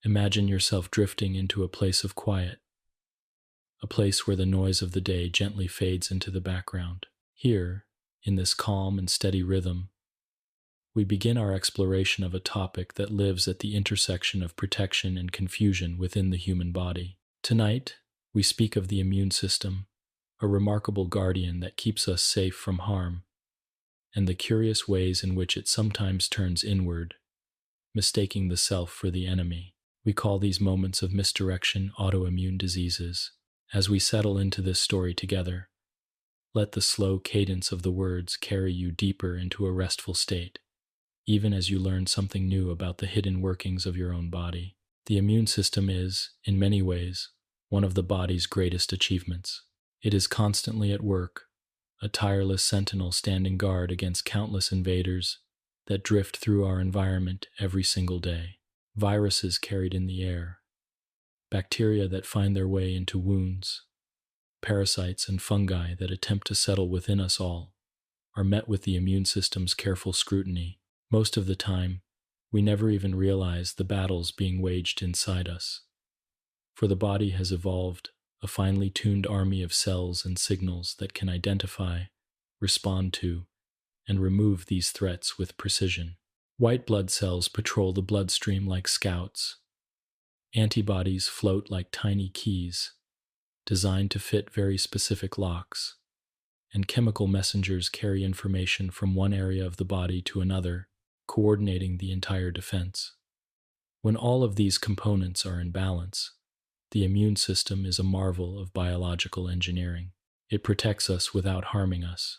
Imagine yourself drifting into a place of quiet, a place where the noise of the day gently fades into the background. Here, in this calm and steady rhythm, we begin our exploration of a topic that lives at the intersection of protection and confusion within the human body. Tonight, we speak of the immune system, a remarkable guardian that keeps us safe from harm, and the curious ways in which it sometimes turns inward, mistaking the self for the enemy. We call these moments of misdirection autoimmune diseases. As we settle into this story together, let the slow cadence of the words carry you deeper into a restful state, even as you learn something new about the hidden workings of your own body. The immune system is, in many ways, one of the body's greatest achievements. It is constantly at work, a tireless sentinel standing guard against countless invaders that drift through our environment every single day. Viruses carried in the air, bacteria that find their way into wounds, parasites and fungi that attempt to settle within us all, are met with the immune system's careful scrutiny. Most of the time, we never even realize the battles being waged inside us, for the body has evolved a finely tuned army of cells and signals that can identify, respond to, and remove these threats with precision. White blood cells patrol the bloodstream like scouts. Antibodies float like tiny keys, designed to fit very specific locks, and chemical messengers carry information from one area of the body to another, coordinating the entire defense. When all of these components are in balance, the immune system is a marvel of biological engineering. It protects us without harming us,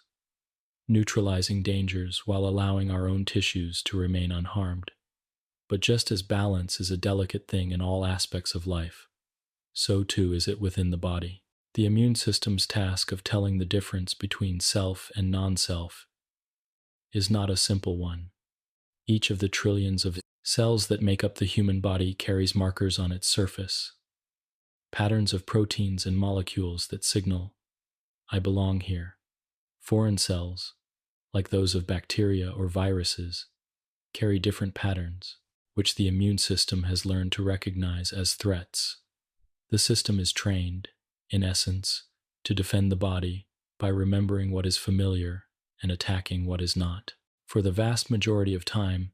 neutralizing dangers while allowing our own tissues to remain unharmed. But just as balance is a delicate thing in all aspects of life, so too is it within the body. The immune system's task of telling the difference between self and non-self is not a simple one. Each of the trillions of cells that make up the human body carries markers on its surface, patterns of proteins and molecules that signal, "I belong here." Foreign cells, like those of bacteria or viruses, carry different patterns, which the immune system has learned to recognize as threats. The system is trained, in essence, to defend the body by remembering what is familiar and attacking what is not. For the vast majority of time,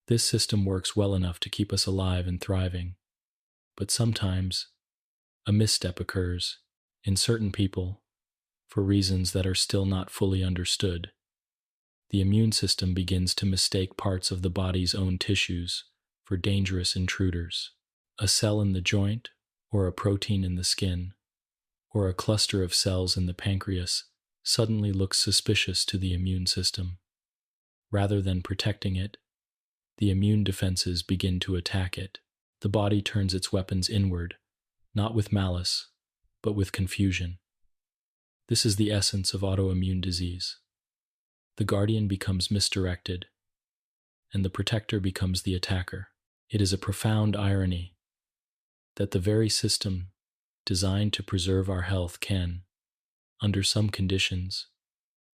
this system works well enough to keep us alive and thriving. But sometimes, a misstep occurs, in certain people, for reasons that are still not fully understood. The immune system begins to mistake parts of the body's own tissues for dangerous intruders. A cell in the joint, or a protein in the skin, or a cluster of cells in the pancreas suddenly looks suspicious to the immune system. Rather than protecting it, the immune defenses begin to attack it. The body turns its weapons inward, not with malice, but with confusion. This is the essence of autoimmune disease. The guardian becomes misdirected, and the protector becomes the attacker. It is a profound irony that the very system designed to preserve our health can, under some conditions,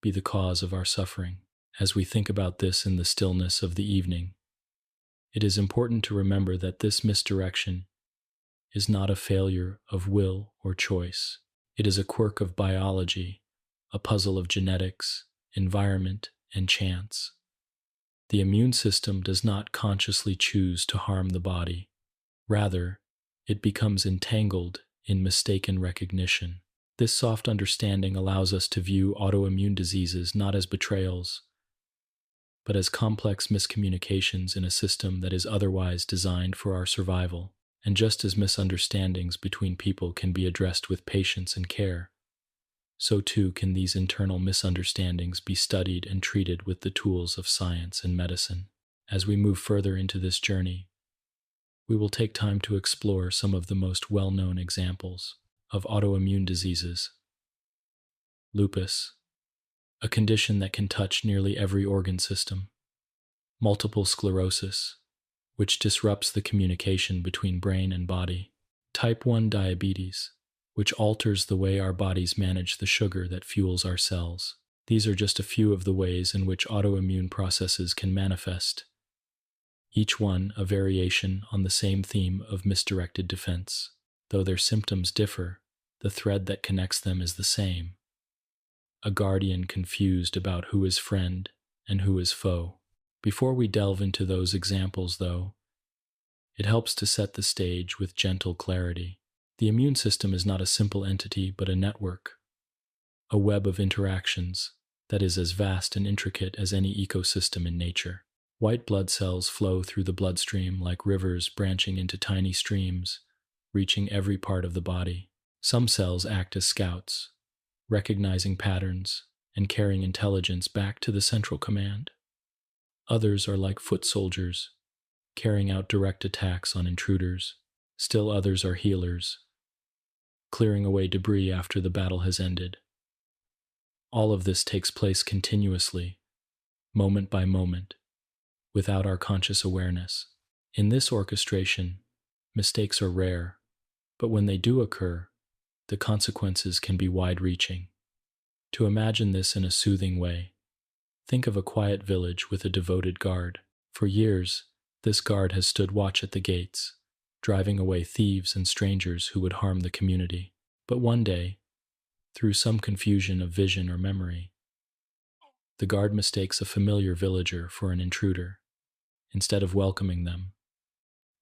be the cause of our suffering. As we think about this in the stillness of the evening, it is important to remember that this misdirection is not a failure of will or choice. It is a quirk of biology, a puzzle of genetics, environment, and chance. The immune system does not consciously choose to harm the body. Rather, it becomes entangled in mistaken recognition. This soft understanding allows us to view autoimmune diseases not as betrayals, but as complex miscommunications in a system that is otherwise designed for our survival. And just as misunderstandings between people can be addressed with patience and care, so too can these internal misunderstandings be studied and treated with the tools of science and medicine. As we move further into this journey, we will take time to explore some of the most well-known examples of autoimmune diseases. Lupus, a condition that can touch nearly every organ system. Multiple sclerosis, which disrupts the communication between brain and body. Type 1 diabetes, which alters the way our bodies manage the sugar that fuels our cells. These are just a few of the ways in which autoimmune processes can manifest, each one a variation on the same theme of misdirected defense. Though their symptoms differ, the thread that connects them is the same: a guardian confused about who is friend and who is foe. Before we delve into those examples, though, it helps to set the stage with gentle clarity. The immune system is not a simple entity, but a network, a web of interactions that is as vast and intricate as any ecosystem in nature. White blood cells flow through the bloodstream like rivers branching into tiny streams, reaching every part of the body. Some cells act as scouts, recognizing patterns and carrying intelligence back to the central command. Others are like foot soldiers, carrying out direct attacks on intruders. Still others are healers, clearing away debris after the battle has ended. All of this takes place continuously, moment by moment, without our conscious awareness. In this orchestration, mistakes are rare, but when they do occur, the consequences can be wide-reaching. To imagine this in a soothing way, think of a quiet village with a devoted guard. For years, this guard has stood watch at the gates, driving away thieves and strangers who would harm the community. But one day, through some confusion of vision or memory, the guard mistakes a familiar villager for an intruder. Instead of welcoming them,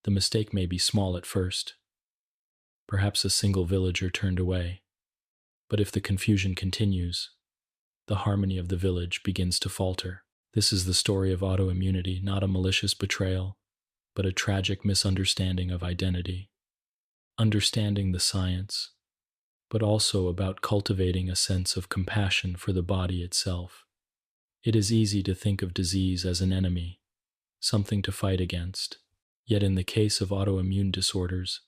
the mistake may be small at first. Perhaps a single villager turned away. But if the confusion continues, the harmony of the village begins to falter. This is the story of autoimmunity, not a malicious betrayal, but a tragic misunderstanding of identity. Understanding the science, but also about cultivating a sense of compassion for the body itself. It is easy to think of disease as an enemy, something to fight against. Yet in the case of autoimmune disorders,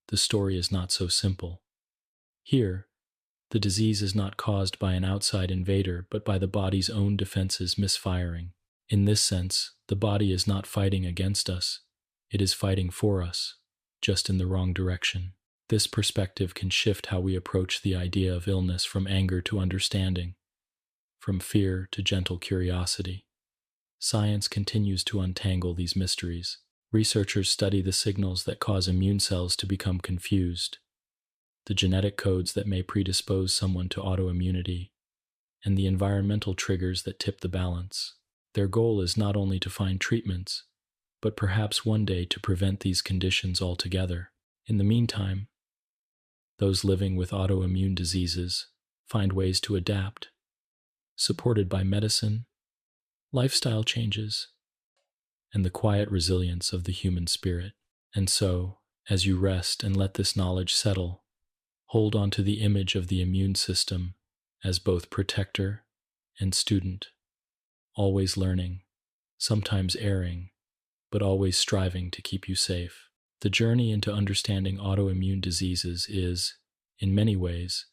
the story is not so simple. Here, the disease is not caused by an outside invader, but by the body's own defenses misfiring. In this sense, the body is not fighting against us, it is fighting for us, just in the wrong direction. This perspective can shift how we approach the idea of illness, from anger to understanding, from fear to gentle curiosity. Science continues to untangle these mysteries. Researchers study the signals that cause immune cells to become confused, the genetic codes that may predispose someone to autoimmunity, and the environmental triggers that tip the balance. Their goal is not only to find treatments, but perhaps one day to prevent these conditions altogether. In the meantime, those living with autoimmune diseases find ways to adapt, supported by medicine, lifestyle changes, and the quiet resilience of the human spirit. And so, as you rest and let this knowledge settle, hold on to the image of the immune system as both protector and student, always learning, sometimes erring, but always striving to keep you safe. The journey into understanding autoimmune diseases is, in many ways,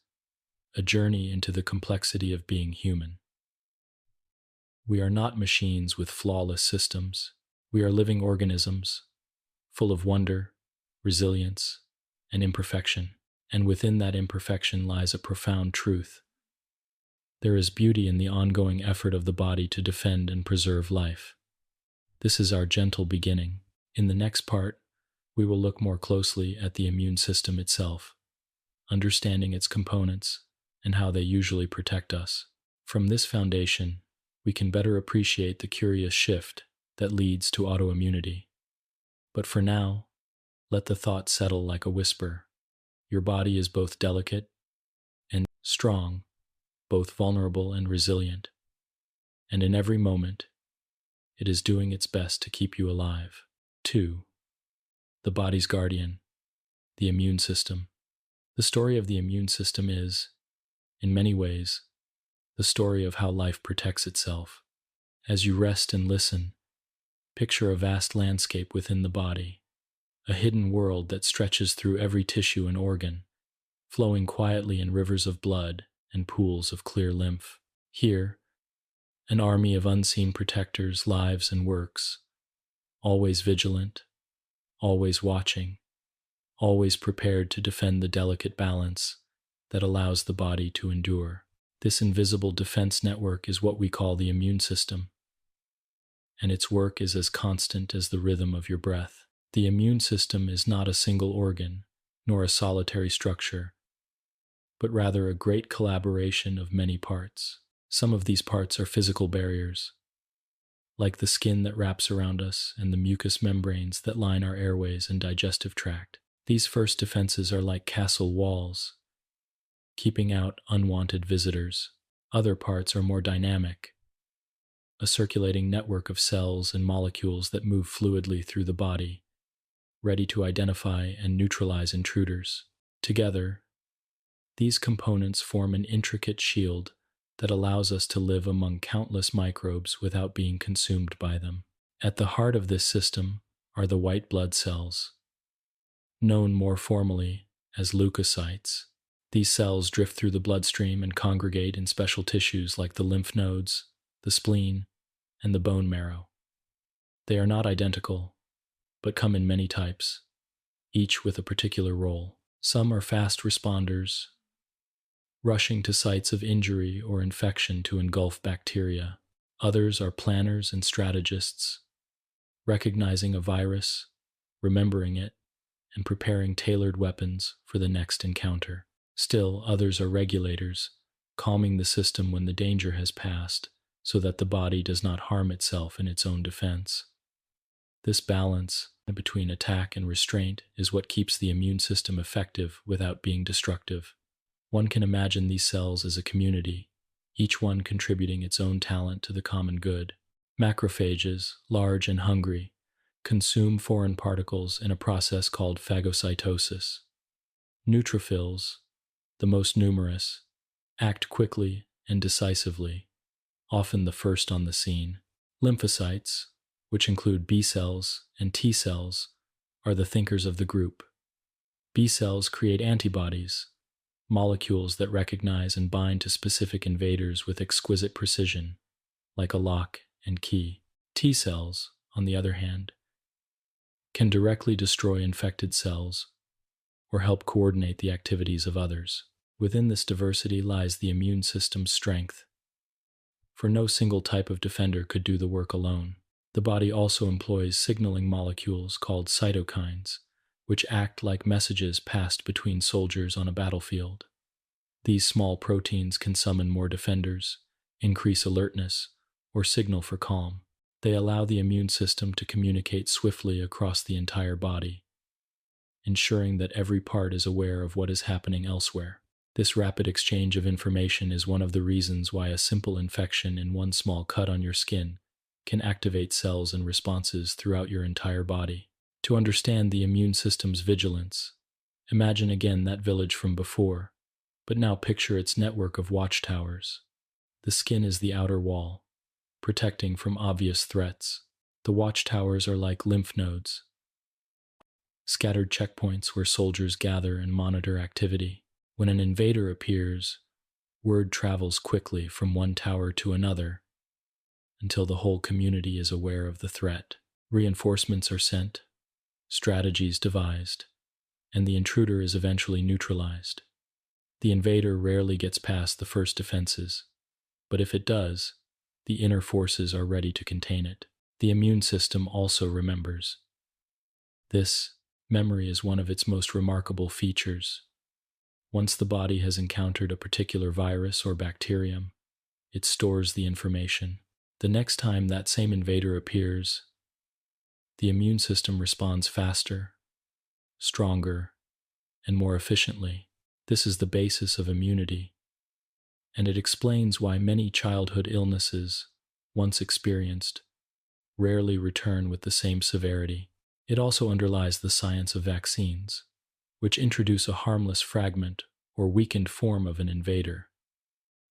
a journey into the complexity of being human. We are not machines with flawless systems. We are living organisms, full of wonder, resilience, and imperfection. And within that imperfection lies a profound truth. There is beauty in the ongoing effort of the body to defend and preserve life. This is our gentle beginning. In the next part, we will look more closely at the immune system itself, understanding its components and how they usually protect us. From this foundation, we can better appreciate the curious shift that leads to autoimmunity. But for now, let the thought settle like a whisper. Your body is both delicate and strong, both vulnerable and resilient, and in every moment, it is doing its best to keep you alive. 2. The body's guardian, the immune system. The story of the immune system is, in many ways, the story of how life protects itself. As you rest and listen, picture a vast landscape within the body, a hidden world that stretches through every tissue and organ, flowing quietly in rivers of blood and pools of clear lymph. Here, an army of unseen protectors lives and works, always vigilant, always watching, always prepared to defend the delicate balance that allows the body to endure. This invisible defense network is what we call the immune system. and its work is as constant as the rhythm of your breath. The immune system is not a single organ, nor a solitary structure, but rather a great collaboration of many parts. Some of these parts are physical barriers, like the skin that wraps around us and the mucous membranes that line our airways and digestive tract. These first defenses are like castle walls, keeping out unwanted visitors. Other parts are more dynamic, a circulating network of cells and molecules that move fluidly through the body, ready to identify and neutralize intruders. Together, these components form an intricate shield that allows us to live among countless microbes without being consumed by them. At the heart of this system are the white blood cells, known more formally as leukocytes. These cells drift through the bloodstream and congregate in special tissues like the lymph nodes, the spleen, and the bone marrow. They are not identical, but come in many types, each with a particular role. Some are fast responders, rushing to sites of injury or infection to engulf bacteria. Others are planners and strategists, recognizing a virus, remembering it, and preparing tailored weapons for the next encounter. Still, others are regulators, calming the system when the danger has passed, so that the body does not harm itself in its own defense. This balance between attack and restraint is what keeps the immune system effective without being destructive. One can imagine these cells as a community, each one contributing its own talent to the common good. Macrophages, large and hungry, consume foreign particles in a process called phagocytosis. Neutrophils, the most numerous, act quickly and decisively, often the first on the scene. Lymphocytes, which include B cells and T cells, are the thinkers of the group. B cells create antibodies, molecules that recognize and bind to specific invaders with exquisite precision, like a lock and key. T cells, on the other hand, can directly destroy infected cells or help coordinate the activities of others. Within this diversity lies the immune system's strength, for no single type of defender could do the work alone. The body also employs signaling molecules called cytokines, which act like messages passed between soldiers on a battlefield. These small proteins can summon more defenders, increase alertness, or signal for calm. They allow the immune system to communicate swiftly across the entire body, ensuring that every part is aware of what is happening elsewhere. This rapid exchange of information is one of the reasons why a simple infection in one small cut on your skin can activate cells and responses throughout your entire body. To understand the immune system's vigilance, imagine again that village from before, but now picture its network of watchtowers. The skin is the outer wall, protecting from obvious threats. The watchtowers are like lymph nodes, scattered checkpoints where soldiers gather and monitor activity. When an invader appears, word travels quickly from one tower to another until the whole community is aware of the threat. Reinforcements are sent, strategies devised, and the intruder is eventually neutralized. The invader rarely gets past the first defenses, but if it does, the inner forces are ready to contain it. The immune system also remembers. This memory is one of its most remarkable features. Once the body has encountered a particular virus or bacterium, it stores the information. The next time that same invader appears, the immune system responds faster, stronger, and more efficiently. This is the basis of immunity, and it explains why many childhood illnesses, once experienced, rarely return with the same severity. It also underlies the science of vaccines, which introduce a harmless fragment or weakened form of an invader,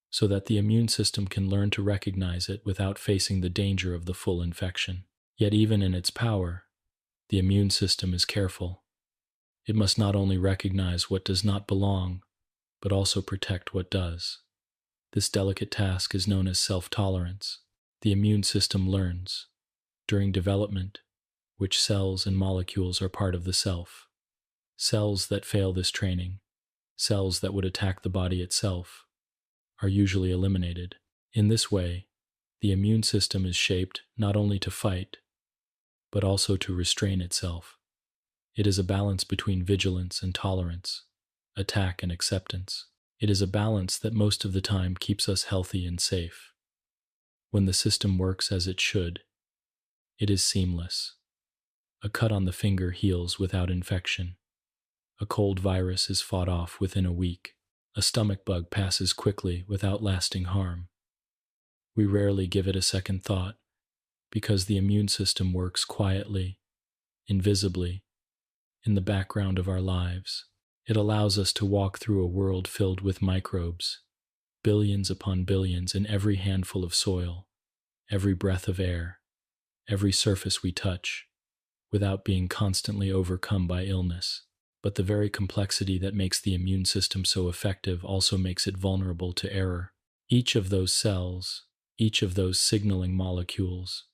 so that the immune system can learn to recognize it without facing the danger of the full infection. Yet even in its power, the immune system is careful. It must not only recognize what does not belong, but also protect what does. This delicate task is known as self-tolerance. The immune system learns, during development, which cells and molecules are part of the self. Cells that fail this training, cells that would attack the body itself, are usually eliminated. In this way, The immune system is shaped not only to fight, but also to restrain itself. It is a balance between vigilance and tolerance, attack and acceptance. It is a balance that most of the time keeps us healthy and safe. When the system works as it should, it is seamless. A cut on the finger heals without infection. A cold virus is fought off within a week. A stomach bug passes quickly without lasting harm. We rarely give it a second thought because the immune system works quietly, invisibly, in the background of our lives. It allows us to walk through a world filled with microbes, billions upon billions in every handful of soil, every breath of air, every surface we touch, without being constantly overcome by illness. But the very complexity that makes the immune system so effective also makes it vulnerable to error. Each of those cells, each of those signaling molecules,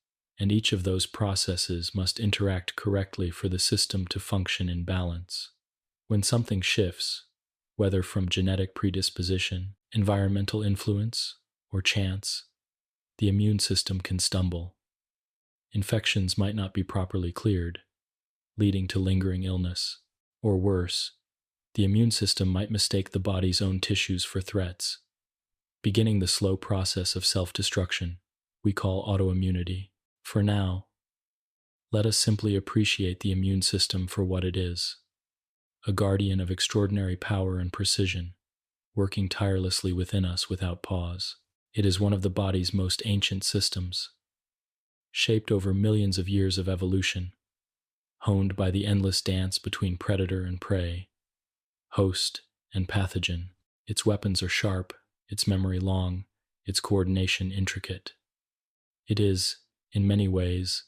and each of those processes must interact correctly for the system to function in balance. When something shifts, whether from genetic predisposition, environmental influence, or chance, the immune system can stumble. Infections might not be properly cleared, leading to lingering illness. Or worse, the immune system might mistake the body's own tissues for threats, beginning the slow process of self-destruction we call autoimmunity. For now, let us simply appreciate the immune system for what it is, a guardian of extraordinary power and precision, working tirelessly within us without pause. It is one of the body's most ancient systems, shaped over millions of years of evolution, honed by the endless dance between predator and prey, host and pathogen. Its weapons are sharp, its memory long, its coordination intricate. It is, in many ways,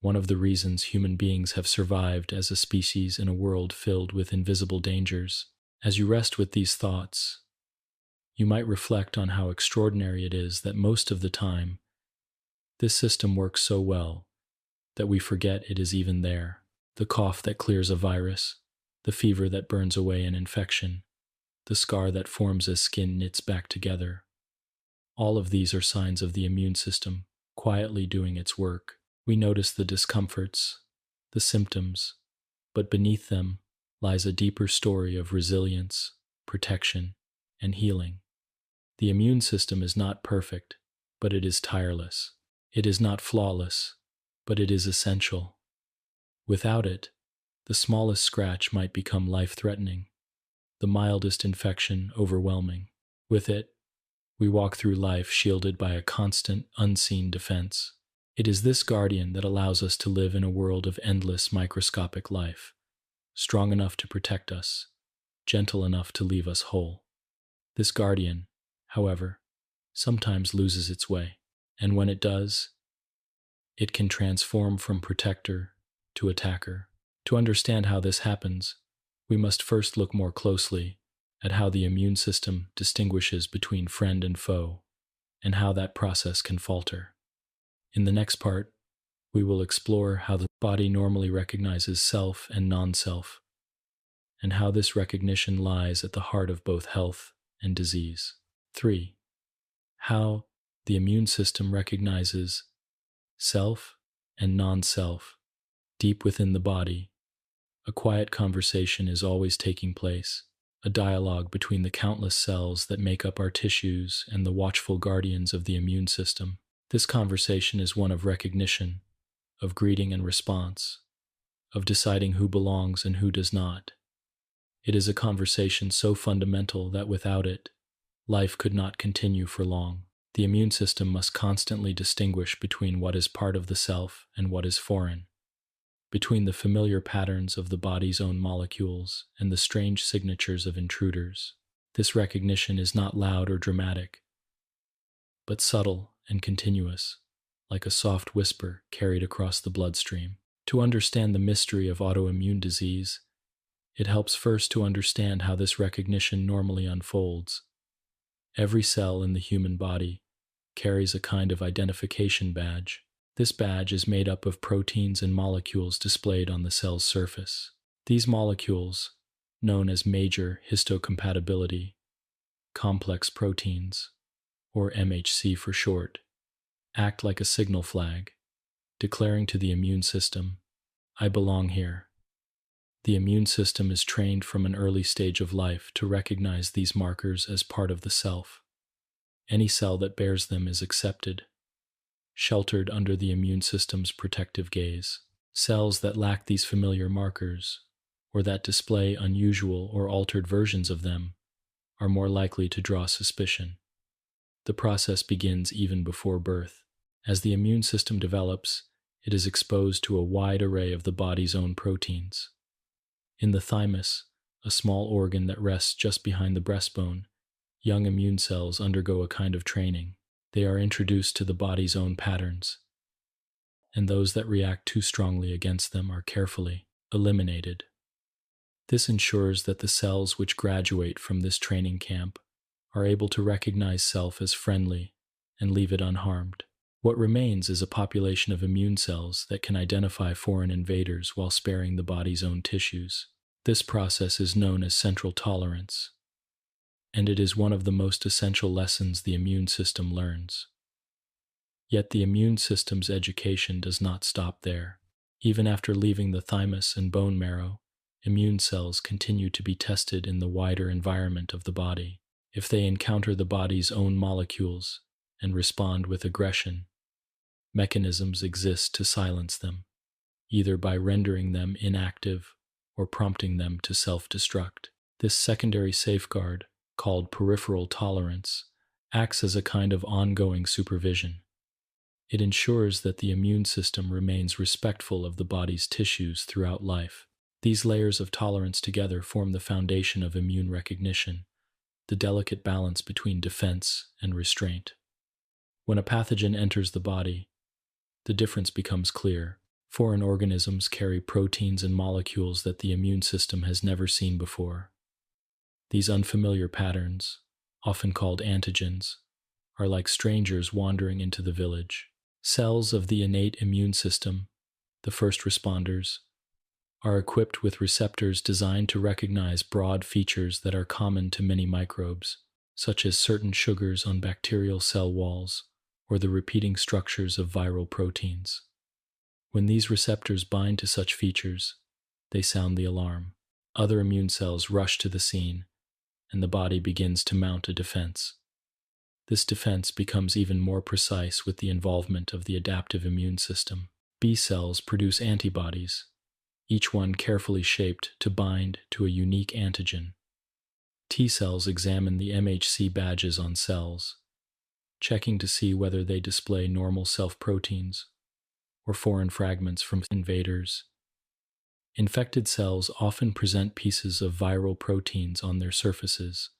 one of the reasons human beings have survived as a species in a world filled with invisible dangers. As you rest with these thoughts, you might reflect on how extraordinary it is that most of the time, this system works so well that we forget it is even there. The cough that clears a virus, the fever that burns away an infection, the scar that forms as skin knits back together. All of these are signs of the immune system quietly doing its work. We notice the discomforts, the symptoms, but beneath them lies a deeper story of resilience, protection, and healing. The immune system is not perfect, but it is tireless. It is not flawless, but it is essential. Without it, the smallest scratch might become life-threatening, the mildest infection overwhelming. With it, we walk through life shielded by a constant, unseen defense. It is this guardian that allows us to live in a world of endless microscopic life, strong enough to protect us, gentle enough to leave us whole. This guardian, however, sometimes loses its way, and when it does, it can transform from protector to attacker. To understand how this happens, we must first look more closely at how the immune system distinguishes between friend and foe, and how that process can falter. In the next part, we will explore how the body normally recognizes self and non-self, and how this recognition lies at the heart of both health and disease. 3. How the immune system recognizes self and non-self. Deep within the body, a quiet conversation is always taking place, a dialogue between the countless cells that make up our tissues and the watchful guardians of the immune system. This conversation is one of recognition, of greeting and response, of deciding who belongs and who does not. It is a conversation so fundamental that without it, life could not continue for long. The immune system must constantly distinguish between what is part of the self and what is foreign, between the familiar patterns of the body's own molecules and the strange signatures of intruders. This recognition is not loud or dramatic, but subtle and continuous, like a soft whisper carried across the bloodstream. To understand the mystery of autoimmune disease, it helps first to understand how this recognition normally unfolds. Every cell in the human body carries a kind of identification badge. This badge is made up of proteins and molecules displayed on the cell's surface. These molecules, known as major histocompatibility, complex proteins, or MHC for short, act like a signal flag, declaring to the immune system, "I belong here." The immune system is trained from an early stage of life to recognize these markers as part of the self. Any cell that bears them is accepted, sheltered under the immune system's protective gaze. Cells that lack these familiar markers, or that display unusual or altered versions of them, are more likely to draw suspicion. The process begins even before birth. As the immune system develops, it is exposed to a wide array of the body's own proteins. In the thymus, a small organ that rests just behind the breastbone, young immune cells undergo a kind of training. They are introduced to the body's own patterns, and those that react too strongly against them are carefully eliminated. This ensures that the cells which graduate from this training camp are able to recognize self as friendly and leave it unharmed. What remains is a population of immune cells that can identify foreign invaders while sparing the body's own tissues. This process is known as central tolerance, and it is one of the most essential lessons the immune system learns. Yet the immune system's education does not stop there. Even after leaving the thymus and bone marrow, immune cells continue to be tested in the wider environment of the body. If they encounter the body's own molecules and respond with aggression, mechanisms exist to silence them, either by rendering them inactive or prompting them to self-destruct. This secondary safeguard, called peripheral tolerance, acts as a kind of ongoing supervision. It ensures that the immune system remains respectful of the body's tissues throughout life. These layers of tolerance together form the foundation of immune recognition, the delicate balance between defense and restraint. When a pathogen enters the body, the difference becomes clear. Foreign organisms carry proteins and molecules that the immune system has never seen before. These unfamiliar patterns, often called antigens, are like strangers wandering into the village. Cells of the innate immune system, the first responders, are equipped with receptors designed to recognize broad features that are common to many microbes, such as certain sugars on bacterial cell walls or the repeating structures of viral proteins. When these receptors bind to such features, they sound the alarm. Other immune cells rush to the scene, and the body begins to mount a defense. This defense becomes even more precise with the involvement of the adaptive immune system. B cells produce antibodies, each one carefully shaped to bind to a unique antigen. T cells examine the MHC badges on cells, checking to see whether they display normal self-proteins or foreign fragments from invaders. Infected cells often present pieces of viral proteins on their surfaces,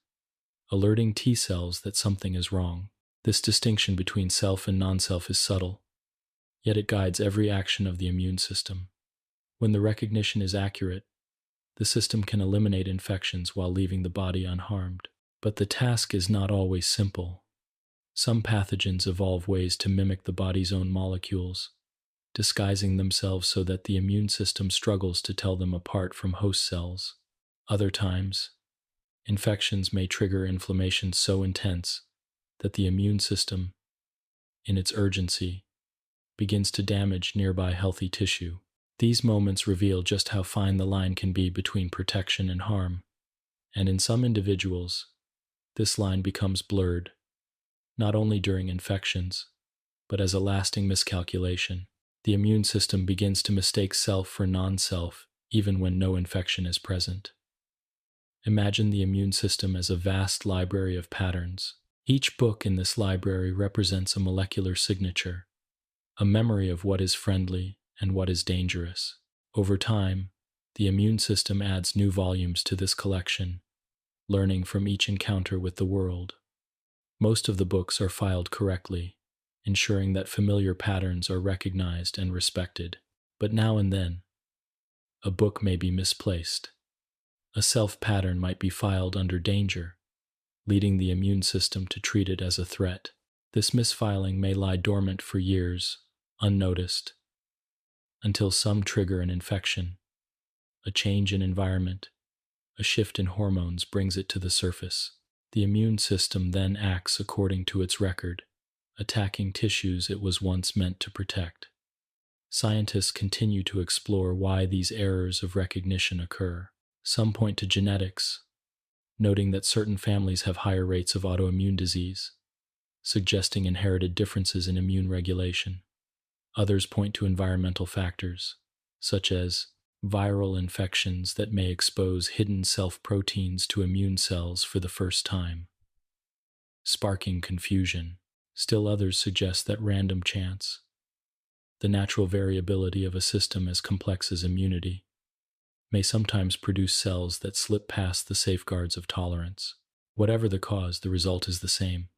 alerting T cells that something is wrong. This distinction between self and non-self is subtle, yet it guides every action of the immune system. When the recognition is accurate, the system can eliminate infections while leaving the body unharmed. But the task is not always simple. Some pathogens evolve ways to mimic the body's own molecules, disguising themselves so that the immune system struggles to tell them apart from host cells. Other times, infections may trigger inflammation so intense that the immune system, in its urgency, begins to damage nearby healthy tissue. These moments reveal just how fine the line can be between protection and harm, and in some individuals, this line becomes blurred, not only during infections, but as a lasting miscalculation. The immune system begins to mistake self for non-self, even when no infection is present. Imagine the immune system as a vast library of patterns. Each book in this library represents a molecular signature, a memory of what is friendly and what is dangerous. Over time, the immune system adds new volumes to this collection, learning from each encounter with the world. Most of the books are filed correctly, ensuring that familiar patterns are recognized and respected. But now and then, a book may be misplaced. A self-pattern might be filed under danger, leading the immune system to treat it as a threat. This misfiling may lie dormant for years, unnoticed, until some trigger an infection, a change in environment, a shift in hormones brings it to the surface. The immune system then acts according to its record, attacking tissues it was once meant to protect. Scientists continue to explore why these errors of recognition occur. Some point to genetics, noting that certain families have higher rates of autoimmune disease, suggesting inherited differences in immune regulation. Others point to environmental factors, such as viral infections that may expose hidden self-proteins to immune cells for the first time, sparking confusion. Still others suggest that random chance, the natural variability of a system as complex as immunity, may sometimes produce cells that slip past the safeguards of tolerance. Whatever the cause, the result is the same.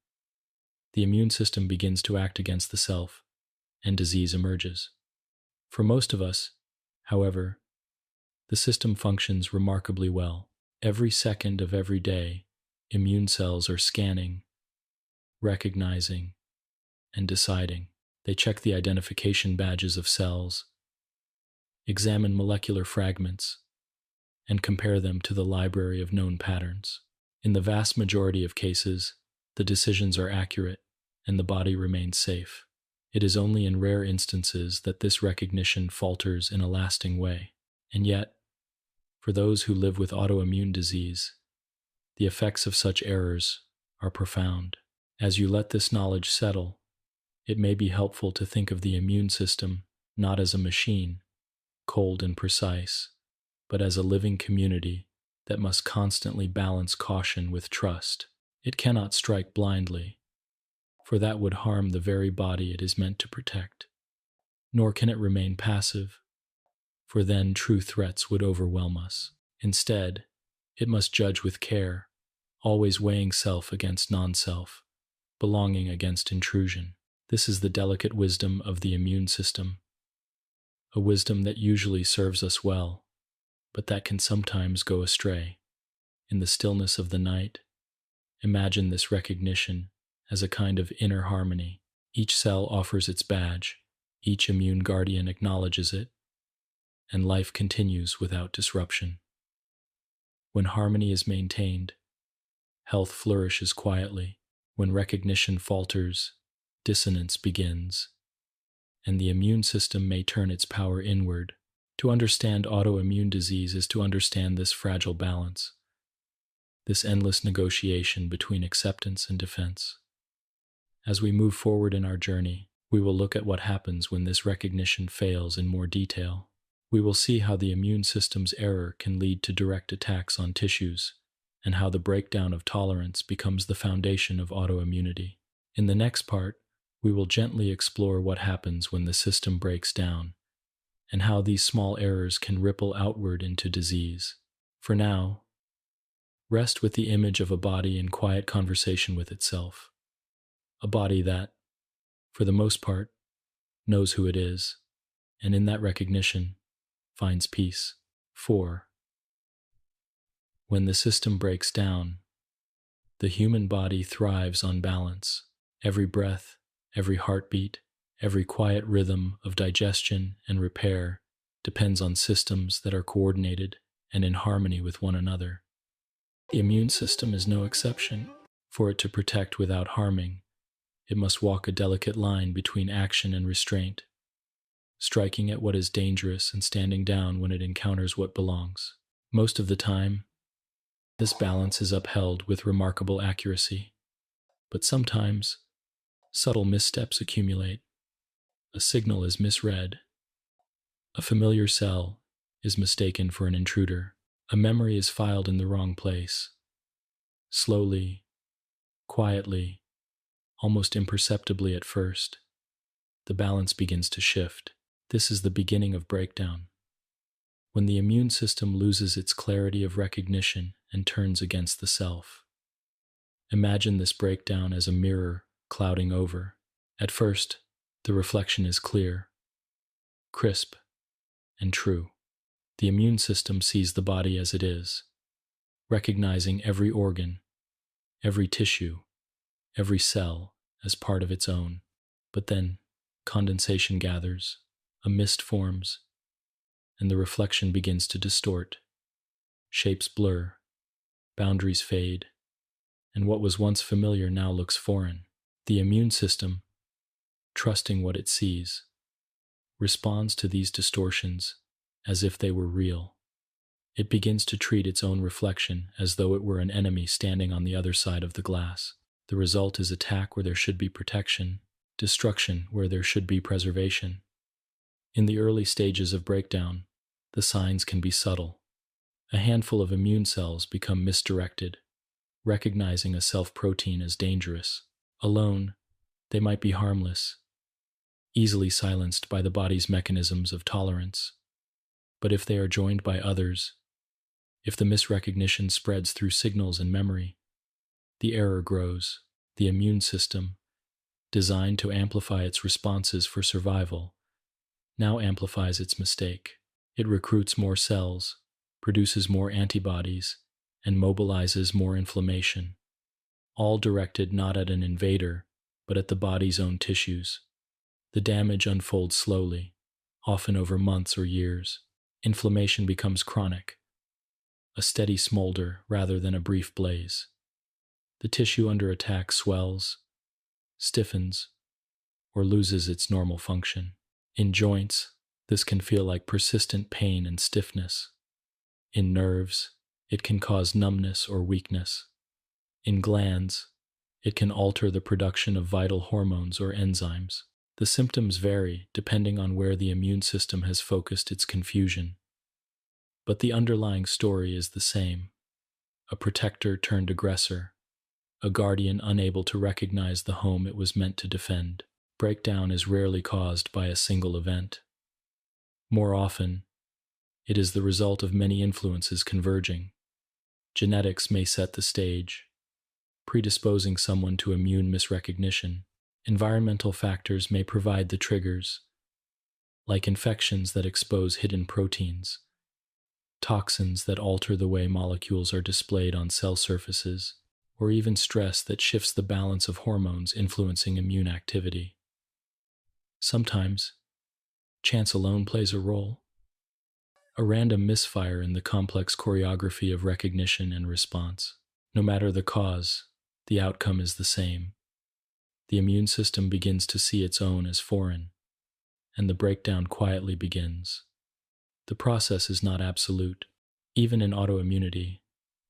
The immune system begins to act against the self, and disease emerges. For most of us, however, the system functions remarkably well. Every second of every day, immune cells are scanning, recognizing, and deciding. They check the identification badges of cells, examine molecular fragments, and compare them to the library of known patterns. In the vast majority of cases, the decisions are accurate and the body remains safe. It is only in rare instances that this recognition falters in a lasting way. And yet, for those who live with autoimmune disease, the effects of such errors are profound. As you let this knowledge settle, it may be helpful to think of the immune system not as a machine, cold and precise, but as a living community that must constantly balance caution with trust. It cannot strike blindly, for that would harm the very body it is meant to protect. Nor can it remain passive, for then true threats would overwhelm us. Instead, it must judge with care, always weighing self against non-self, belonging against intrusion. This is the delicate wisdom of the immune system, a wisdom that usually serves us well, but that can sometimes go astray. In the stillness of the night, imagine this recognition as a kind of inner harmony. Each cell offers its badge, each immune guardian acknowledges it, and life continues without disruption. When harmony is maintained, health flourishes quietly. When recognition falters, dissonance begins, and the immune system may turn its power inward. To understand autoimmune disease is to understand this fragile balance, this endless negotiation between acceptance and defense. As we move forward in our journey, we will look at what happens when this recognition fails in more detail. We will see how the immune system's error can lead to direct attacks on tissues, and how the breakdown of tolerance becomes the foundation of autoimmunity. In the next part, we will gently explore what happens when the system breaks down, and how these small errors can ripple outward into disease. For now, rest with the image of a body in quiet conversation with itself. A body that, for the most part, knows who it is, and in that recognition, finds peace. 4. When the system breaks down, the human body thrives on balance. Every breath, every heartbeat, every quiet rhythm of digestion and repair depends on systems that are coordinated and in harmony with one another. The immune system is no exception. For it to protect without harming, it must walk a delicate line between action and restraint, striking at what is dangerous and standing down when it encounters what belongs. Most of the time, this balance is upheld with remarkable accuracy, but sometimes subtle missteps accumulate. A signal is misread. A familiar cell is mistaken for an intruder. A memory is filed in the wrong place. Slowly, quietly, almost imperceptibly at first, the balance begins to shift. This is the beginning of breakdown, when the immune system loses its clarity of recognition and turns against the self. Imagine this breakdown as a mirror clouding over. At first, the reflection is clear, crisp, and true. The immune system sees the body as it is, recognizing every organ, every tissue, every cell as part of its own. But then, condensation gathers, a mist forms, and the reflection begins to distort. Shapes blur, boundaries fade, and what was once familiar now looks foreign. The immune system, trusting what it sees, responds to these distortions as if they were real. It begins to treat its own reflection as though it were an enemy standing on the other side of the glass. The result is attack where there should be protection, destruction where there should be preservation. In the early stages of breakdown, the signs can be subtle. A handful of immune cells become misdirected, recognizing a self-protein as dangerous. Alone, they might be harmless, easily silenced by the body's mechanisms of tolerance. But if they are joined by others, if the misrecognition spreads through signals and memory, the error grows. The immune system, designed to amplify its responses for survival, now amplifies its mistake. It recruits more cells, produces more antibodies, and mobilizes more inflammation, all directed not at an invader, but at the body's own tissues. The damage unfolds slowly, often over months or years. Inflammation becomes chronic, a steady smolder rather than a brief blaze. The tissue under attack swells, stiffens, or loses its normal function. In joints, this can feel like persistent pain and stiffness. In nerves, it can cause numbness or weakness. In glands, it can alter the production of vital hormones or enzymes. The symptoms vary depending on where the immune system has focused its confusion. But the underlying story is the same: a protector turned aggressor, a guardian unable to recognize the home it was meant to defend. Breakdown is rarely caused by a single event. More often, it is the result of many influences converging. Genetics may set the stage, predisposing someone to immune misrecognition. Environmental factors may provide the triggers, like infections that expose hidden proteins, toxins that alter the way molecules are displayed on cell surfaces, or even stress that shifts the balance of hormones influencing immune activity. Sometimes, chance alone plays a role. A random misfire in the complex choreography of recognition and response. No matter the cause, the outcome is the same. The immune system begins to see its own as foreign, and the breakdown quietly begins. The process is not absolute. Even in autoimmunity,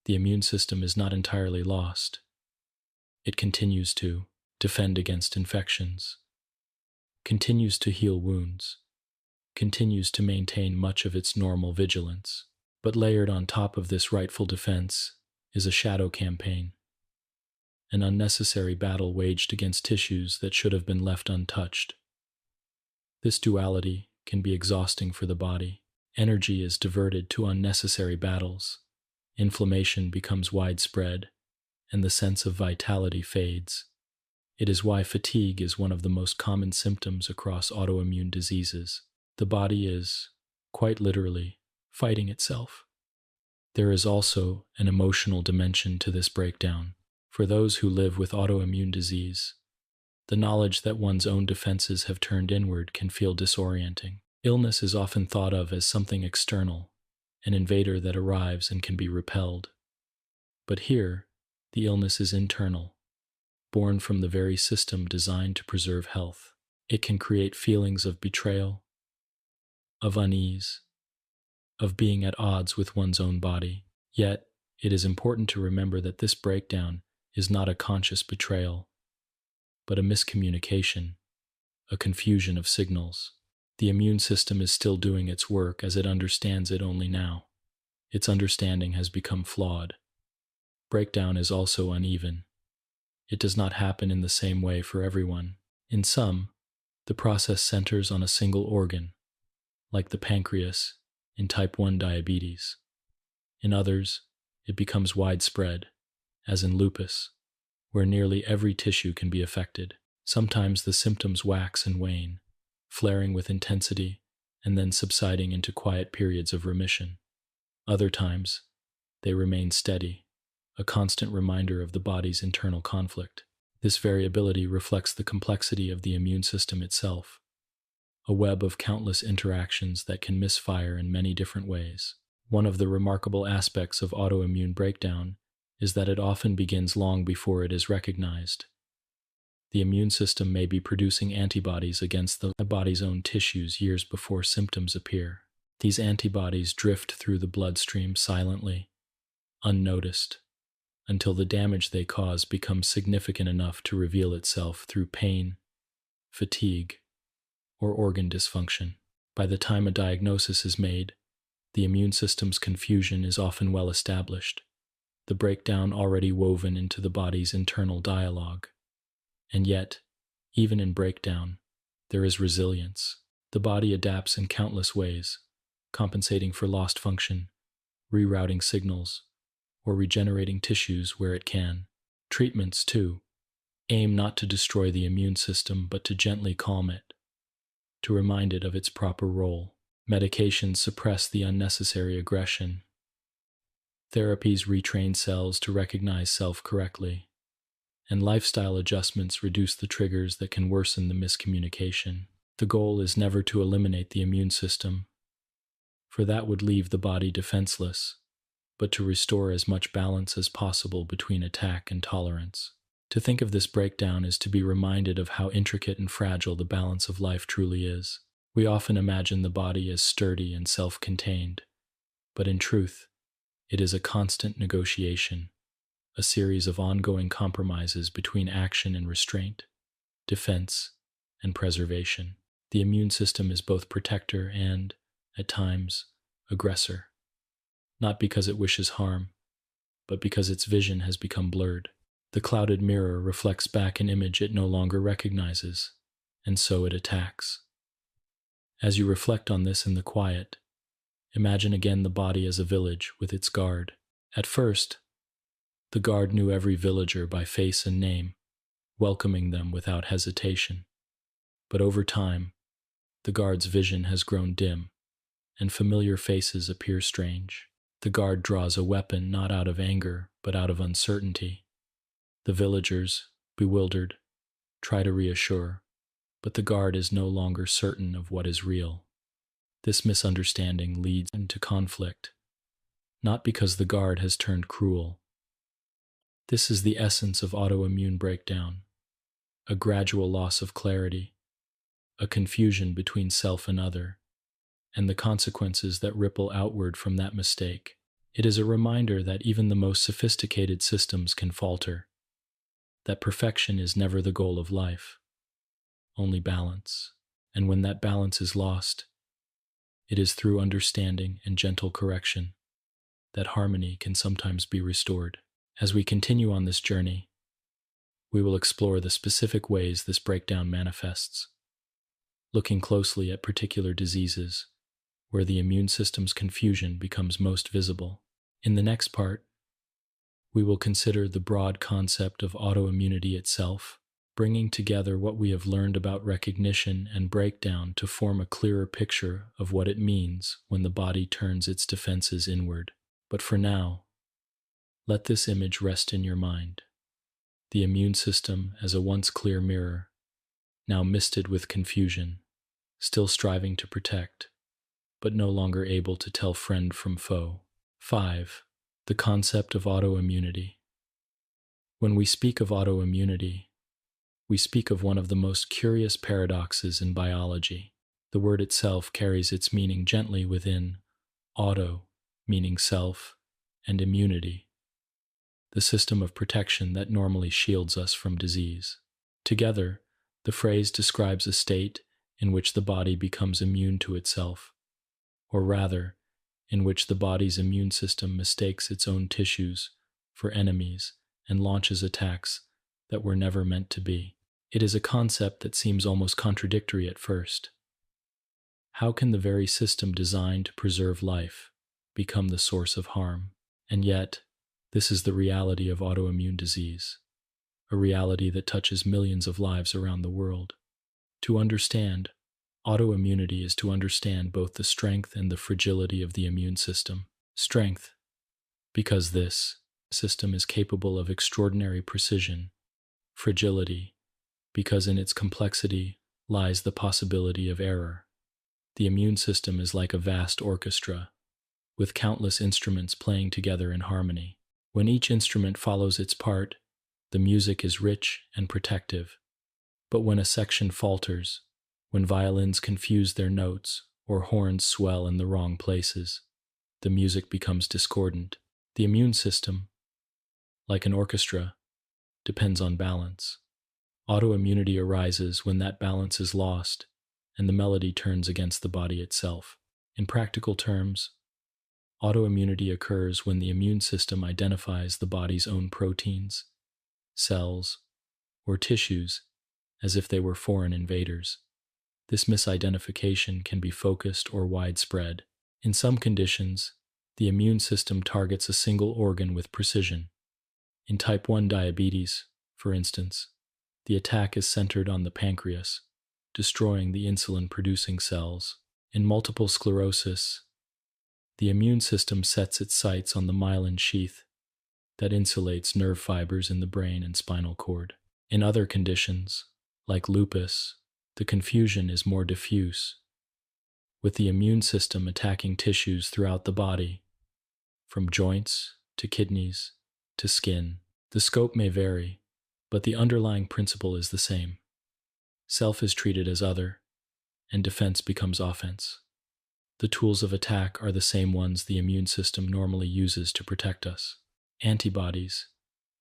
the immune system is not entirely lost. It continues to defend against infections, continues to heal wounds, continues to maintain much of its normal vigilance. But layered on top of this rightful defense is a shadow campaign, an unnecessary battle waged against tissues that should have been left untouched. This duality can be exhausting for the body. Energy is diverted to unnecessary battles. Inflammation becomes widespread, and the sense of vitality fades. It is why fatigue is one of the most common symptoms across autoimmune diseases. The body is, quite literally, fighting itself. There is also an emotional dimension to this breakdown. For those who live with autoimmune disease, the knowledge that one's own defenses have turned inward can feel disorienting. Illness is often thought of as something external, an invader that arrives and can be repelled. But here, the illness is internal, born from the very system designed to preserve health. It can create feelings of betrayal, of unease, of being at odds with one's own body. Yet, it is important to remember that this breakdown is not a conscious betrayal, but a miscommunication, a confusion of signals. The immune system is still doing its work as it understands it only now. Its understanding has become flawed. Breakdown is also uneven. It does not happen in the same way for everyone. In some, the process centers on a single organ, like the pancreas in type 1 diabetes. In others, it becomes widespread, as in lupus, where nearly every tissue can be affected. Sometimes the symptoms wax and wane, flaring with intensity and then subsiding into quiet periods of remission. Other times, they remain steady, a constant reminder of the body's internal conflict. This variability reflects the complexity of the immune system itself, a web of countless interactions that can misfire in many different ways. One of the remarkable aspects of autoimmune breakdown is that it often begins long before it is recognized. The immune system may be producing antibodies against the body's own tissues years before symptoms appear. These antibodies drift through the bloodstream silently, unnoticed, until the damage they cause becomes significant enough to reveal itself through pain, fatigue, or organ dysfunction. By the time a diagnosis is made, the immune system's confusion is often well established, the breakdown already woven into the body's internal dialogue. And yet, even in breakdown, there is resilience. The body adapts in countless ways, compensating for lost function, rerouting signals, or regenerating tissues where it can. Treatments, too, aim not to destroy the immune system but to gently calm it, to remind it of its proper role. Medications suppress the unnecessary aggression. Therapies retrain cells to recognize self correctly, and lifestyle adjustments reduce the triggers that can worsen the miscommunication. The goal is never to eliminate the immune system, for that would leave the body defenseless, but to restore as much balance as possible between attack and tolerance. To think of this breakdown is to be reminded of how intricate and fragile the balance of life truly is. We often imagine the body as sturdy and self-contained, but in truth, it is a constant negotiation, a series of ongoing compromises between action and restraint, defense and preservation. The immune system is both protector and, at times, aggressor, not because it wishes harm, but because its vision has become blurred. The clouded mirror reflects back an image it no longer recognizes, and so it attacks. As you reflect on this in the quiet, imagine again the body as a village with its guard. At first, the guard knew every villager by face and name, welcoming them without hesitation. But over time, the guard's vision has grown dim, and familiar faces appear strange. The guard draws a weapon not out of anger, but out of uncertainty. The villagers, bewildered, try to reassure, but the guard is no longer certain of what is real. This misunderstanding leads into conflict, not because the guard has turned cruel. This is the essence of autoimmune breakdown, a gradual loss of clarity, a confusion between self and other, and the consequences that ripple outward from that mistake. It is a reminder that even the most sophisticated systems can falter, that perfection is never the goal of life, only balance. And when that balance is lost, it is through understanding and gentle correction that harmony can sometimes be restored. As we continue on this journey, we will explore the specific ways this breakdown manifests, looking closely at particular diseases where the immune system's confusion becomes most visible. In the next part, we will consider the broad concept of autoimmunity itself, bringing together what we have learned about recognition and breakdown to form a clearer picture of what it means when the body turns its defenses inward. But for now, let this image rest in your mind. The immune system as a once clear mirror, now misted with confusion, still striving to protect, but no longer able to tell friend from foe. 5. The concept of autoimmunity. When we speak of autoimmunity, we speak of one of the most curious paradoxes in biology. The word itself carries its meaning gently within auto, meaning self, and immunity, the system of protection that normally shields us from disease. Together, the phrase describes a state in which the body becomes immune to itself, or rather, in which the body's immune system mistakes its own tissues for enemies and launches attacks that were never meant to be. It is a concept that seems almost contradictory at first. How can the very system designed to preserve life become the source of harm? And yet, this is the reality of autoimmune disease, a reality that touches millions of lives around the world. To understand autoimmunity is to understand both the strength and the fragility of the immune system. Strength, because this system is capable of extraordinary precision. Fragility, because in its complexity lies the possibility of error. The immune system is like a vast orchestra, with countless instruments playing together in harmony. When each instrument follows its part, the music is rich and protective. But when a section falters, when violins confuse their notes or horns swell in the wrong places, the music becomes discordant. The immune system, like an orchestra, depends on balance. Autoimmunity arises when that balance is lost and the melody turns against the body itself. In practical terms, autoimmunity occurs when the immune system identifies the body's own proteins, cells, or tissues as if they were foreign invaders. This misidentification can be focused or widespread. In some conditions, the immune system targets a single organ with precision. In type 1 diabetes, for instance, the attack is centered on the pancreas, destroying the insulin-producing cells. In multiple sclerosis, the immune system sets its sights on the myelin sheath that insulates nerve fibers in the brain and spinal cord. In other conditions, like lupus, the confusion is more diffuse, with the immune system attacking tissues throughout the body, from joints to kidneys to skin. The scope may vary, but the underlying principle is the same. Self is treated as other, and defense becomes offense. The tools of attack are the same ones the immune system normally uses to protect us. Antibodies,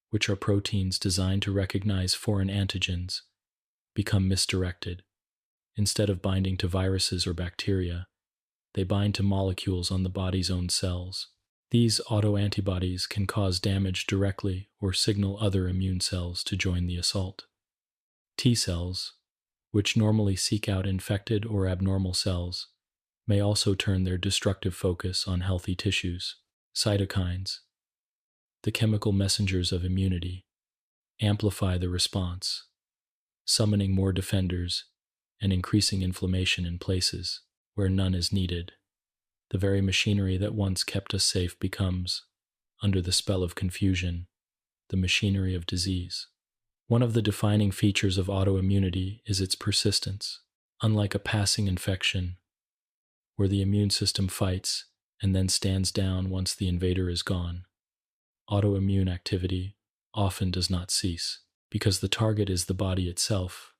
which are proteins designed to recognize foreign antigens, become misdirected. Instead of binding to viruses or bacteria, they bind to molecules on the body's own cells. These autoantibodies can cause damage directly or signal other immune cells to join the assault. T cells, which normally seek out infected or abnormal cells, may also turn their destructive focus on healthy tissues. Cytokines, the chemical messengers of immunity, amplify the response, summoning more defenders and increasing inflammation in places where none is needed. The very machinery that once kept us safe becomes, under the spell of confusion, the machinery of disease. One of the defining features of autoimmunity is its persistence. Unlike a passing infection, where the immune system fights and then stands down once the invader is gone, autoimmune activity often does not cease, because the target is the body itself,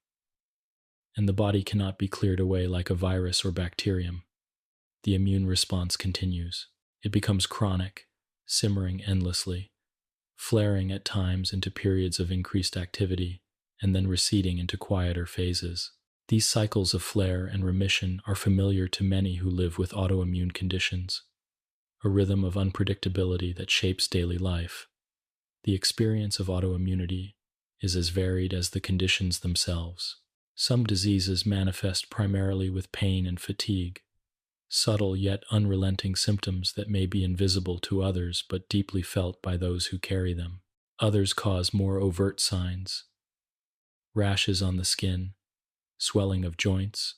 and the body cannot be cleared away like a virus or bacterium. The immune response continues. It becomes chronic, simmering endlessly, flaring at times into periods of increased activity, and then receding into quieter phases. These cycles of flare and remission are familiar to many who live with autoimmune conditions, a rhythm of unpredictability that shapes daily life. The experience of autoimmunity is as varied as the conditions themselves. Some diseases manifest primarily with pain and fatigue, subtle yet unrelenting symptoms that may be invisible to others but deeply felt by those who carry them. Others cause more overt signs: rashes on the skin, swelling of joints,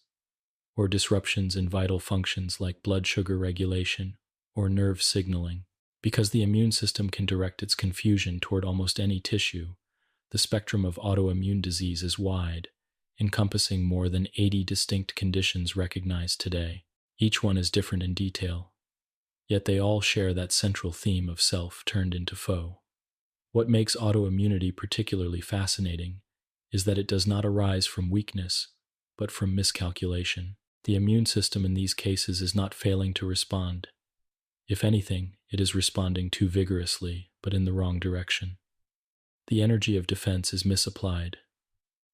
or disruptions in vital functions like blood sugar regulation or nerve signaling. Because the immune system can direct its confusion toward almost any tissue, the spectrum of autoimmune disease is wide, encompassing more than 80 distinct conditions recognized today. Each one is different in detail, yet they all share that central theme of self turned into foe. What makes autoimmunity particularly fascinating is that it does not arise from weakness, but from miscalculation. The immune system in these cases is not failing to respond. If anything, it is responding too vigorously, but in the wrong direction. The energy of defense is misapplied,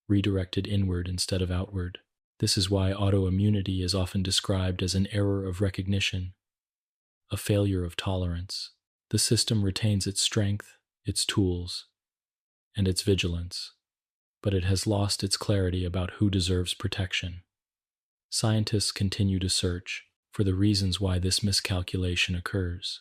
redirected inward instead of outward. This is why autoimmunity is often described as an error of recognition, a failure of tolerance. The system retains its strength, its tools, and its vigilance, but it has lost its clarity about who deserves protection. Scientists continue to search for the reasons why this miscalculation occurs.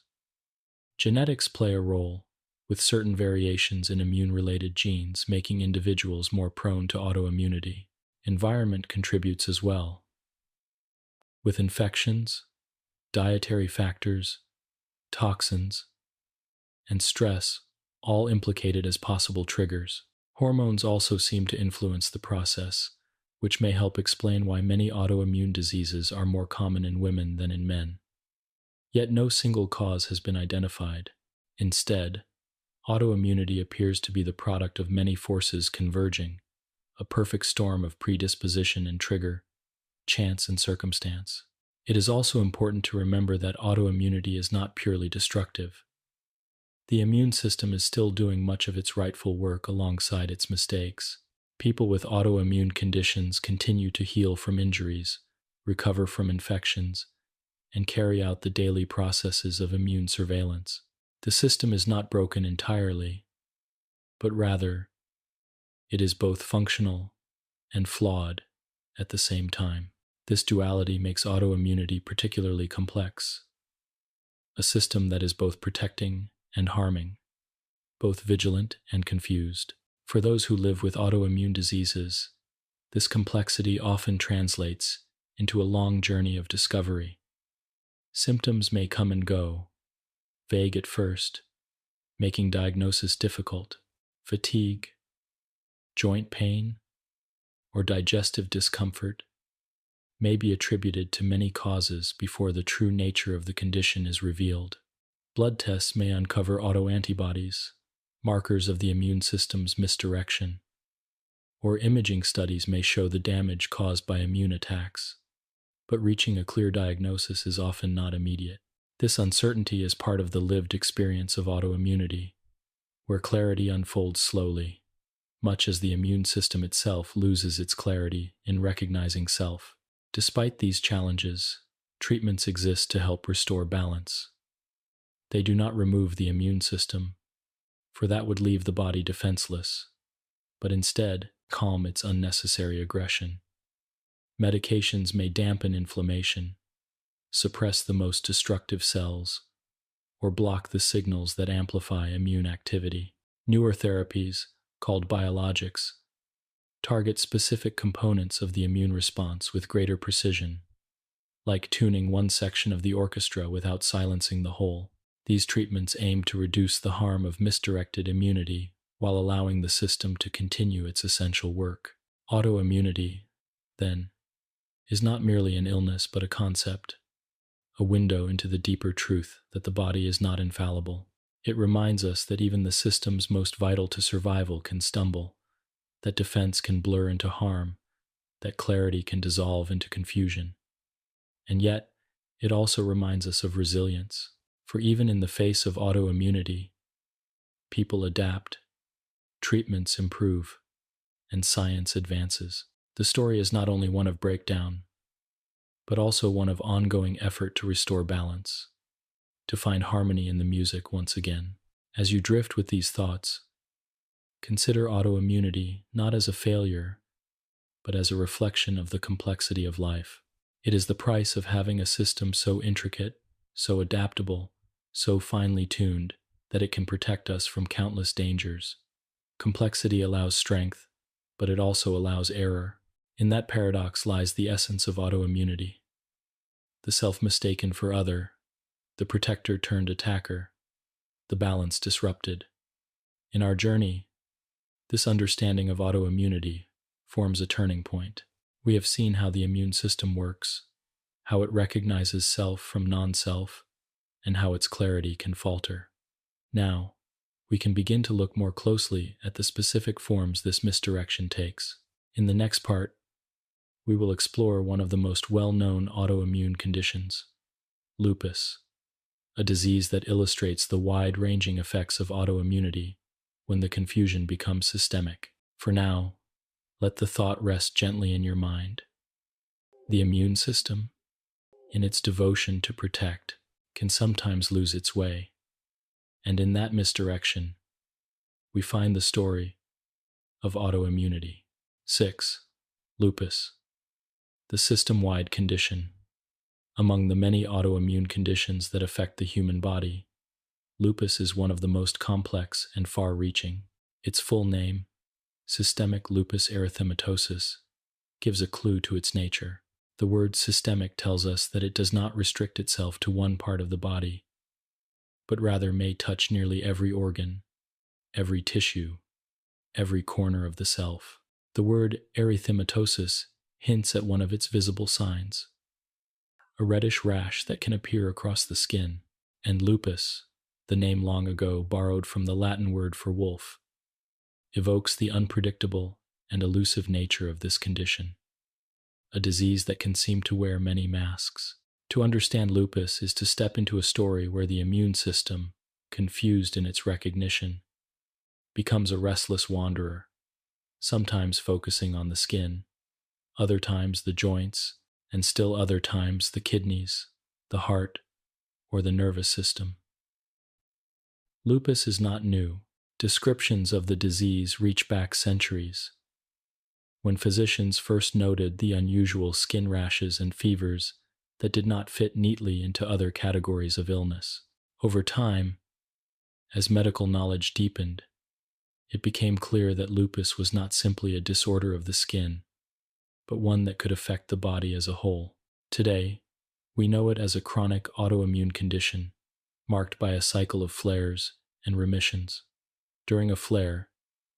Genetics play a role, with certain variations in immune-related genes making individuals more prone to autoimmunity. Environment contributes as well, with infections, dietary factors, toxins, and stress all implicated as possible triggers. Hormones also seem to influence the process, which may help explain why many autoimmune diseases are more common in women than in men. Yet no single cause has been identified. Instead, autoimmunity appears to be the product of many forces converging, a perfect storm of predisposition and trigger, chance and circumstance. It is also important to remember that autoimmunity is not purely destructive. The immune system is still doing much of its rightful work alongside its mistakes. People with autoimmune conditions continue to heal from injuries, recover from infections, and carry out the daily processes of immune surveillance. The system is not broken entirely, but rather, it is both functional and flawed at the same time. This duality makes autoimmunity particularly complex, a system that is both protecting and harming, both vigilant and confused. For those who live with autoimmune diseases, this complexity often translates into a long journey of discovery. Symptoms may come and go, vague at first, making diagnosis difficult. Fatigue, joint pain, or digestive discomfort may be attributed to many causes before the true nature of the condition is revealed. Blood tests may uncover autoantibodies, markers of the immune system's misdirection, or imaging studies may show the damage caused by immune attacks. But reaching a clear diagnosis is often not immediate. This uncertainty is part of the lived experience of autoimmunity, where clarity unfolds slowly, much as the immune system itself loses its clarity in recognizing self. Despite these challenges, treatments exist to help restore balance. They do not remove the immune system, for that would leave the body defenseless, but instead calm its unnecessary aggression. Medications may dampen inflammation, suppress the most destructive cells, or block the signals that amplify immune activity. Newer therapies, called biologics, target specific components of the immune response with greater precision, like tuning one section of the orchestra without silencing the whole. These treatments aim to reduce the harm of misdirected immunity while allowing the system to continue its essential work. Autoimmunity, then, is not merely an illness but a concept, a window into the deeper truth that the body is not infallible. It reminds us that even the systems most vital to survival can stumble, that defense can blur into harm, that clarity can dissolve into confusion. And yet, it also reminds us of resilience, for even in the face of autoimmunity, people adapt, treatments improve, and science advances. The story is not only one of breakdown, but also one of ongoing effort to restore balance, to find harmony in the music once again. As you drift with these thoughts, consider autoimmunity not as a failure, but as a reflection of the complexity of life. It is the price of having a system so intricate, so adaptable, so finely tuned, that it can protect us from countless dangers. Complexity allows strength, but it also allows error. In that paradox lies the essence of autoimmunity. The self mistaken for other, the protector turned attacker, the balance disrupted. In our journey, this understanding of autoimmunity forms a turning point. We have seen how the immune system works, how it recognizes self from non-self, and how its clarity can falter. Now, we can begin to look more closely at the specific forms this misdirection takes. In the next part, we will explore one of the most well-known autoimmune conditions, lupus, a disease that illustrates the wide-ranging effects of autoimmunity when the confusion becomes systemic. For now, let the thought rest gently in your mind. The immune system, in its devotion to protect, can sometimes lose its way, and in that misdirection, we find the story of autoimmunity. 6. Lupus, the system-wide condition. Among the many autoimmune conditions that affect the human body, lupus is one of the most complex and far-reaching. Its full name, systemic lupus erythematosus, gives a clue to its nature. The word systemic tells us that it does not restrict itself to one part of the body, but rather may touch nearly every organ, every tissue, every corner of the self. The word erythematosus hints at one of its visible signs, a reddish rash that can appear across the skin, and lupus, the name long ago borrowed from the Latin word for wolf, evokes the unpredictable and elusive nature of this condition, a disease that can seem to wear many masks. To understand lupus is to step into a story where the immune system, confused in its recognition, becomes a restless wanderer, sometimes focusing on the skin, other times the joints, and still other times the kidneys, the heart, or the nervous system. Lupus is not new. Descriptions of the disease reach back centuries. When physicians first noted the unusual skin rashes and fevers that did not fit neatly into other categories of illness. Over time, as medical knowledge deepened, it became clear that lupus was not simply a disorder of the skin, but one that could affect the body as a whole. Today, we know it as a chronic autoimmune condition, marked by a cycle of flares and remissions. During a flare,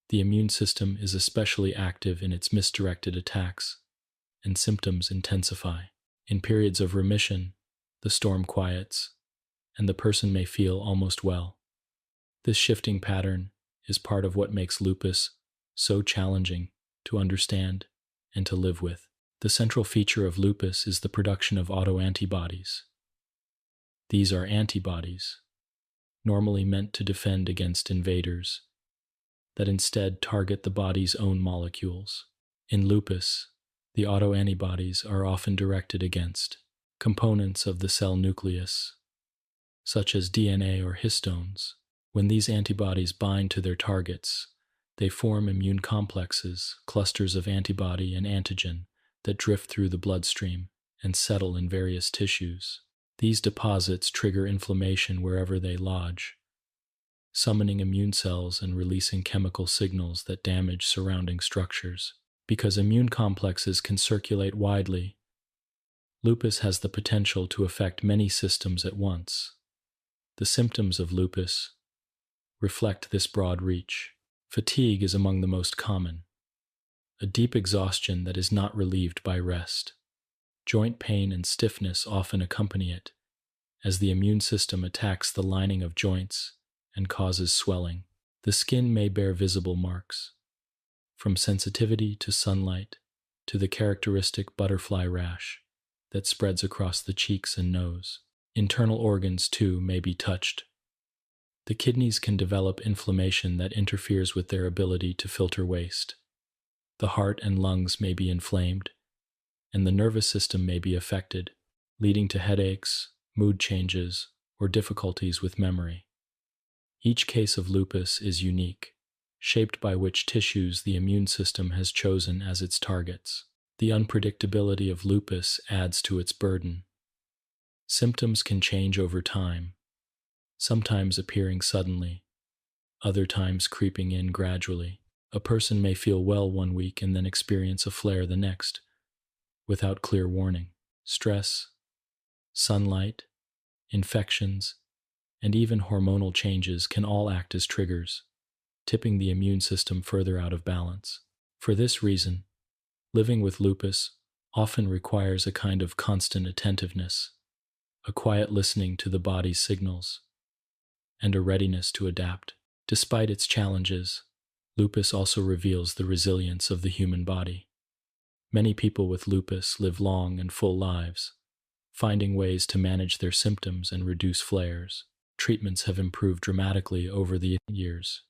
the immune system is especially active in its misdirected attacks, and symptoms intensify. In periods of remission, the storm quiets, and the person may feel almost well. This shifting pattern is part of what makes lupus so challenging to understand and to live with. The central feature of lupus is the production of autoantibodies. These are antibodies, normally meant to defend against invaders, that instead target the body's own molecules. In lupus, the autoantibodies are often directed against components of the cell nucleus, such as DNA or histones. When these antibodies bind to their targets, they form immune complexes, clusters of antibody and antigen, that drift through the bloodstream and settle in various tissues. These deposits trigger inflammation wherever they lodge, summoning immune cells and releasing chemical signals that damage surrounding structures. Because immune complexes can circulate widely, lupus has the potential to affect many systems at once. The symptoms of lupus reflect this broad reach. Fatigue is among the most common, a deep exhaustion that is not relieved by rest. Joint pain and stiffness often accompany it, as the immune system attacks the lining of joints and causes swelling. The skin may bear visible marks, from sensitivity to sunlight to the characteristic butterfly rash that spreads across the cheeks and nose. Internal organs, too, may be touched. The kidneys can develop inflammation that interferes with their ability to filter waste. The heart and lungs may be inflamed, and the nervous system may be affected, leading to headaches, mood changes, or difficulties with memory. Each case of lupus is unique, shaped by which tissues the immune system has chosen as its targets. The unpredictability of lupus adds to its burden. Symptoms can change over time, sometimes appearing suddenly, other times creeping in gradually. A person may feel well one week and then experience a flare the next, without clear warning. Stress, sunlight, infections, and even hormonal changes can all act as triggers, tipping the immune system further out of balance. For this reason, living with lupus often requires a kind of constant attentiveness, a quiet listening to the body's signals, and a readiness to adapt. Despite its challenges, lupus also reveals the resilience of the human body. Many people with lupus live long and full lives, finding ways to manage their symptoms and reduce flares. Treatments have improved dramatically over the years.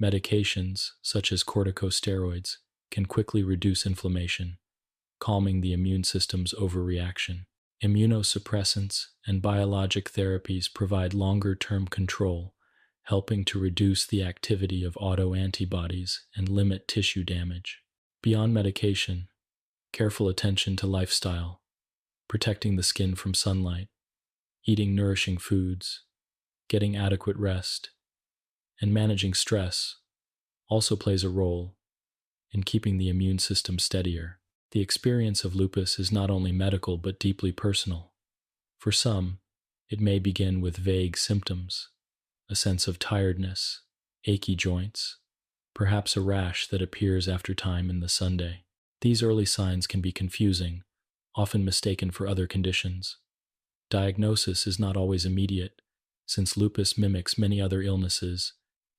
Medications, such as corticosteroids, can quickly reduce inflammation, calming the immune system's overreaction. Immunosuppressants and biologic therapies provide longer-term control, helping to reduce the activity of autoantibodies and limit tissue damage. Beyond medication, careful attention to lifestyle, protecting the skin from sunlight, eating nourishing foods, getting adequate rest, and managing stress also plays a role in keeping the immune system steadier. The experience of lupus is not only medical but deeply personal. For some, it may begin with vague symptoms, a sense of tiredness, achy joints, perhaps a rash that appears after time in the Sunday. These early signs can be confusing, often mistaken for other conditions. Diagnosis is not always immediate, since lupus mimics many other illnesses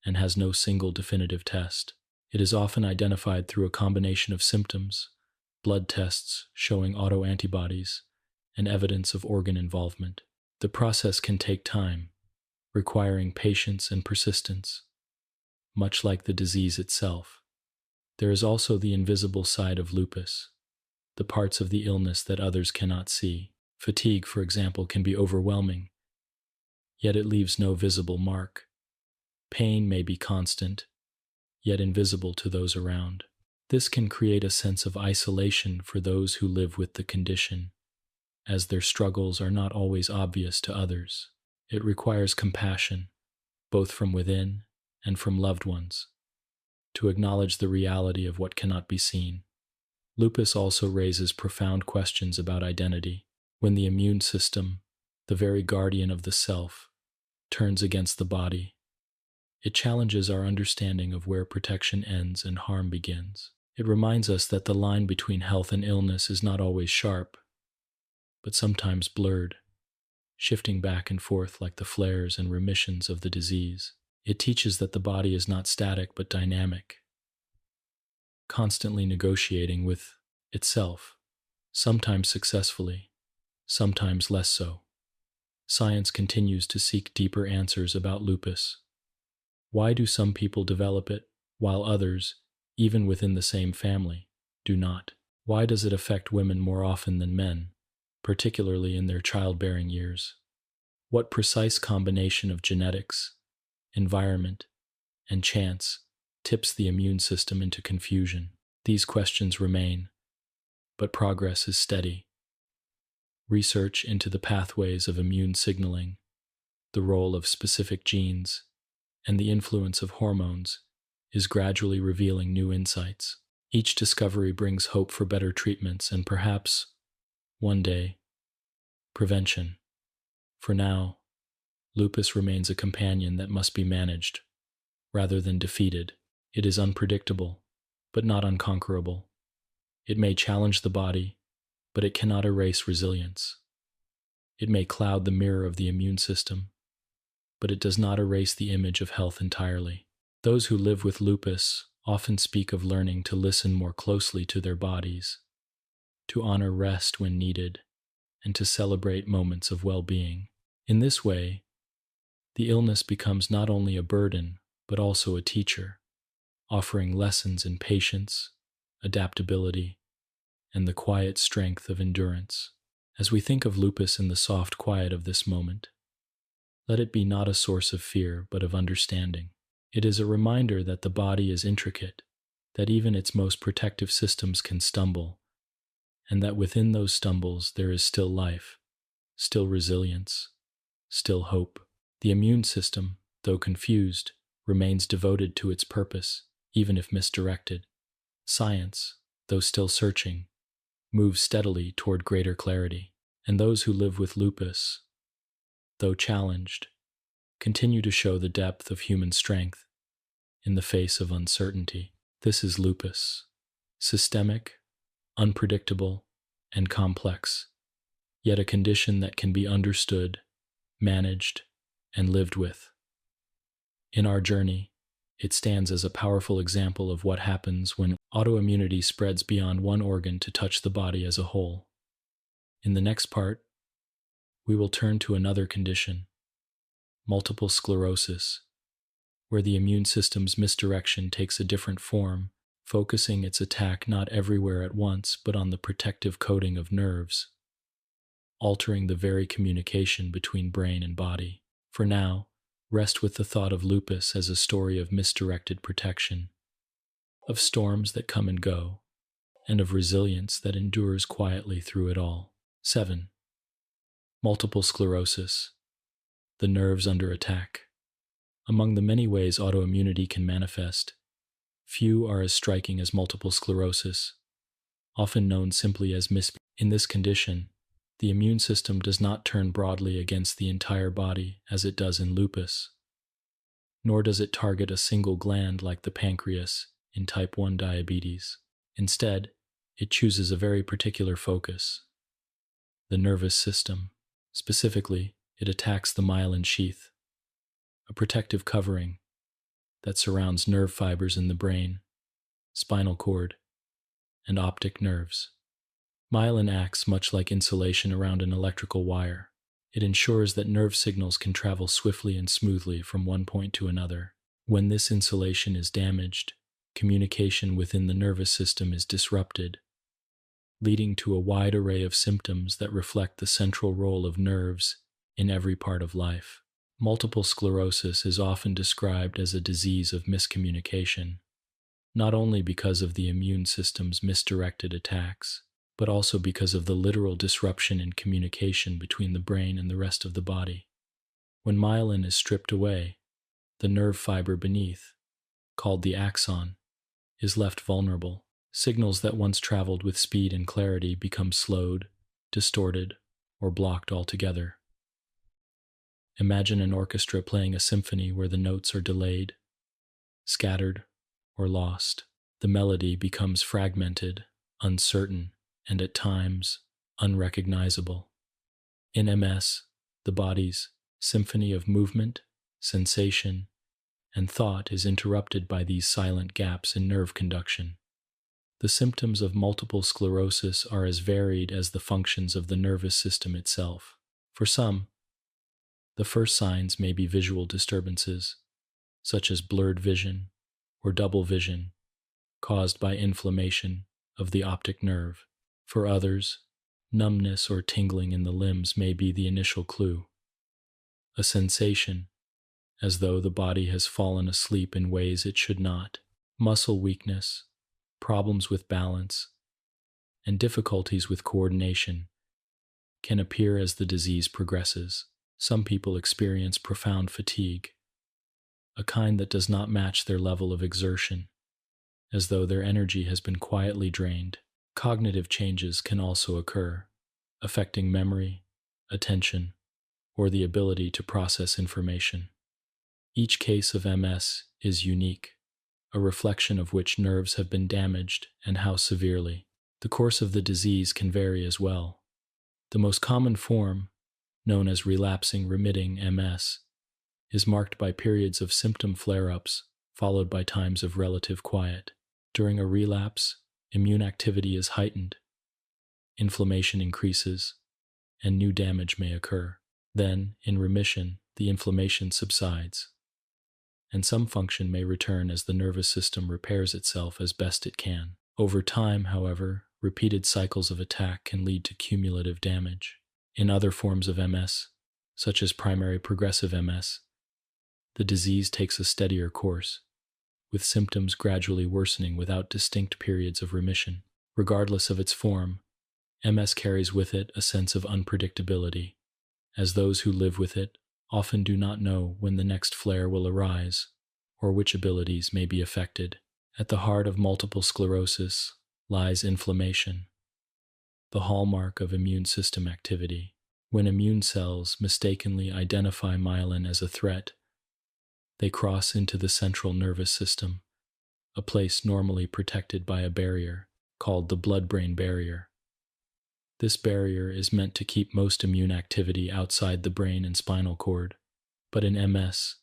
and has no single definitive test. It is often identified through a combination of symptoms, blood tests showing autoantibodies, and evidence of organ involvement. The process can take time, requiring patience and persistence, much like the disease itself. There is also the invisible side of lupus, the parts of the illness that others cannot see. Fatigue, for example, can be overwhelming, yet it leaves no visible mark. Pain may be constant, yet invisible to those around. This can create a sense of isolation for those who live with the condition, as their struggles are not always obvious to others. It requires compassion, both from within and from loved ones, to acknowledge the reality of what cannot be seen. Lupus also raises profound questions about identity. When the immune system, the very guardian of the self, turns against the body, it challenges our understanding of where protection ends and harm begins. It reminds us that the line between health and illness is not always sharp, but sometimes blurred, shifting back and forth like the flares and remissions of the disease. It teaches that the body is not static but dynamic, constantly negotiating with itself, sometimes successfully, sometimes less so. Science continues to seek deeper answers about lupus. Why do some people develop it, while others, even within the same family, do not? Why does it affect women more often than men, particularly in their childbearing years? What precise combination of genetics, environment, and chance tips the immune system into confusion? These questions remain, but progress is steady. Research into the pathways of immune signaling, the role of specific genes, and the influence of hormones is gradually revealing new insights. Each discovery brings hope for better treatments and perhaps, one day, prevention. For now, lupus remains a companion that must be managed, rather than defeated. It is unpredictable, but not unconquerable. It may challenge the body, but it cannot erase resilience. It may cloud the mirror of the immune system, but it does not erase the image of health entirely. Those who live with lupus often speak of learning to listen more closely to their bodies, to honor rest when needed, and to celebrate moments of well-being. In this way, the illness becomes not only a burden, but also a teacher, offering lessons in patience, adaptability, and the quiet strength of endurance. As we think of lupus in the soft quiet of this moment, let it be not a source of fear, but of understanding. It is a reminder that the body is intricate, that even its most protective systems can stumble, and that within those stumbles there is still life, still resilience, still hope. The immune system, though confused, remains devoted to its purpose, even if misdirected. Science, though still searching, moves steadily toward greater clarity, and those who live with lupus, though challenged, continue to show the depth of human strength in the face of uncertainty. This is lupus, systemic, unpredictable, and complex, yet a condition that can be understood, managed, and lived with. In our journey, it stands as a powerful example of what happens when autoimmunity spreads beyond one organ to touch the body as a whole. In the next part, we will turn to another condition, multiple sclerosis, where the immune system's misdirection takes a different form, focusing its attack not everywhere at once but on the protective coating of nerves, altering the very communication between brain and body. For now, rest with the thought of lupus as a story of misdirected protection, of storms that come and go, and of resilience that endures quietly through it all. 7. Multiple sclerosis, the nerves under attack. Among the many ways autoimmunity can manifest, few are as striking as multiple sclerosis, often known simply as misread. In this condition, the immune system does not turn broadly against the entire body as it does in lupus, nor does it target a single gland like the pancreas in type 1 diabetes. Instead, it chooses a very particular focus, the nervous system. Specifically, it attacks the myelin sheath, a protective covering that surrounds nerve fibers in the brain. spinal cord, and optic nerves. Myelin acts much like insulation around an electrical wire. It ensures that nerve signals can travel swiftly and smoothly from one point to another. When this insulation is damaged, communication within the nervous system is disrupted, leading to a wide array of symptoms that reflect the central role of nerves in every part of life. Multiple sclerosis is often described as a disease of miscommunication, not only because of the immune system's misdirected attacks, but also because of the literal disruption in communication between the brain and the rest of the body. When myelin is stripped away, the nerve fiber beneath, called the axon, is left vulnerable. Signals that once traveled with speed and clarity become slowed, distorted, or blocked altogether. Imagine an orchestra playing a symphony where the notes are delayed, scattered, or lost. The melody becomes fragmented, uncertain, and at times unrecognizable. In MS, the body's symphony of movement, sensation, and thought is interrupted by these silent gaps in nerve conduction. The symptoms of multiple sclerosis are as varied as the functions of the nervous system itself. For some, the first signs may be visual disturbances, such as blurred vision or double vision, caused by inflammation of the optic nerve. For others, numbness or tingling in the limbs may be the initial clue. A sensation, as though the body has fallen asleep in ways it should not. Muscle weakness, problems with balance, and difficulties with coordination can appear as the disease progresses. Some people experience profound fatigue, a kind that does not match their level of exertion, as though their energy has been quietly drained. Cognitive changes can also occur, affecting memory, attention, or the ability to process information. Each case of MS is unique, a reflection of which nerves have been damaged and how severely. The course of the disease can vary as well. The most common form, known as relapsing remitting MS, is marked by periods of symptom flare-ups followed by times of relative quiet. During a relapse, immune activity is heightened, inflammation increases, and new damage may occur. Then, in remission, the inflammation subsides, and some function may return as the nervous system repairs itself as best it can. Over time, however, repeated cycles of attack can lead to cumulative damage. In other forms of MS, such as primary progressive MS, the disease takes a steadier course, with symptoms gradually worsening without distinct periods of remission. Regardless of its form, MS carries with it a sense of unpredictability, as those who live with it often do not know when the next flare will arise or which abilities may be affected. At the heart of multiple sclerosis lies inflammation, the hallmark of immune system activity. When immune cells mistakenly identify myelin as a threat, they cross into the central nervous system, a place normally protected by a barrier called the blood-brain barrier. This barrier is meant to keep most immune activity outside the brain and spinal cord, but in MS,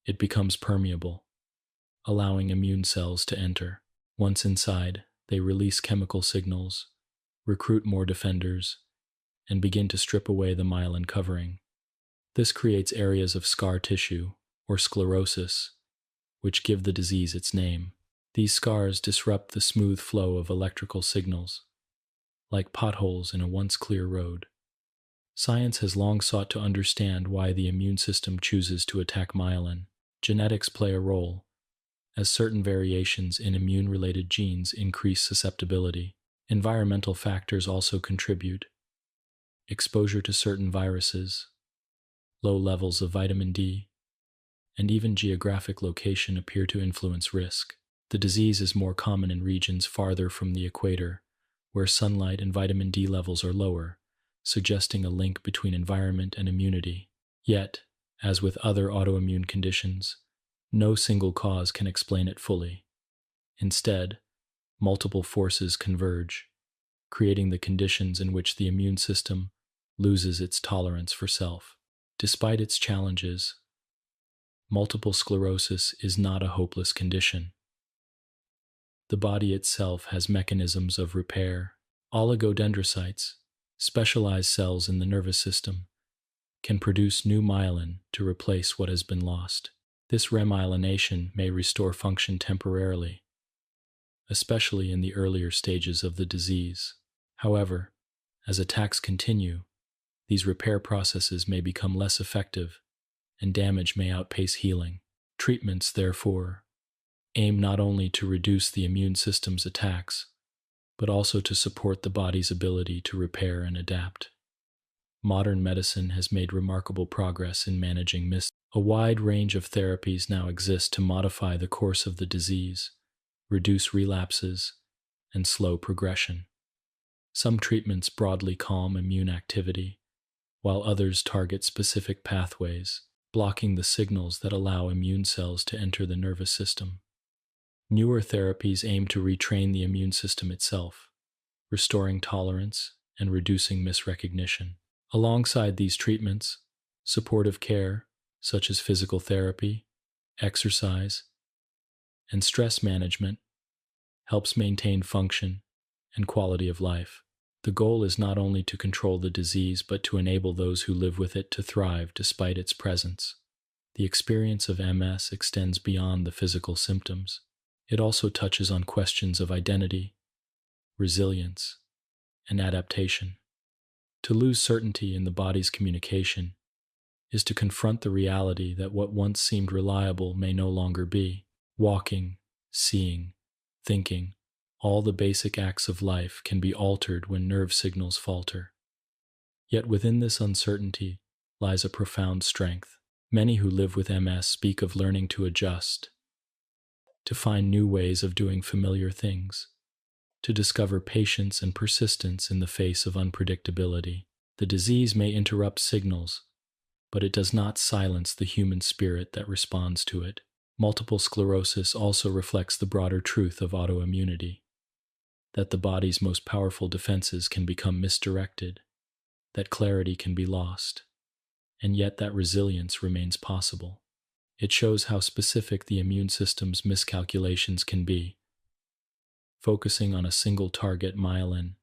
it becomes permeable, allowing immune cells to enter. Once inside, they release chemical signals, recruit more defenders, and begin to strip away the myelin covering. This creates areas of scar tissue, or sclerosis, which give the disease its name. These scars disrupt the smooth flow of electrical signals, like potholes in a once clear road. Science has long sought to understand why the immune system chooses to attack myelin. Genetics play a role, as certain variations in immune-related genes increase susceptibility. Environmental factors also contribute. Exposure to certain viruses, low levels of vitamin D, and even geographic location appear to influence risk. The disease is more common in regions farther from the equator, where sunlight and vitamin D levels are lower, suggesting a link between environment and immunity. Yet, as with other autoimmune conditions, no single cause can explain it fully. Instead, multiple forces converge, creating the conditions in which the immune system loses its tolerance for self. Despite its challenges, multiple sclerosis is not a hopeless condition. The body itself has mechanisms of repair. Oligodendrocytes, specialized cells in the nervous system, can produce new myelin to replace what has been lost. This remyelination may restore function temporarily, especially in the earlier stages of the disease. However, as attacks continue, these repair processes may become less effective and damage may outpace healing. Treatments, therefore, aim not only to reduce the immune system's attacks, but also to support the body's ability to repair and adapt. Modern medicine has made remarkable progress in managing MIS. A wide range of therapies now exist to modify the course of the disease, reduce relapses, and slow progression. Some treatments broadly calm immune activity, while others target specific pathways, blocking the signals that allow immune cells to enter the nervous system. Newer therapies aim to retrain the immune system itself, restoring tolerance and reducing misrecognition. Alongside these treatments, supportive care, such as physical therapy, exercise, and stress management, helps maintain function and quality of life. The goal is not only to control the disease, but to enable those who live with it to thrive despite its presence. The experience of MS extends beyond the physical symptoms. It also touches on questions of identity, resilience, and adaptation. To lose certainty in the body's communication is to confront the reality that what once seemed reliable may no longer be. Walking, seeing, thinking, all the basic acts of life can be altered when nerve signals falter. Yet within this uncertainty lies a profound strength. Many who live with MS speak of learning to adjust, to find new ways of doing familiar things, to discover patience and persistence in the face of unpredictability. The disease may interrupt signals, but it does not silence the human spirit that responds to it. Multiple sclerosis also reflects the broader truth of autoimmunity, that the body's most powerful defenses can become misdirected, that clarity can be lost, and yet that resilience remains possible. It shows how specific the immune system's miscalculations can be, focusing on a single target, myelin,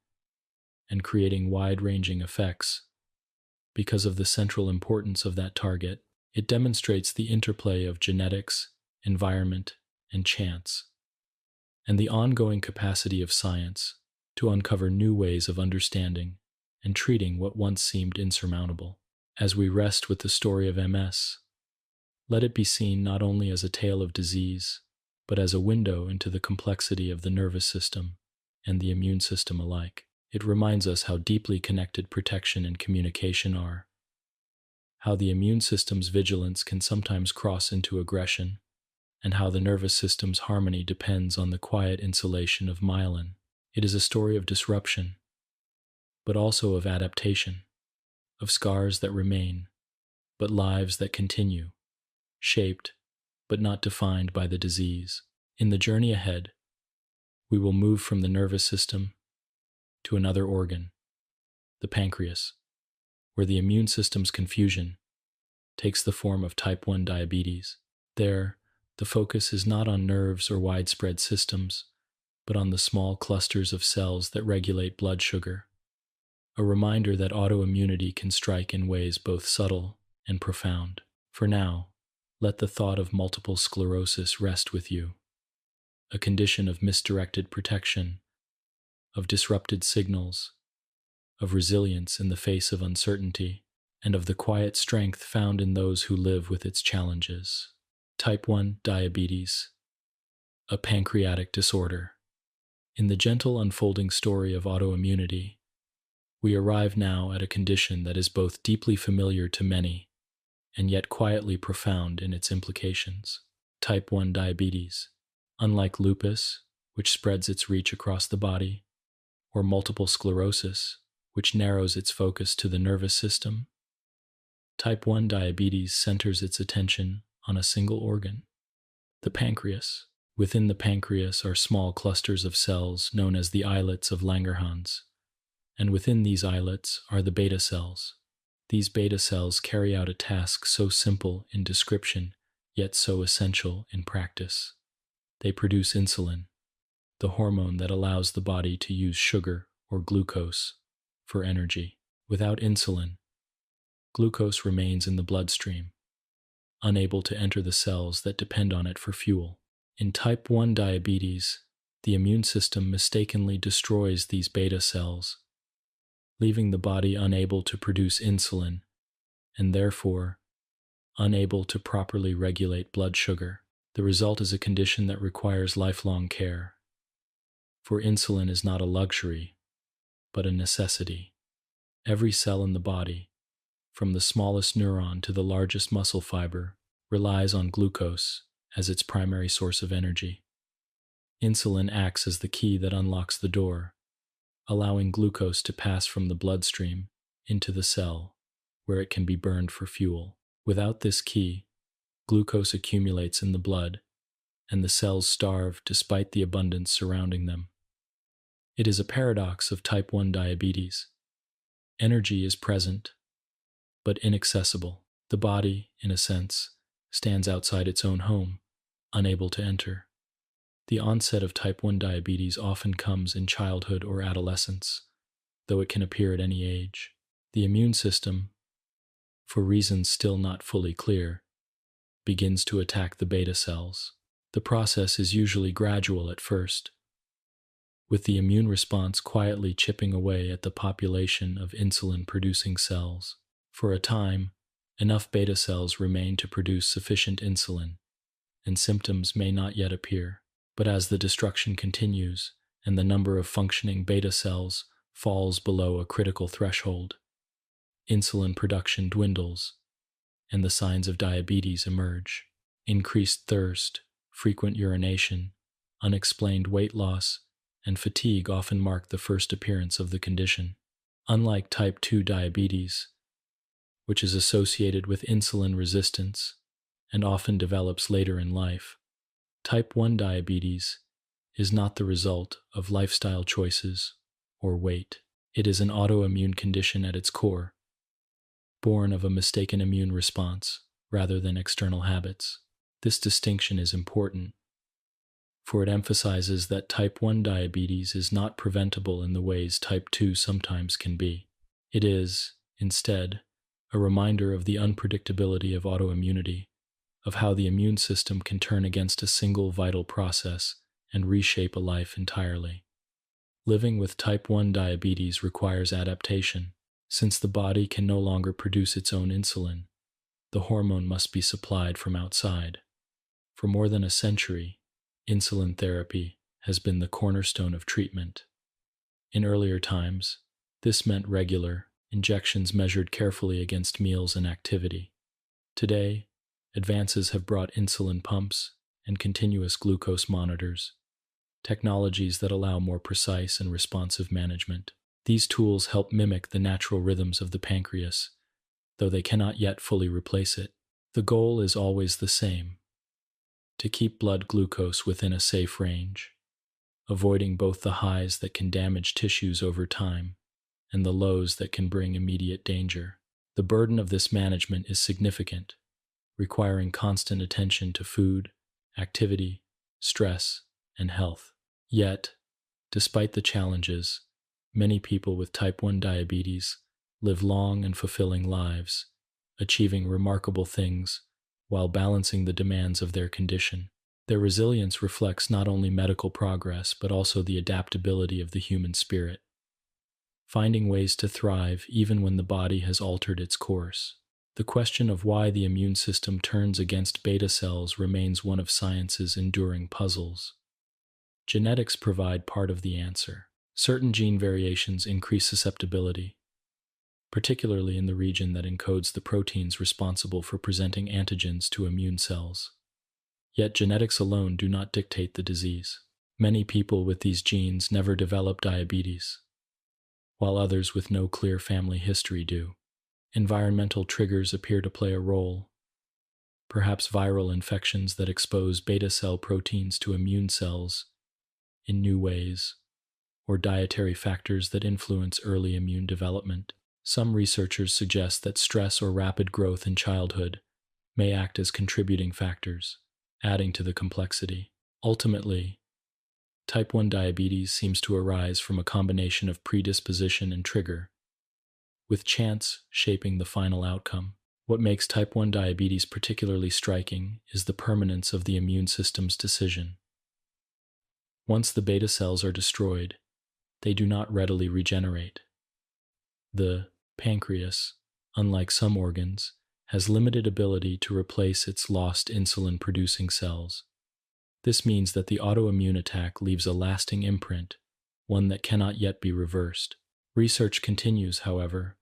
and creating wide-ranging effects. Because of the central importance of that target, it demonstrates the interplay of genetics, environment, and chance, and the ongoing capacity of science to uncover new ways of understanding and treating what once seemed insurmountable. As we rest with the story of MS, let it be seen not only as a tale of disease, but as a window into the complexity of the nervous system and the immune system alike. It reminds us how deeply connected protection and communication are, how the immune system's vigilance can sometimes cross into aggression, and how the nervous system's harmony depends on the quiet insulation of myelin. It is a story of disruption, but also of adaptation, of scars that remain, but lives that continue, shaped, but not defined by the disease. In the journey ahead, we will move from the nervous system to another organ, the pancreas, where the immune system's confusion takes the form of type 1 diabetes. There, the focus is not on nerves or widespread systems, but on the small clusters of cells that regulate blood sugar, a reminder that autoimmunity can strike in ways both subtle and profound. For now, let the thought of multiple sclerosis rest with you, a condition of misdirected protection, of disrupted signals, of resilience in the face of uncertainty, and of the quiet strength found in those who live with its challenges. Type 1 diabetes, a pancreatic disorder. In the gentle unfolding story of autoimmunity, we arrive now at a condition that is both deeply familiar to many and yet quietly profound in its implications. Type 1 diabetes, unlike lupus, which spreads its reach across the body, or multiple sclerosis, which narrows its focus to the nervous system, type 1 diabetes centers its attention on a single organ, the pancreas. Within the pancreas are small clusters of cells known as the islets of Langerhans, and within these islets are the beta cells. These beta cells carry out a task so simple in description, yet so essential in practice. They produce insulin, the hormone that allows the body to use sugar or glucose for energy. Without insulin, glucose remains in the bloodstream, unable to enter the cells that depend on it for fuel. In type 1 diabetes, the immune system mistakenly destroys these beta cells, leaving the body unable to produce insulin and therefore unable to properly regulate blood sugar. The result is a condition that requires lifelong care, for insulin is not a luxury, but a necessity. Every cell in the body, from the smallest neuron to the largest muscle fiber, relies on glucose as its primary source of energy. Insulin acts as the key that unlocks the door, allowing glucose to pass from the bloodstream into the cell, where it can be burned for fuel. Without this key, glucose accumulates in the blood, and the cells starve despite the abundance surrounding them. It is a paradox of type 1 diabetes. Energy is present, but inaccessible. The body, in a sense, stands outside its own home, unable to enter. The onset of type 1 diabetes often comes in childhood or adolescence, though it can appear at any age. The immune system, for reasons still not fully clear, begins to attack the beta cells. The process is usually gradual at first, with the immune response quietly chipping away at the population of insulin-producing cells. For a time, enough beta cells remain to produce sufficient insulin, and symptoms may not yet appear. But as the destruction continues and the number of functioning beta cells falls below a critical threshold, insulin production dwindles, and the signs of diabetes emerge. Increased thirst, frequent urination, unexplained weight loss, and fatigue often mark the first appearance of the condition. Unlike type 2 diabetes, which is associated with insulin resistance and often develops later in life, type 1 diabetes is not the result of lifestyle choices or weight. It is an autoimmune condition at its core, born of a mistaken immune response rather than external habits. This distinction is important, for it emphasizes that type 1 diabetes is not preventable in the ways type 2 sometimes can be. It is, instead, a reminder of the unpredictability of autoimmunity, of how the immune system can turn against a single vital process and reshape a life entirely. Living with type 1 diabetes requires adaptation. Since the body can no longer produce its own insulin, the hormone must be supplied from outside. For more than a century, insulin therapy has been the cornerstone of treatment. In earlier times, this meant regular injections measured carefully against meals and activity. Today, advances have brought insulin pumps and continuous glucose monitors, technologies that allow more precise and responsive management. These tools help mimic the natural rhythms of the pancreas, though they cannot yet fully replace it. The goal is always the same: to keep blood glucose within a safe range, avoiding both the highs that can damage tissues over time and the lows that can bring immediate danger. The burden of this management is significant, requiring constant attention to food, activity, stress, and health. Yet, despite the challenges, many people with type 1 diabetes live long and fulfilling lives, achieving remarkable things while balancing the demands of their condition. Their resilience reflects not only medical progress but also the adaptability of the human spirit, finding ways to thrive even when the body has altered its course. The question of why the immune system turns against beta cells remains one of science's enduring puzzles. Genetics provide part of the answer. Certain gene variations increase susceptibility, particularly in the region that encodes the proteins responsible for presenting antigens to immune cells. Yet genetics alone do not dictate the disease. Many people with these genes never develop diabetes, while others with no clear family history do. Environmental triggers appear to play a role, perhaps viral infections that expose beta cell proteins to immune cells in new ways, or dietary factors that influence early immune development. Some researchers suggest that stress or rapid growth in childhood may act as contributing factors, adding to the complexity. Ultimately, Type 1 diabetes seems to arise from a combination of predisposition and trigger, with chance shaping the final outcome. What makes type 1 diabetes particularly striking is the permanence of the immune system's decision. Once the beta cells are destroyed, they do not readily regenerate. The pancreas, unlike some organs, has limited ability to replace its lost insulin-producing cells. This means that the autoimmune attack leaves a lasting imprint, one that cannot yet be reversed. Research continues, however,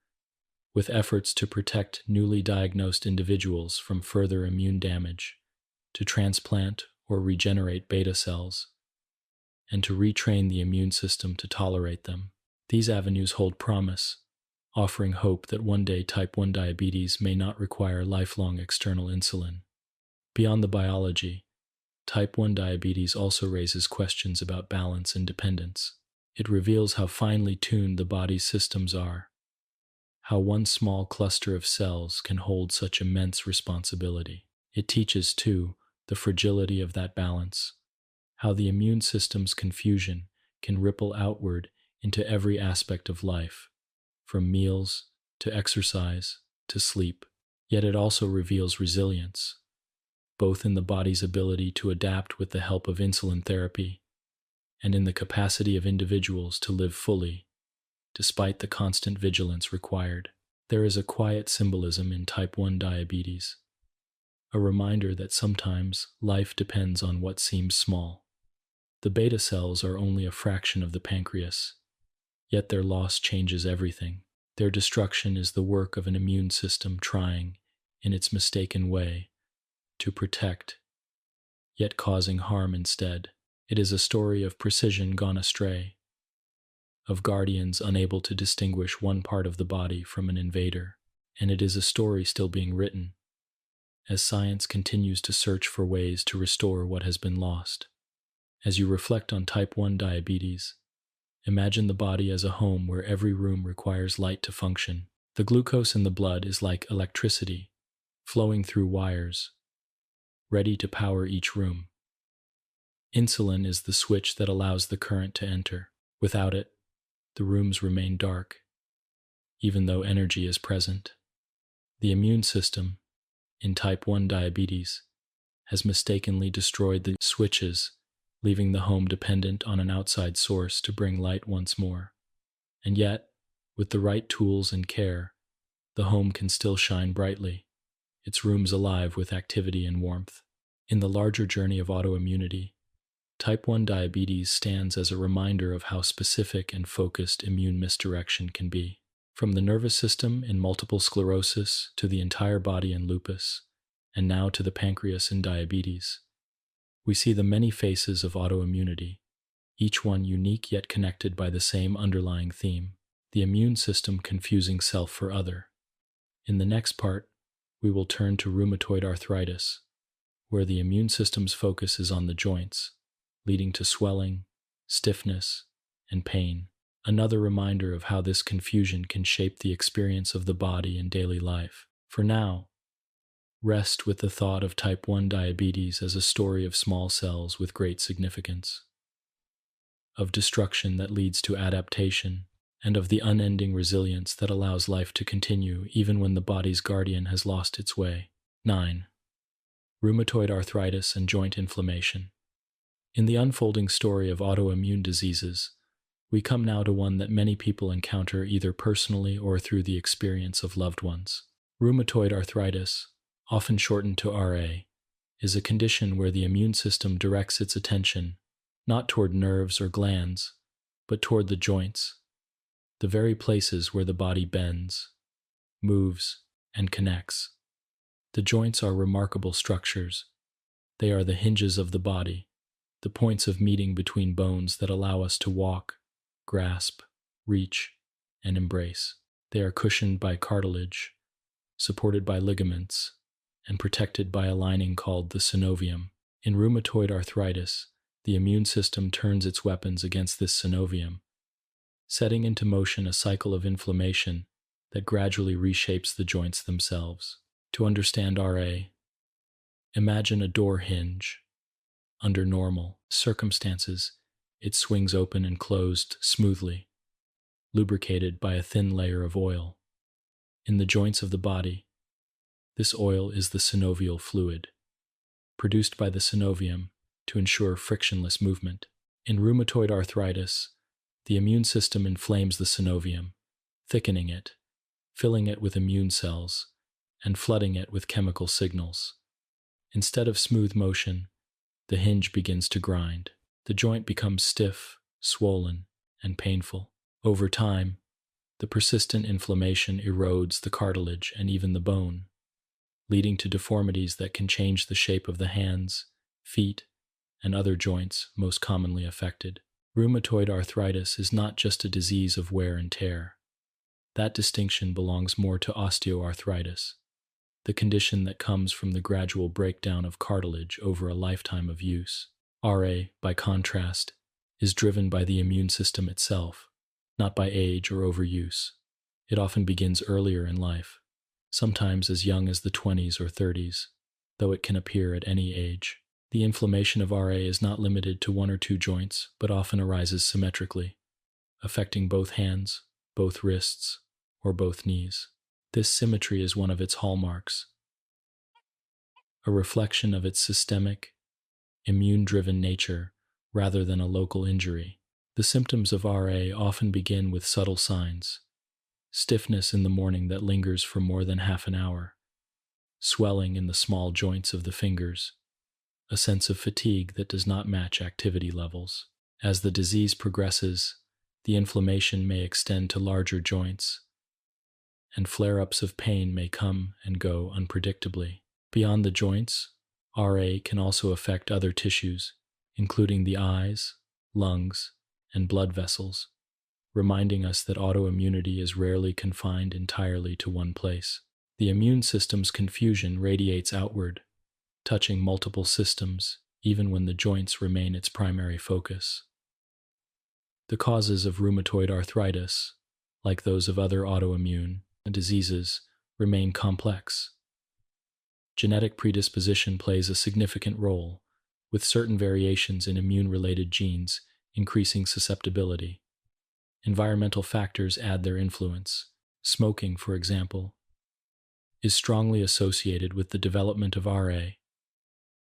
with efforts to protect newly diagnosed individuals from further immune damage, to transplant or regenerate beta cells, and to retrain the immune system to tolerate them. These avenues hold promise, offering hope that one day type 1 diabetes may not require lifelong external insulin. Beyond the biology, type 1 diabetes also raises questions about balance and dependence. It reveals how finely tuned the body's systems are, how one small cluster of cells can hold such immense responsibility. It teaches, too, the fragility of that balance, how the immune system's confusion can ripple outward into every aspect of life, from meals to exercise to sleep. Yet it also reveals resilience, both in the body's ability to adapt with the help of insulin therapy and in the capacity of individuals to live fully, despite the constant vigilance required. There is a quiet symbolism in type 1 diabetes, a reminder that sometimes life depends on what seems small. The beta cells are only a fraction of the pancreas, yet their loss changes everything. Their destruction is the work of an immune system trying, in its mistaken way, to protect, yet causing harm instead. It is a story of precision gone astray, of guardians unable to distinguish one part of the body from an invader, and it is a story still being written, as science continues to search for ways to restore what has been lost. As you reflect on type 1 diabetes, imagine the body as a home where every room requires light to function. The glucose in the blood is like electricity, flowing through wires, ready to power each room. Insulin is the switch that allows the current to enter. Without it, the rooms remain dark, even though energy is present. The immune system, in type 1 diabetes, has mistakenly destroyed the switches, leaving the home dependent on an outside source to bring light once more. And yet, with the right tools and care, the home can still shine brightly, its rooms alive with activity and warmth. In the larger journey of autoimmunity, type 1 diabetes stands as a reminder of how specific and focused immune misdirection can be. From the nervous system in multiple sclerosis to the entire body in lupus, and now to the pancreas in diabetes, we see the many faces of autoimmunity, each one unique yet connected by the same underlying theme, the immune system confusing self for other. In the next part, we will turn to rheumatoid arthritis, where the immune system's focus is on the joints, leading to swelling, stiffness, and pain. Another reminder of how this confusion can shape the experience of the body in daily life. For now, rest with the thought of type 1 diabetes as a story of small cells with great significance, of destruction that leads to adaptation, and of the unending resilience that allows life to continue even when the body's guardian has lost its way. 9. Rheumatoid arthritis and joint inflammation. In the unfolding story of autoimmune diseases, we come now to one that many people encounter either personally or through the experience of loved ones. Rheumatoid arthritis, often shortened to RA, is a condition where the immune system directs its attention not toward nerves or glands, but toward the joints, the very places where the body bends, moves, and connects. The joints are remarkable structures. They are the hinges of the body, the points of meeting between bones that allow us to walk, grasp, reach, and embrace. They are cushioned by cartilage, supported by ligaments, and protected by a lining called the synovium. In rheumatoid arthritis, the immune system turns its weapons against this synovium, setting into motion a cycle of inflammation that gradually reshapes the joints themselves. To understand RA, imagine a door hinge. Under normal circumstances, It swings open and closed smoothly, lubricated by a thin layer of oil. In the joints of the body, this oil is the synovial fluid, produced by the synovium to ensure frictionless movement. In rheumatoid arthritis, the immune system inflames the synovium, thickening it, filling it with immune cells, and flooding it with chemical signals. Instead of smooth motion, the hinge begins to grind. The joint becomes stiff, swollen, and painful. Over time, the persistent inflammation erodes the cartilage and even the bone, leading to deformities that can change the shape of the hands, feet, and other joints most commonly affected. Rheumatoid arthritis is not just a disease of wear and tear. That distinction belongs more to osteoarthritis, the condition that comes from the gradual breakdown of cartilage over a lifetime of use. RA, by contrast, is driven by the immune system itself, not by age or overuse. It often begins earlier in life, sometimes as young as the 20s or 30s, though it can appear at any age. The inflammation of RA is not limited to one or two joints, but often arises symmetrically, affecting both hands, both wrists, or both knees. This symmetry is one of its hallmarks, a reflection of its systemic, immune-driven nature rather than a local injury. The symptoms of RA often begin with subtle signs: stiffness in the morning that lingers for more than half an hour, swelling in the small joints of the fingers, a sense of fatigue that does not match activity levels. As the disease progresses, the inflammation may extend to larger joints, and flare-ups of pain may come and go unpredictably. Beyond the joints, RA can also affect other tissues, including the eyes, lungs, and blood vessels, reminding us that autoimmunity is rarely confined entirely to one place. The immune system's confusion radiates outward, touching multiple systems even when the joints remain its primary focus. The causes of rheumatoid arthritis, like those of other autoimmune diseases, remain complex. Genetic predisposition plays a significant role, with certain variations in immune-related genes increasing susceptibility. Environmental factors add their influence. Smoking, for example, is strongly associated with the development of RA,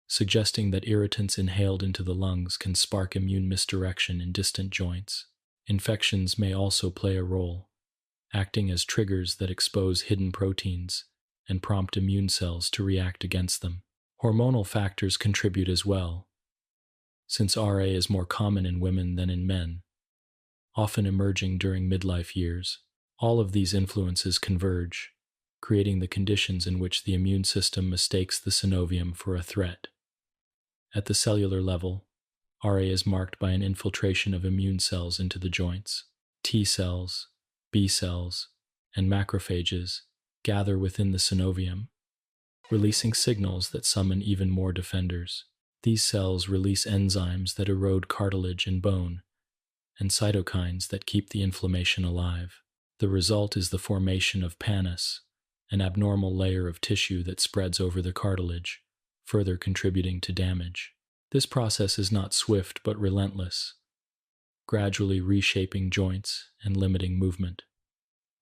suggesting that irritants inhaled into the lungs can spark immune misdirection in distant joints. Infections may also play a role, acting as triggers that expose hidden proteins and prompt immune cells to react against them. Hormonal factors contribute as well, since RA is more common in women than in men, often emerging during midlife years. All of these influences converge, creating the conditions in which the immune system mistakes the synovium for a threat. At the cellular level, RA is marked by an infiltration of immune cells into the joints. T cells, B cells, and macrophages gather within the synovium, releasing signals that summon even more defenders. These cells release enzymes that erode cartilage and bone, and cytokines that keep the inflammation alive. The result is the formation of pannus, an abnormal layer of tissue that spreads over the cartilage, further contributing to damage. This process is not swift but relentless, gradually reshaping joints and limiting movement.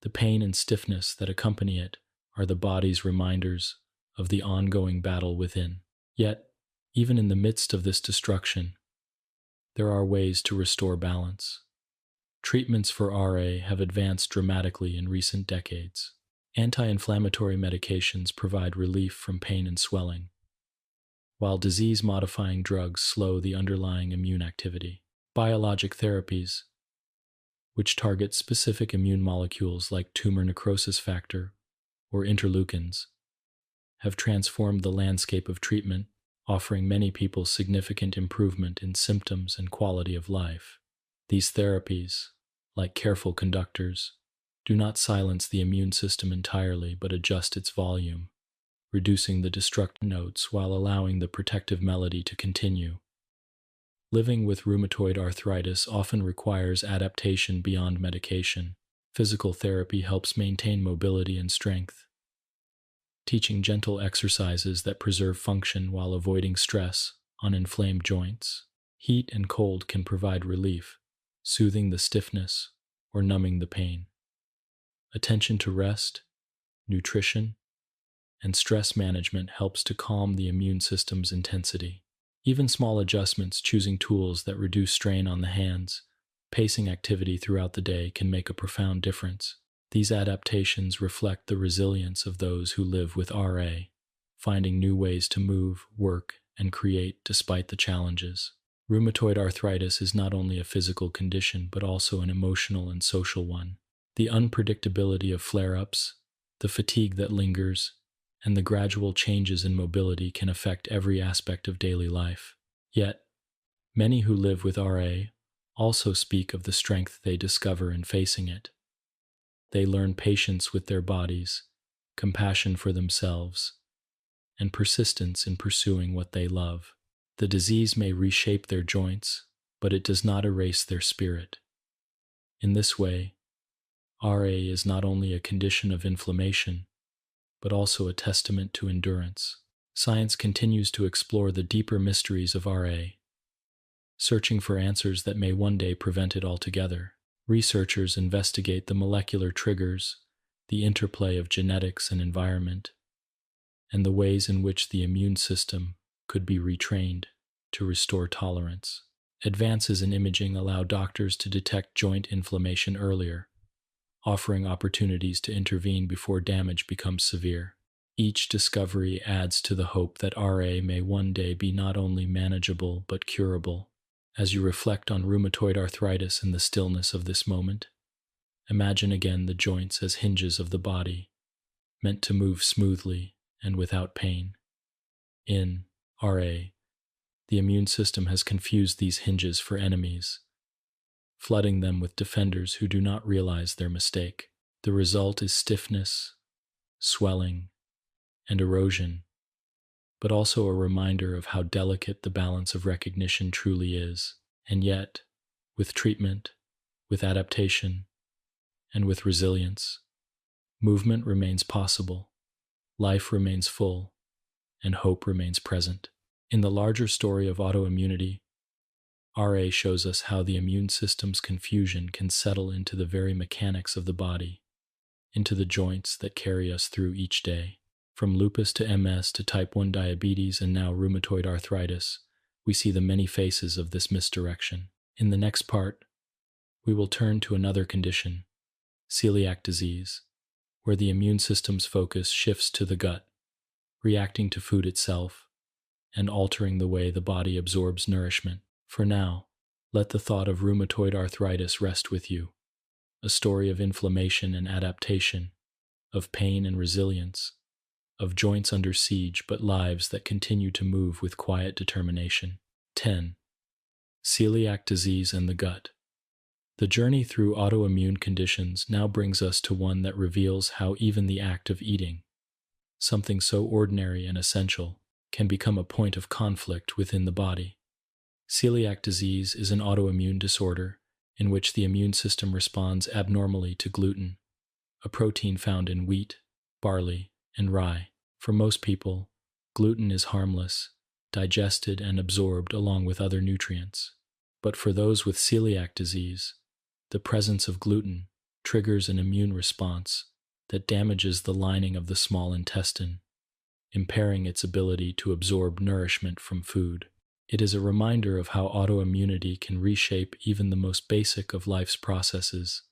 The pain and stiffness that accompany it are the body's reminders of the ongoing battle within. Yet, even in the midst of this destruction, there are ways to restore balance. Treatments for RA have advanced dramatically in recent decades. Anti-inflammatory medications provide relief from pain and swelling, while disease-modifying drugs slow the underlying immune activity. Biologic therapies, which target specific immune molecules like tumor necrosis factor or interleukins, have transformed the landscape of treatment, offering many people significant improvement in symptoms and quality of life. These therapies, like careful conductors, do not silence the immune system entirely but adjust its volume, reducing the destructive notes while allowing the protective melody to continue. Living with rheumatoid arthritis often requires adaptation beyond medication. Physical therapy helps maintain mobility and strength, teaching gentle exercises that preserve function while avoiding stress on inflamed joints. Heat and cold can provide relief, soothing the stiffness or numbing the pain. Attention to rest, nutrition, and stress management helps to calm the immune system's intensity. Even small adjustments, choosing tools that reduce strain on the hands, pacing activity throughout the day can make a profound difference. These adaptations reflect the resilience of those who live with RA, finding new ways to move, work, and create despite the challenges. Rheumatoid arthritis is not only a physical condition but also an emotional and social one. The unpredictability of flare-ups, the fatigue that lingers, and the gradual changes in mobility can affect every aspect of daily life. Yet, many who live with RA also speak of the strength they discover in facing it. They learn patience with their bodies, compassion for themselves, and persistence in pursuing what they love. The disease may reshape their joints, but it does not erase their spirit. In this way, RA is not only a condition of inflammation, but also a testament to endurance. Science continues to explore the deeper mysteries of RA, searching for answers that may one day prevent it altogether. Researchers investigate the molecular triggers, the interplay of genetics and environment, and the ways in which the immune system could be retrained to restore tolerance. Advances in imaging allow doctors to detect joint inflammation earlier, offering opportunities to intervene before damage becomes severe. Each discovery adds to the hope that RA may one day be not only manageable but curable. As you reflect on rheumatoid arthritis in the stillness of this moment, imagine again the joints as hinges of the body, meant to move smoothly and without pain. In RA, the immune system has confused these hinges for enemies, flooding them with defenders who do not realize their mistake. The result is stiffness, swelling, and erosion, but also a reminder of how delicate the balance of recognition truly is. And yet, with treatment, with adaptation, and with resilience, movement remains possible, life remains full, and hope remains present. In the larger story of autoimmunity, RA shows us how the immune system's confusion can settle into the very mechanics of the body, into the joints that carry us through each day. From lupus to MS to type 1 diabetes and now rheumatoid arthritis, we see the many faces of this misdirection. In the next part, we will turn to another condition, celiac disease, where the immune system's focus shifts to the gut, reacting to food itself and altering the way the body absorbs nourishment. For now, let the thought of rheumatoid arthritis rest with you, a story of inflammation and adaptation, of pain and resilience, of joints under siege but lives that continue to move with quiet determination. 10. Celiac disease and the gut. The journey through autoimmune conditions now brings us to one that reveals how even the act of eating, something so ordinary and essential, can become a point of conflict within the body. Celiac disease is an autoimmune disorder in which the immune system responds abnormally to gluten, a protein found in wheat, barley, and rye. For most people, gluten is harmless, digested and absorbed along with other nutrients. But for those with celiac disease, the presence of gluten triggers an immune response that damages the lining of the small intestine, impairing its ability to absorb nourishment from food. It is a reminder of how autoimmunity can reshape even the most basic of life's processes,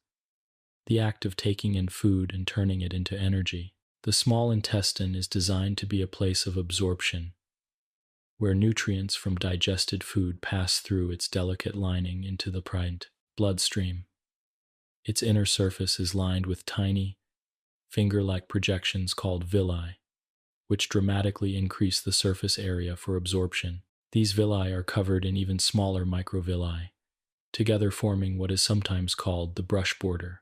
the act of taking in food and turning it into energy. The small intestine is designed to be a place of absorption, where nutrients from digested food pass through its delicate lining into the bloodstream. Its inner surface is lined with tiny, finger-like projections called villi, which dramatically increase the surface area for absorption. These villi are covered in even smaller microvilli, together forming what is sometimes called the brush border.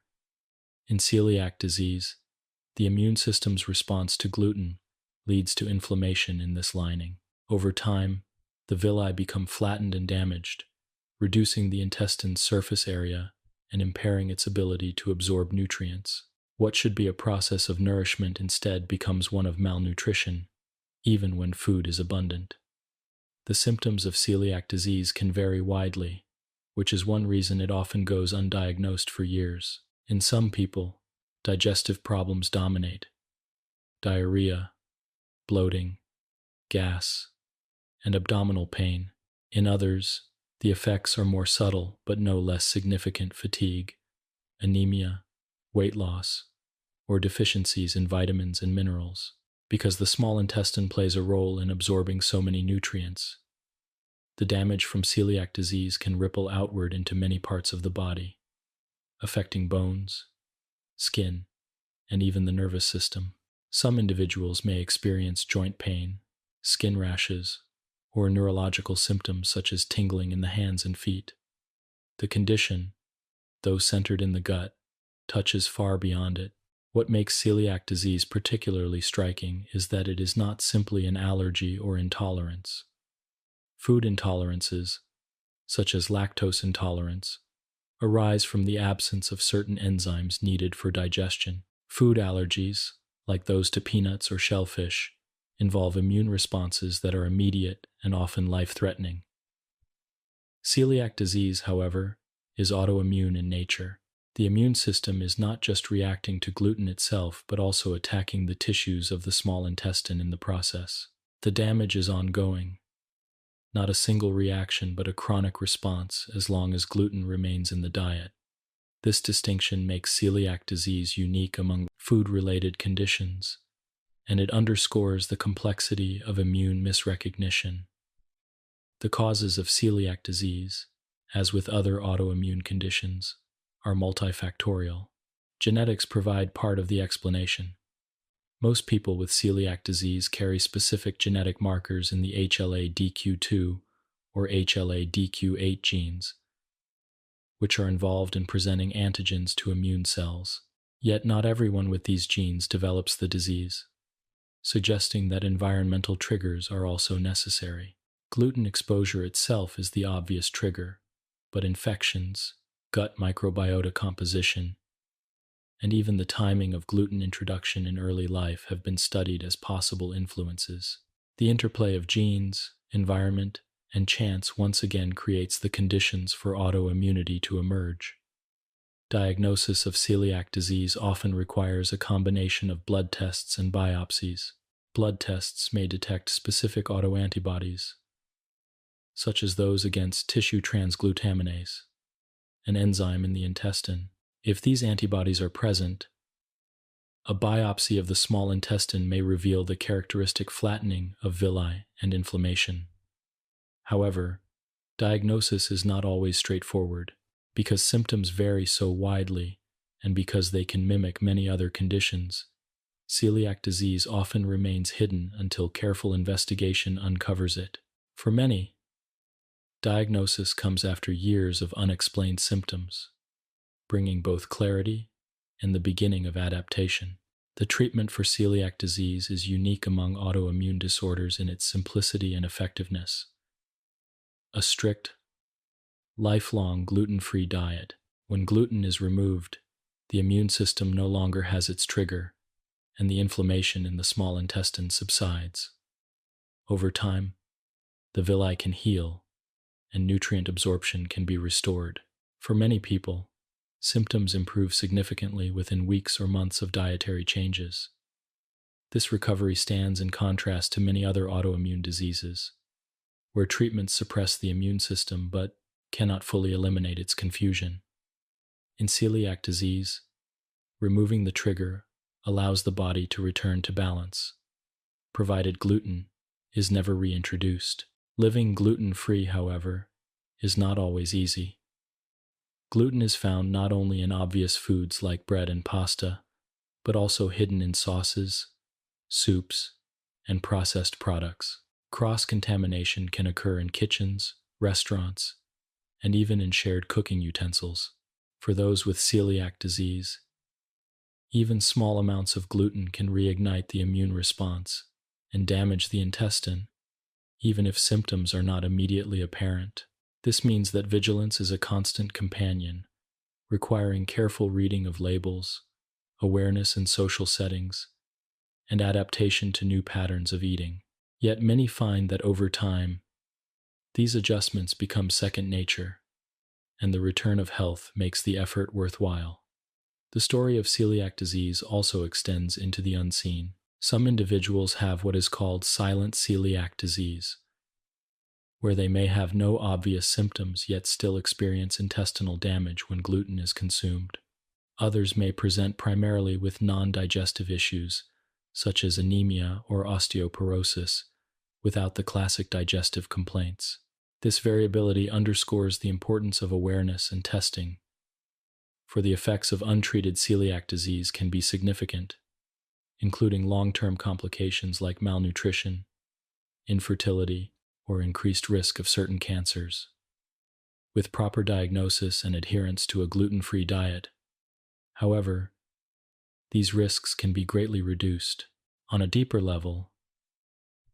In celiac disease, the immune system's response to gluten leads to inflammation in this lining. Over time, the villi become flattened and damaged, reducing the intestine's surface area and impairing its ability to absorb nutrients. What should be a process of nourishment instead becomes one of malnutrition, even when food is abundant. The symptoms of celiac disease can vary widely, which is one reason it often goes undiagnosed for years. In some people, digestive problems dominate: diarrhea, bloating, gas, and abdominal pain. In others, the effects are more subtle but no less significant: fatigue, anemia, weight loss, or deficiencies in vitamins and minerals. Because the small intestine plays a role in absorbing so many nutrients, the damage from celiac disease can ripple outward into many parts of the body, affecting bones, skin, and even the nervous system. Some individuals may experience joint pain, skin rashes, or neurological symptoms such as tingling in the hands and feet. The condition, though centered in the gut, touches far beyond it. What makes celiac disease particularly striking is that it is not simply an allergy or intolerance. Food intolerances, such as lactose intolerance, arise from the absence of certain enzymes needed for digestion. Food allergies, like those to peanuts or shellfish, involve immune responses that are immediate and often life-threatening. Celiac disease, however, is autoimmune in nature. The immune system is not just reacting to gluten itself, but also attacking the tissues of the small intestine in the process. The damage is ongoing, not a single reaction, but a chronic response as long as gluten remains in the diet. This distinction makes celiac disease unique among food-related conditions, and it underscores the complexity of immune misrecognition. The causes of celiac disease, as with other autoimmune conditions, are multifactorial. Genetics provide part of the explanation. Most people with celiac disease carry specific genetic markers in the HLA-DQ2 or HLA-DQ8 genes, which are involved in presenting antigens to immune cells. Yet not everyone with these genes develops the disease, suggesting that environmental triggers are also necessary. Gluten exposure itself is the obvious trigger, but infections, gut microbiota composition, and even the timing of gluten introduction in early life have been studied as possible influences. The interplay of genes, environment, and chance once again creates the conditions for autoimmunity to emerge. Diagnosis of celiac disease often requires a combination of blood tests and biopsies. Blood tests may detect specific autoantibodies, such as those against tissue transglutaminase, an enzyme in the intestine. If these antibodies are present, a biopsy of the small intestine may reveal the characteristic flattening of villi and inflammation. However, diagnosis is not always straightforward. Because symptoms vary so widely, and because they can mimic many other conditions, celiac disease often remains hidden until careful investigation uncovers it. For many, diagnosis comes after years of unexplained symptoms, bringing both clarity and the beginning of adaptation. The treatment for celiac disease is unique among autoimmune disorders in its simplicity and effectiveness. A strict, lifelong gluten-free diet. When gluten is removed, the immune system no longer has its trigger, and the inflammation in the small intestine subsides. Over time, the villi can heal, and nutrient absorption can be restored. For many people, symptoms improve significantly within weeks or months of dietary changes. This recovery stands in contrast to many other autoimmune diseases, where treatments suppress the immune system but cannot fully eliminate its confusion. In celiac disease, removing the trigger allows the body to return to balance, provided gluten is never reintroduced. Living gluten-free, however, is not always easy. Gluten is found not only in obvious foods like bread and pasta, but also hidden in sauces, soups, and processed products. Cross-contamination can occur in kitchens, restaurants, and even in shared cooking utensils. For those with celiac disease, even small amounts of gluten can reignite the immune response and damage the intestine, even if symptoms are not immediately apparent. This means that vigilance is a constant companion, requiring careful reading of labels, awareness in social settings, and adaptation to new patterns of eating. Yet many find that over time, These adjustments become second nature, and the return of health makes the effort worthwhile. The story of celiac disease also extends into the unseen. Some individuals have what is called silent celiac disease, where they may have no obvious symptoms yet still experience intestinal damage when gluten is consumed. Others may present primarily with non-digestive issues, such as anemia or osteoporosis, without the classic digestive complaints. This variability underscores the importance of awareness and testing, for the effects of untreated celiac disease can be significant, including long-term complications like malnutrition, infertility, or increased risk of certain cancers. With proper diagnosis and adherence to a gluten-free diet, however, these risks can be greatly reduced. On a deeper level,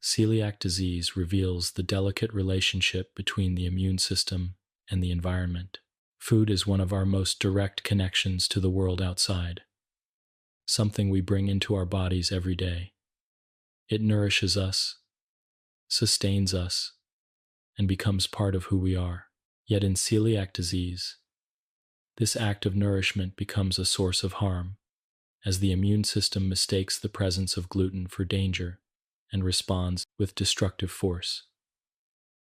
celiac disease reveals the delicate relationship between the immune system and the environment. Food is one of our most direct connections to the world outside, something we bring into our bodies every day. It nourishes us, sustains us, and becomes part of who we are. Yet in celiac disease, this act of nourishment becomes a source of harm, as the immune system mistakes the presence of gluten for danger and responds with destructive force.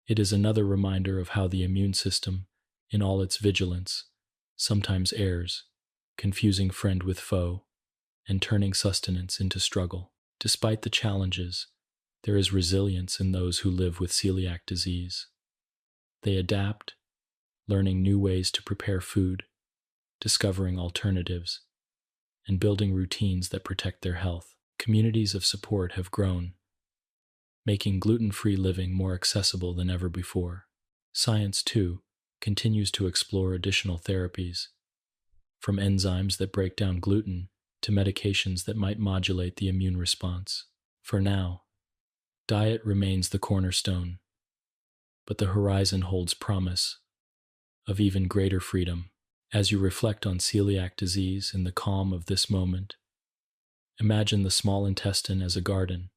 It is another reminder of how the immune system, in all its vigilance, sometimes errs, confusing friend with foe, and turning sustenance into struggle. Despite the challenges, there is resilience in those who live with celiac disease. They adapt, learning new ways to prepare food, discovering alternatives, and building routines that protect their health. Communities of support have grown, making gluten-free living more accessible than ever before. Science, too, continues to explore additional therapies, from enzymes that break down gluten to medications that might modulate the immune response. For now, diet remains the cornerstone, but the horizon holds promise of even greater freedom. As you reflect on celiac disease in the calm of this moment, imagine the small intestine as a garden,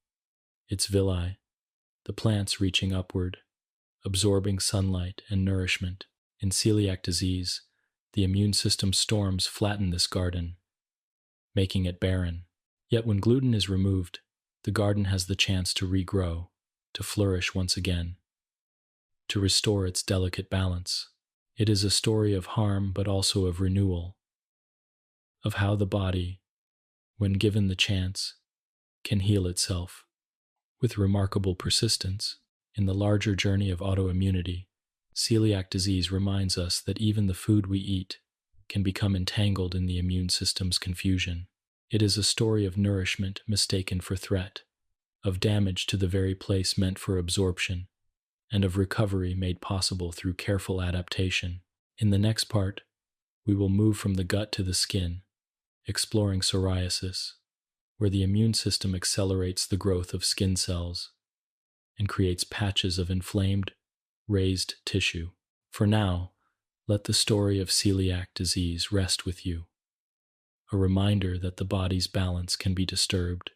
its villi, the plants reaching upward, absorbing sunlight and nourishment. In celiac disease, the immune system storms flatten this garden, making it barren. Yet when gluten is removed, the garden has the chance to regrow, to flourish once again, to restore its delicate balance. It is a story of harm but also of renewal, of how the body, when given the chance, can heal itself with remarkable persistence. In the larger journey of autoimmunity, celiac disease reminds us that even the food we eat can become entangled in the immune system's confusion. It is a story of nourishment mistaken for threat, of damage to the very place meant for absorption, and of recovery made possible through careful adaptation. In the next part, we will move from the gut to the skin, exploring psoriasis, where the immune system accelerates the growth of skin cells and creates patches of inflamed, raised tissue. For now, let the story of celiac disease rest with you, a reminder that the body's balance can be disturbed,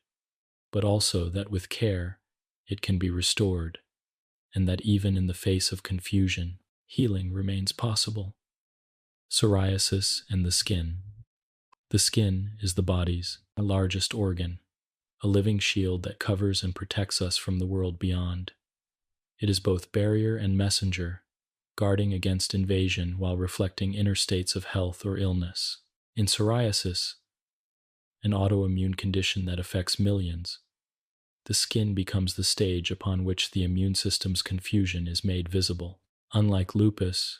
but also that with care, it can be restored, and that even in the face of confusion, healing remains possible. Psoriasis and the skin. The skin is the body's largest organ, a living shield that covers and protects us from the world beyond. It is both barrier and messenger, guarding against invasion while reflecting inner states of health or illness. In psoriasis, an autoimmune condition that affects millions, the skin becomes the stage upon which the immune system's confusion is made visible. Unlike lupus,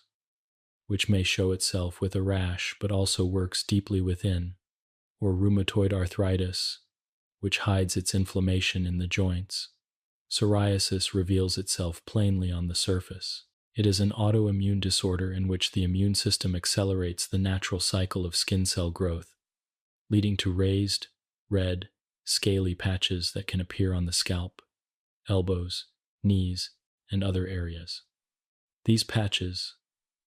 which may show itself with a rash but also works deeply within, or rheumatoid arthritis, which hides its inflammation in the joints, psoriasis reveals itself plainly on the surface. It is an autoimmune disorder in which the immune system accelerates the natural cycle of skin cell growth, leading to raised, red, scaly patches that can appear on the scalp, elbows, knees, and other areas. These patches,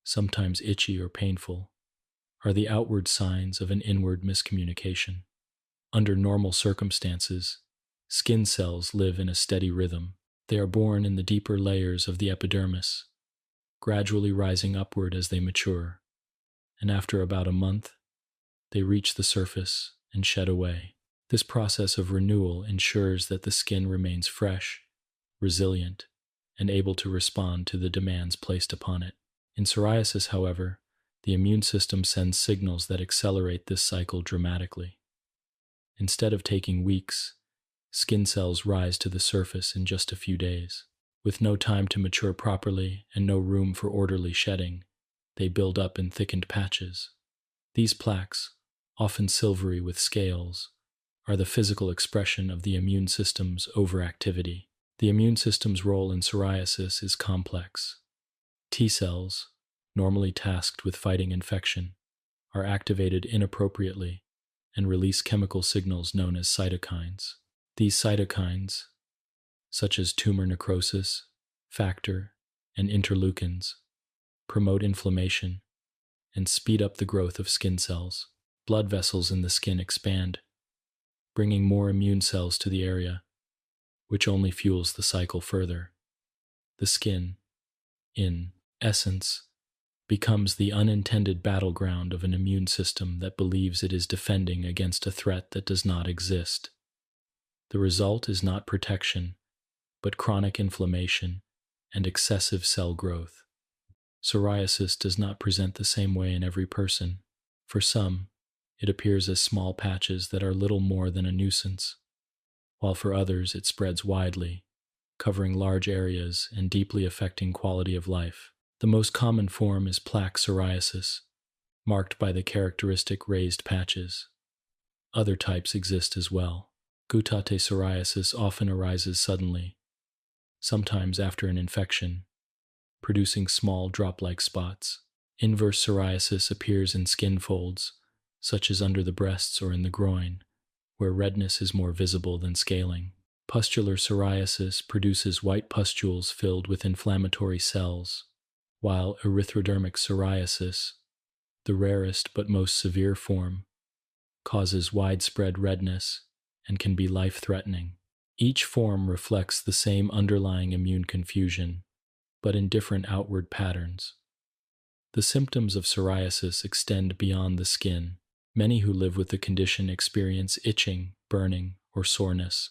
sometimes itchy or painful, are the outward signs of an inward miscommunication. Under normal circumstances, skin cells live in a steady rhythm. They are born in the deeper layers of the epidermis, gradually rising upward as they mature, and after about a month, they reach the surface and shed away. This process of renewal ensures that the skin remains fresh, resilient, and able to respond to the demands placed upon it. In psoriasis, however, the immune system sends signals that accelerate this cycle dramatically. Instead of taking weeks, skin cells rise to the surface in just a few days. With no time to mature properly and no room for orderly shedding, they build up in thickened patches. These plaques, often silvery with scales, are the physical expression of the immune system's overactivity. The immune system's role in psoriasis is complex. T cells, normally tasked with fighting infection, are activated inappropriately and release chemical signals known as cytokines. These cytokines, such as tumor necrosis, factor, and interleukins, promote inflammation and speed up the growth of skin cells. Blood vessels in the skin expand, bringing more immune cells to the area, which only fuels the cycle further. The skin, in essence, becomes the unintended battleground of an immune system that believes it is defending against a threat that does not exist. The result is not protection, but chronic inflammation and excessive cell growth. Psoriasis does not present the same way in every person. For some, it appears as small patches that are little more than a nuisance, while for others it spreads widely, covering large areas and deeply affecting quality of life. The most common form is plaque psoriasis, marked by the characteristic raised patches. Other types exist as well. Goutate psoriasis often arises suddenly, sometimes after an infection, producing small drop-like spots. Inverse psoriasis appears in skin folds, such as under the breasts or in the groin, where redness is more visible than scaling. Pustular psoriasis produces white pustules filled with inflammatory cells, while erythrodermic psoriasis, the rarest but most severe form, causes widespread redness and can be life-threatening. Each form reflects the same underlying immune confusion, but in different outward patterns. The symptoms of psoriasis extend beyond the skin. Many who live with the condition experience itching, burning, or soreness,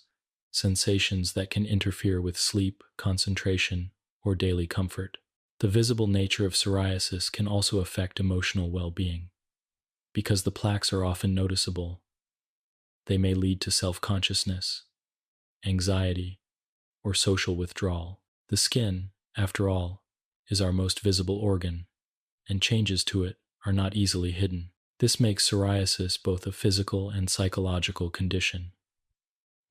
sensations that can interfere with sleep, concentration, or daily comfort. The visible nature of psoriasis can also affect emotional well-being. Because the plaques are often noticeable, they may lead to self-consciousness, anxiety, or social withdrawal. The skin, after all, is our most visible organ, and changes to it are not easily hidden. This makes psoriasis both a physical and psychological condition,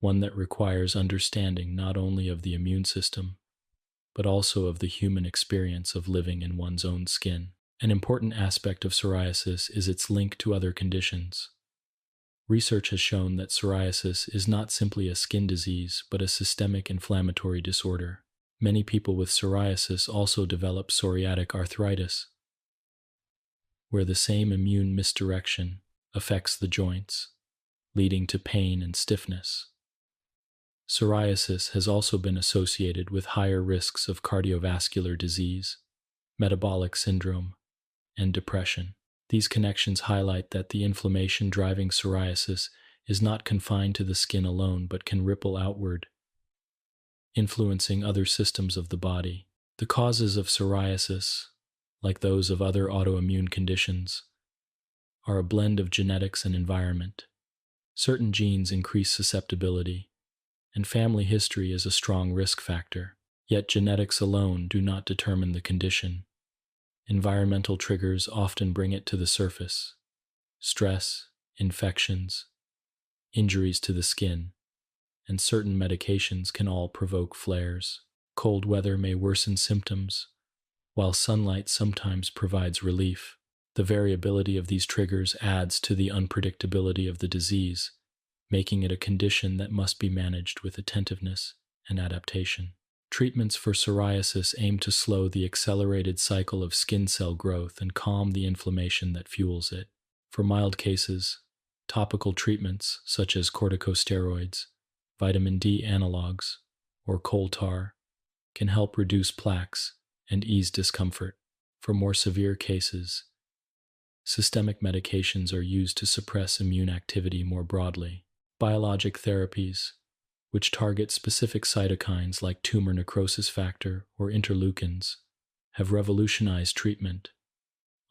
one that requires understanding not only of the immune system, but also of the human experience of living in one's own skin. An important aspect of psoriasis is its link to other conditions. Research has shown that psoriasis is not simply a skin disease, but a systemic inflammatory disorder. Many people with psoriasis also develop psoriatic arthritis, where the same immune misdirection affects the joints, leading to pain and stiffness. Psoriasis has also been associated with higher risks of cardiovascular disease, metabolic syndrome, and depression. These connections highlight that the inflammation driving psoriasis is not confined to the skin alone but can ripple outward, influencing other systems of the body. The causes of psoriasis, like those of other autoimmune conditions, are a blend of genetics and environment. Certain genes increase susceptibility, and family history is a strong risk factor. Yet genetics alone do not determine the condition. Environmental triggers often bring it to the surface. Stress, infections, injuries to the skin, and certain medications can all provoke flares. Cold weather may worsen symptoms, while sunlight sometimes provides relief. The variability of these triggers adds to the unpredictability of the disease, making it a condition that must be managed with attentiveness and adaptation. Treatments for psoriasis aim to slow the accelerated cycle of skin cell growth and calm the inflammation that fuels it. For mild cases, topical treatments such as corticosteroids, vitamin D analogs, or coal tar can help reduce plaques and ease discomfort. For more severe cases, systemic medications are used to suppress immune activity more broadly. Biologic therapies, which target specific cytokines like tumor necrosis factor or interleukins, have revolutionized treatment,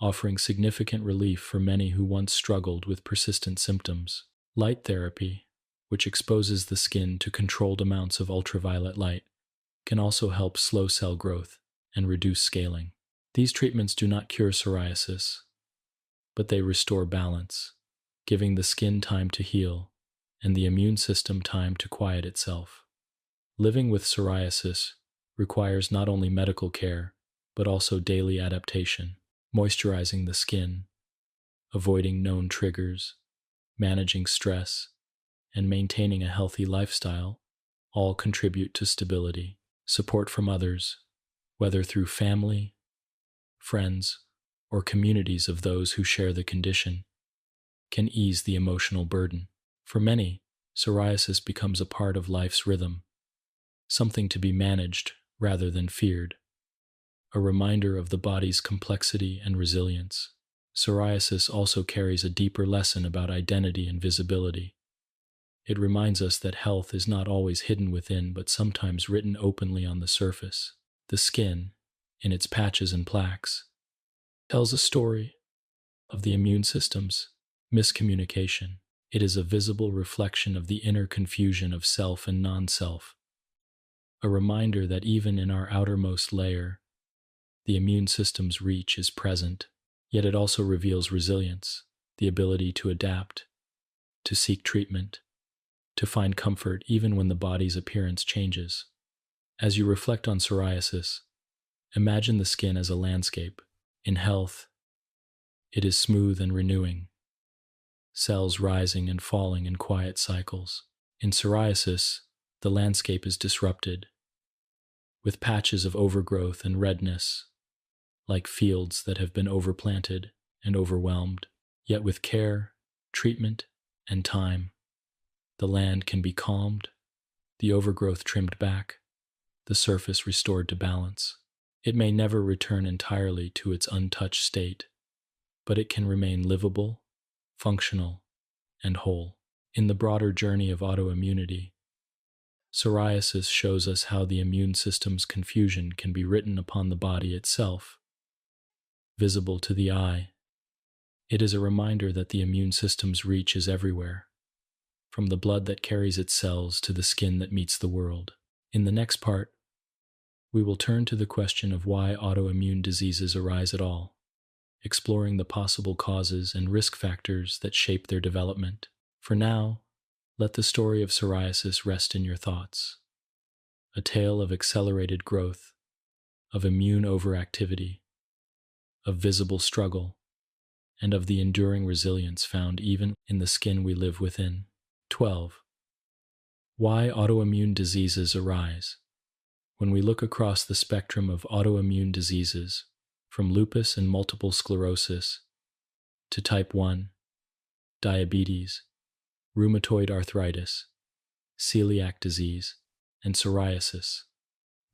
offering significant relief for many who once struggled with persistent symptoms. Light therapy, which exposes the skin to controlled amounts of ultraviolet light, can also help slow cell growth and reduce scaling. These treatments do not cure psoriasis, but they restore balance, giving the skin time to heal and the immune system time to quiet itself. Living with psoriasis requires not only medical care, but also daily adaptation. Moisturizing the skin, avoiding known triggers, managing stress, and maintaining a healthy lifestyle all contribute to stability. Support from others, whether through family, friends, or communities of those who share the condition, can ease the emotional burden. For many, psoriasis becomes a part of life's rhythm, something to be managed rather than feared, a reminder of the body's complexity and resilience. Psoriasis also carries a deeper lesson about identity and visibility. It reminds us that health is not always hidden within, but sometimes written openly on the surface. The skin, in its patches and plaques, tells a story of the immune system's miscommunication. It is a visible reflection of the inner confusion of self and non-self, a reminder that even in our outermost layer, the immune system's reach is present, yet it also reveals resilience, the ability to adapt, to seek treatment, to find comfort even when the body's appearance changes. As you reflect on psoriasis, imagine the skin as a landscape. In health, it is smooth and renewing, cells rising and falling in quiet cycles. In psoriasis, the landscape is disrupted, with patches of overgrowth and redness, like fields that have been overplanted and overwhelmed. Yet with care, treatment, and time, the land can be calmed, the overgrowth trimmed back, the surface restored to balance. It may never return entirely to its untouched state, but it can remain livable, functional, and whole. In the broader journey of autoimmunity, psoriasis shows us how the immune system's confusion can be written upon the body itself, visible to the eye. It is a reminder that the immune system's reach is everywhere, from the blood that carries its cells to the skin that meets the world. In the next part, we will turn to the question of why autoimmune diseases arise at all, exploring the possible causes and risk factors that shape their development. For now, let the story of psoriasis rest in your thoughts, a tale of accelerated growth, of immune overactivity, of visible struggle, and of the enduring resilience found even in the skin we live within. 12. Why autoimmune diseases arise. When we look across the spectrum of autoimmune diseases, from lupus and multiple sclerosis to type 1, diabetes, rheumatoid arthritis, celiac disease, and psoriasis,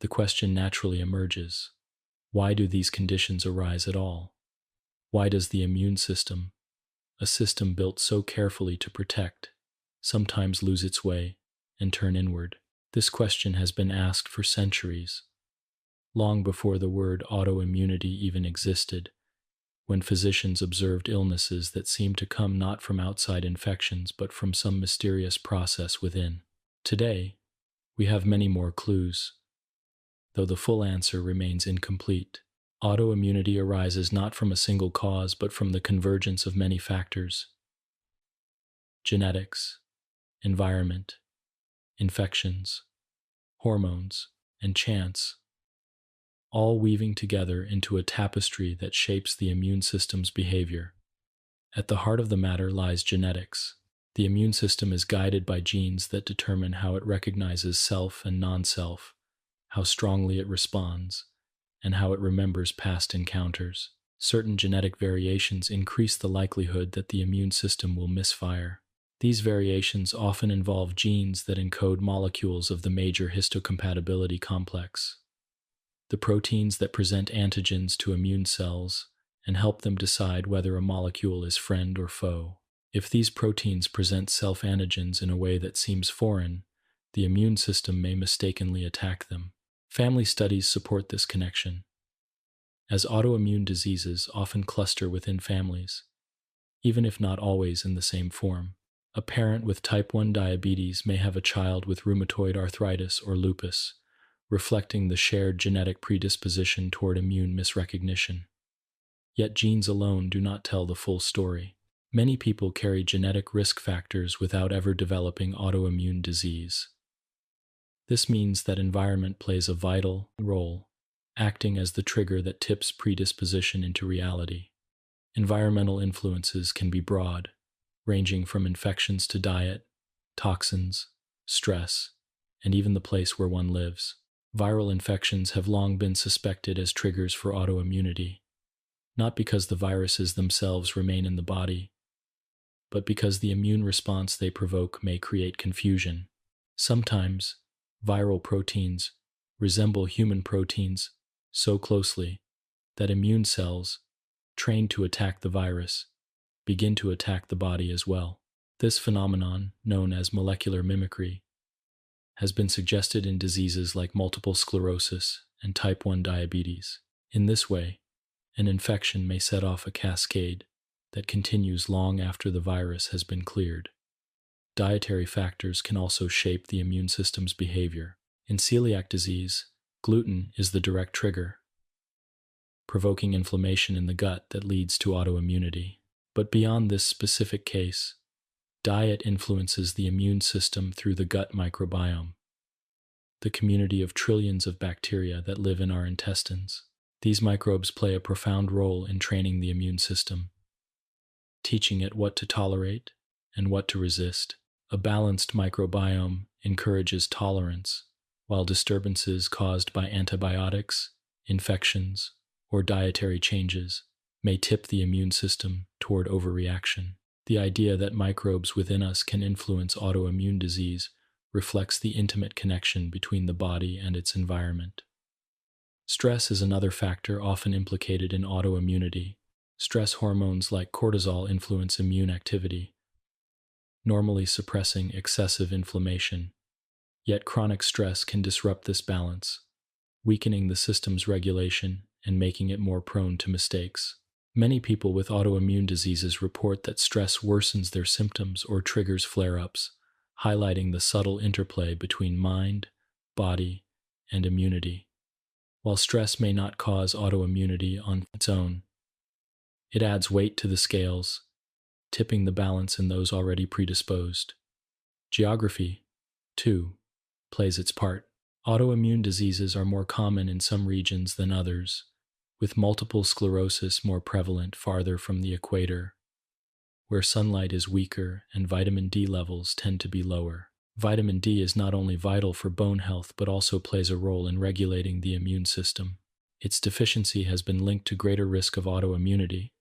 the question naturally emerges: why do these conditions arise at all? Why does the immune system, a system built so carefully to protect, sometimes lose its way and turn inward? This question has been asked for centuries, long before the word autoimmunity even existed, when physicians observed illnesses that seemed to come not from outside infections but from some mysterious process within. Today, we have many more clues, though the full answer remains incomplete. Autoimmunity arises not from a single cause but from the convergence of many factors: genetics, environment, infections, hormones, and chance, all weaving together into a tapestry that shapes the immune system's behavior. At the heart of the matter lies genetics. The immune system is guided by genes that determine how it recognizes self and non-self, how strongly it responds, and how it remembers past encounters. Certain genetic variations increase the likelihood that the immune system will misfire. These variations often involve genes that encode molecules of the major histocompatibility complex. the proteins that present antigens to immune cells and help them decide whether a molecule is friend or foe. If these proteins present self-antigens in a way that seems foreign, the immune system may mistakenly attack them. Family studies support this connection, as autoimmune diseases often cluster within families, even if not always in the same form. A parent with type 1 diabetes may have a child with rheumatoid arthritis or lupus, reflecting the shared genetic predisposition toward immune misrecognition. Yet genes alone do not tell the full story. Many people carry genetic risk factors without ever developing autoimmune disease. This means that environment plays a vital role, acting as the trigger that tips predisposition into reality. Environmental influences can be broad, ranging from infections to diet, toxins, stress, and even the place where one lives. Viral infections have long been suspected as triggers for autoimmunity, not because the viruses themselves remain in the body, but because the immune response they provoke may create confusion. Sometimes, viral proteins resemble human proteins so closely that immune cells, trained to attack the virus, begin to attack the body as well. This phenomenon, known as molecular mimicry, has been suggested in diseases like multiple sclerosis and type 1 diabetes. In this way, an infection may set off a cascade that continues long after the virus has been cleared. Dietary factors can also shape the immune system's behavior. In celiac disease, gluten is the direct trigger, provoking inflammation in the gut that leads to autoimmunity. But beyond this specific case, diet influences the immune system through the gut microbiome, the community of trillions of bacteria that live in our intestines. These microbes play a profound role in training the immune system, teaching it what to tolerate and what to resist. A balanced microbiome encourages tolerance, while disturbances caused by antibiotics, infections, or dietary changes may tip the immune system toward overreaction. The idea that microbes within us can influence autoimmune disease reflects the intimate connection between the body and its environment. Stress is another factor often implicated in autoimmunity. Stress hormones like cortisol influence immune activity, normally suppressing excessive inflammation. Yet chronic stress can disrupt this balance, weakening the system's regulation and making it more prone to mistakes. Many people with autoimmune diseases report that stress worsens their symptoms or triggers flare-ups, highlighting the subtle interplay between mind, body, and immunity. While stress may not cause autoimmunity on its own, it adds weight to the scales, tipping the balance in those already predisposed. Geography, too, plays its part. Autoimmune diseases are more common in some regions than others, with multiple sclerosis more prevalent farther from the equator, where sunlight is weaker and vitamin D levels tend to be lower. Vitamin D is not only vital for bone health but also plays a role in regulating the immune system. Its deficiency has been linked to greater risk of autoimmunity,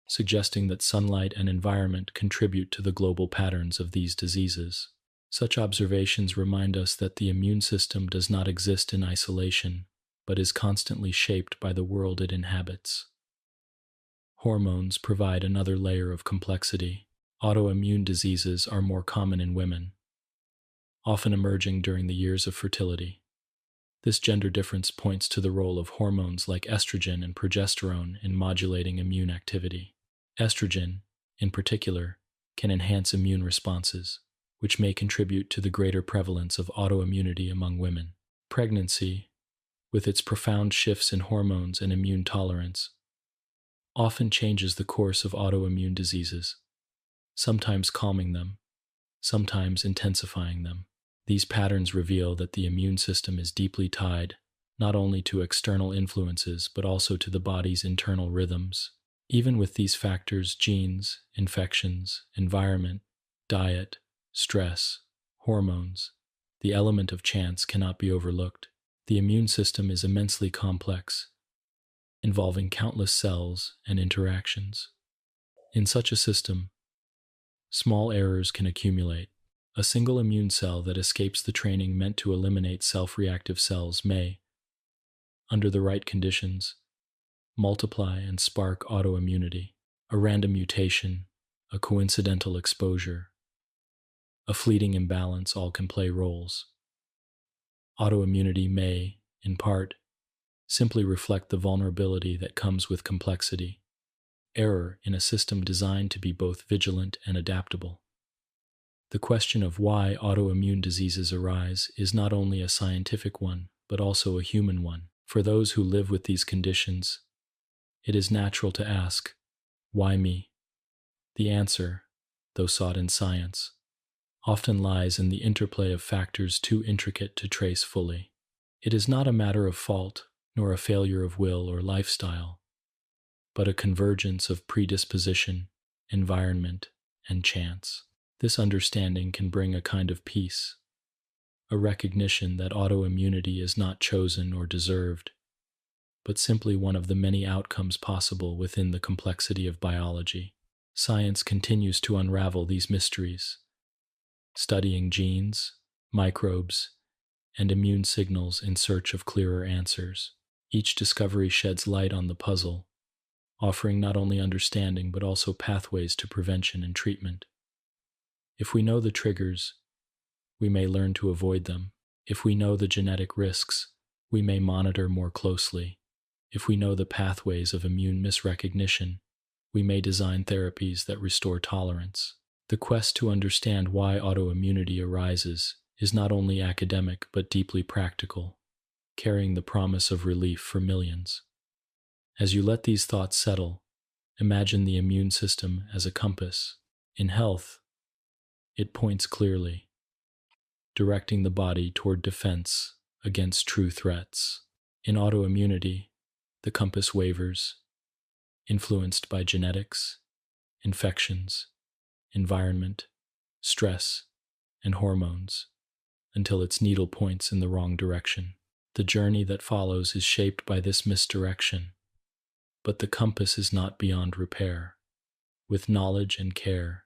suggesting that sunlight and environment contribute to the global patterns of these diseases. Such observations remind us that the immune system does not exist in isolation, but is constantly shaped by the world it inhabits. Hormones provide another layer of complexity. Autoimmune diseases are more common in women, often emerging during the years of fertility. This gender difference points to the role of hormones like estrogen and progesterone in modulating immune activity. Estrogen, in particular, can enhance immune responses, which may contribute to the greater prevalence of autoimmunity among women. Pregnancy, with its profound shifts in hormones and immune tolerance, often changes the course of autoimmune diseases, sometimes calming them, sometimes intensifying them. These patterns reveal that the immune system is deeply tied not only to external influences but also to the body's internal rhythms. Even with these factors, genes, infections, environment, diet, stress, hormones, the element of chance cannot be overlooked. The immune system is immensely complex, involving countless cells and interactions. In such a system, small errors can accumulate. A single immune cell that escapes the training meant to eliminate self-reactive cells may, under the right conditions, multiply and spark autoimmunity. A random mutation, a coincidental exposure, a fleeting imbalance all can play roles. Autoimmunity may, in part, simply reflect the vulnerability that comes with complexity, error in a system designed to be both vigilant and adaptable. The question of why autoimmune diseases arise is not only a scientific one, but also a human one. For those who live with these conditions, it is natural to ask, why me? The answer, though sought in science, often lies in the interplay of factors too intricate to trace fully. It is not a matter of fault, nor a failure of will or lifestyle, but a convergence of predisposition, environment, and chance. This understanding can bring a kind of peace, a recognition that autoimmunity is not chosen or deserved, but simply one of the many outcomes possible within the complexity of biology. Science continues to unravel these mysteries, studying genes, microbes, and immune signals in search of clearer answers. Each discovery sheds light on the puzzle, offering not only understanding but also pathways to prevention and treatment. If we know the triggers, we may learn to avoid them. If we know the genetic risks, we may monitor more closely. If we know the pathways of immune misrecognition, we may design therapies that restore tolerance. The quest to understand why autoimmunity arises is not only academic but deeply practical, carrying the promise of relief for millions. As you let these thoughts settle, imagine the immune system as a compass. In health, it points clearly, directing the body toward defense against true threats. In autoimmunity, the compass wavers, influenced by genetics, infections, environment, stress, and hormones, until its needle points in the wrong direction. The journey that follows is shaped by this misdirection, but the compass is not beyond repair. With knowledge and care,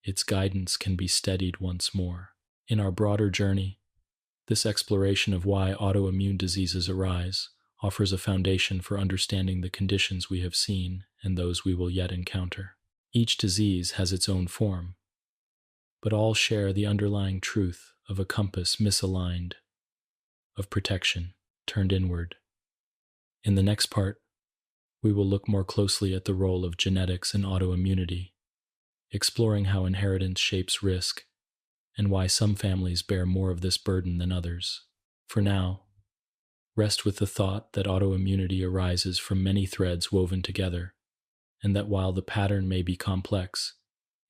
its guidance can be steadied once more. In our broader journey, this exploration of why autoimmune diseases arise offers a foundation for understanding the conditions we have seen and those we will yet encounter. Each disease has its own form, but all share the underlying truth of a compass misaligned, of protection turned inward. In the next part, we will look more closely at the role of genetics in autoimmunity, exploring how inheritance shapes risk and why some families bear more of this burden than others. For now, rest with the thought that autoimmunity arises from many threads woven together, and that while the pattern may be complex,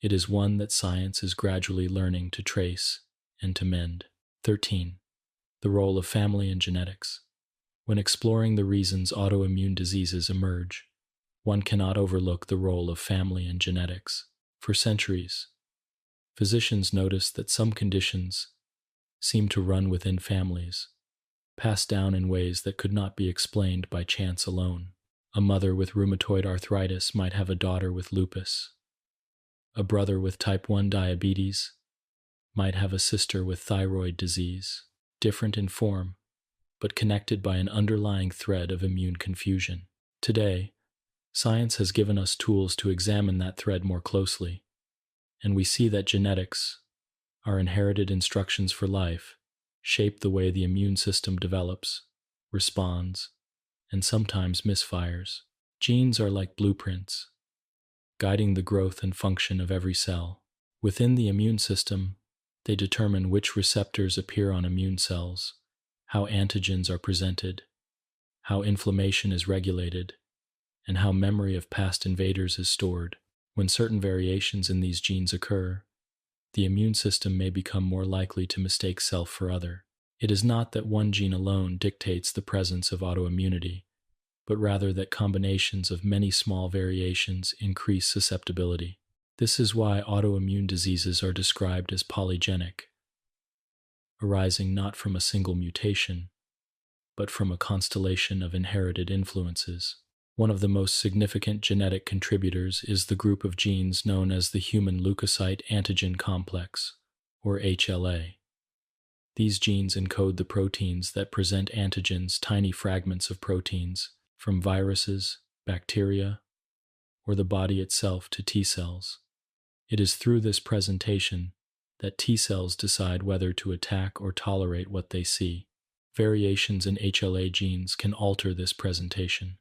it is one that science is gradually learning to trace and to mend. 13. The role of family and genetics. When exploring the reasons autoimmune diseases emerge, one cannot overlook the role of family and genetics. For centuries, physicians noticed that some conditions seem to run within families, passed down in ways that could not be explained by chance alone. A mother with rheumatoid arthritis might have a daughter with lupus. A brother with type 1 diabetes might have a sister with thyroid disease, different in form, but connected by an underlying thread of immune confusion. Today, science has given us tools to examine that thread more closely, and we see that genetics, our inherited instructions for life, shape the way the immune system develops, responds, and sometimes misfires. Genes are like blueprints, guiding the growth and function of every cell. Within the immune system, they determine which receptors appear on immune cells, how antigens are presented, how inflammation is regulated, and how memory of past invaders is stored. When certain variations in these genes occur, the immune system may become more likely to mistake self for other. It is not that one gene alone dictates the presence of autoimmunity, but rather that combinations of many small variations increase susceptibility. This is why autoimmune diseases are described as polygenic, arising not from a single mutation, but from a constellation of inherited influences. One of the most significant genetic contributors is the group of genes known as the human leukocyte antigen complex, or HLA. These genes encode the proteins that present antigens, tiny fragments of proteins, from viruses, bacteria, or the body itself to T cells. It is through this presentation that T cells decide whether to attack or tolerate what they see. Variations in HLA genes can alter this presentation,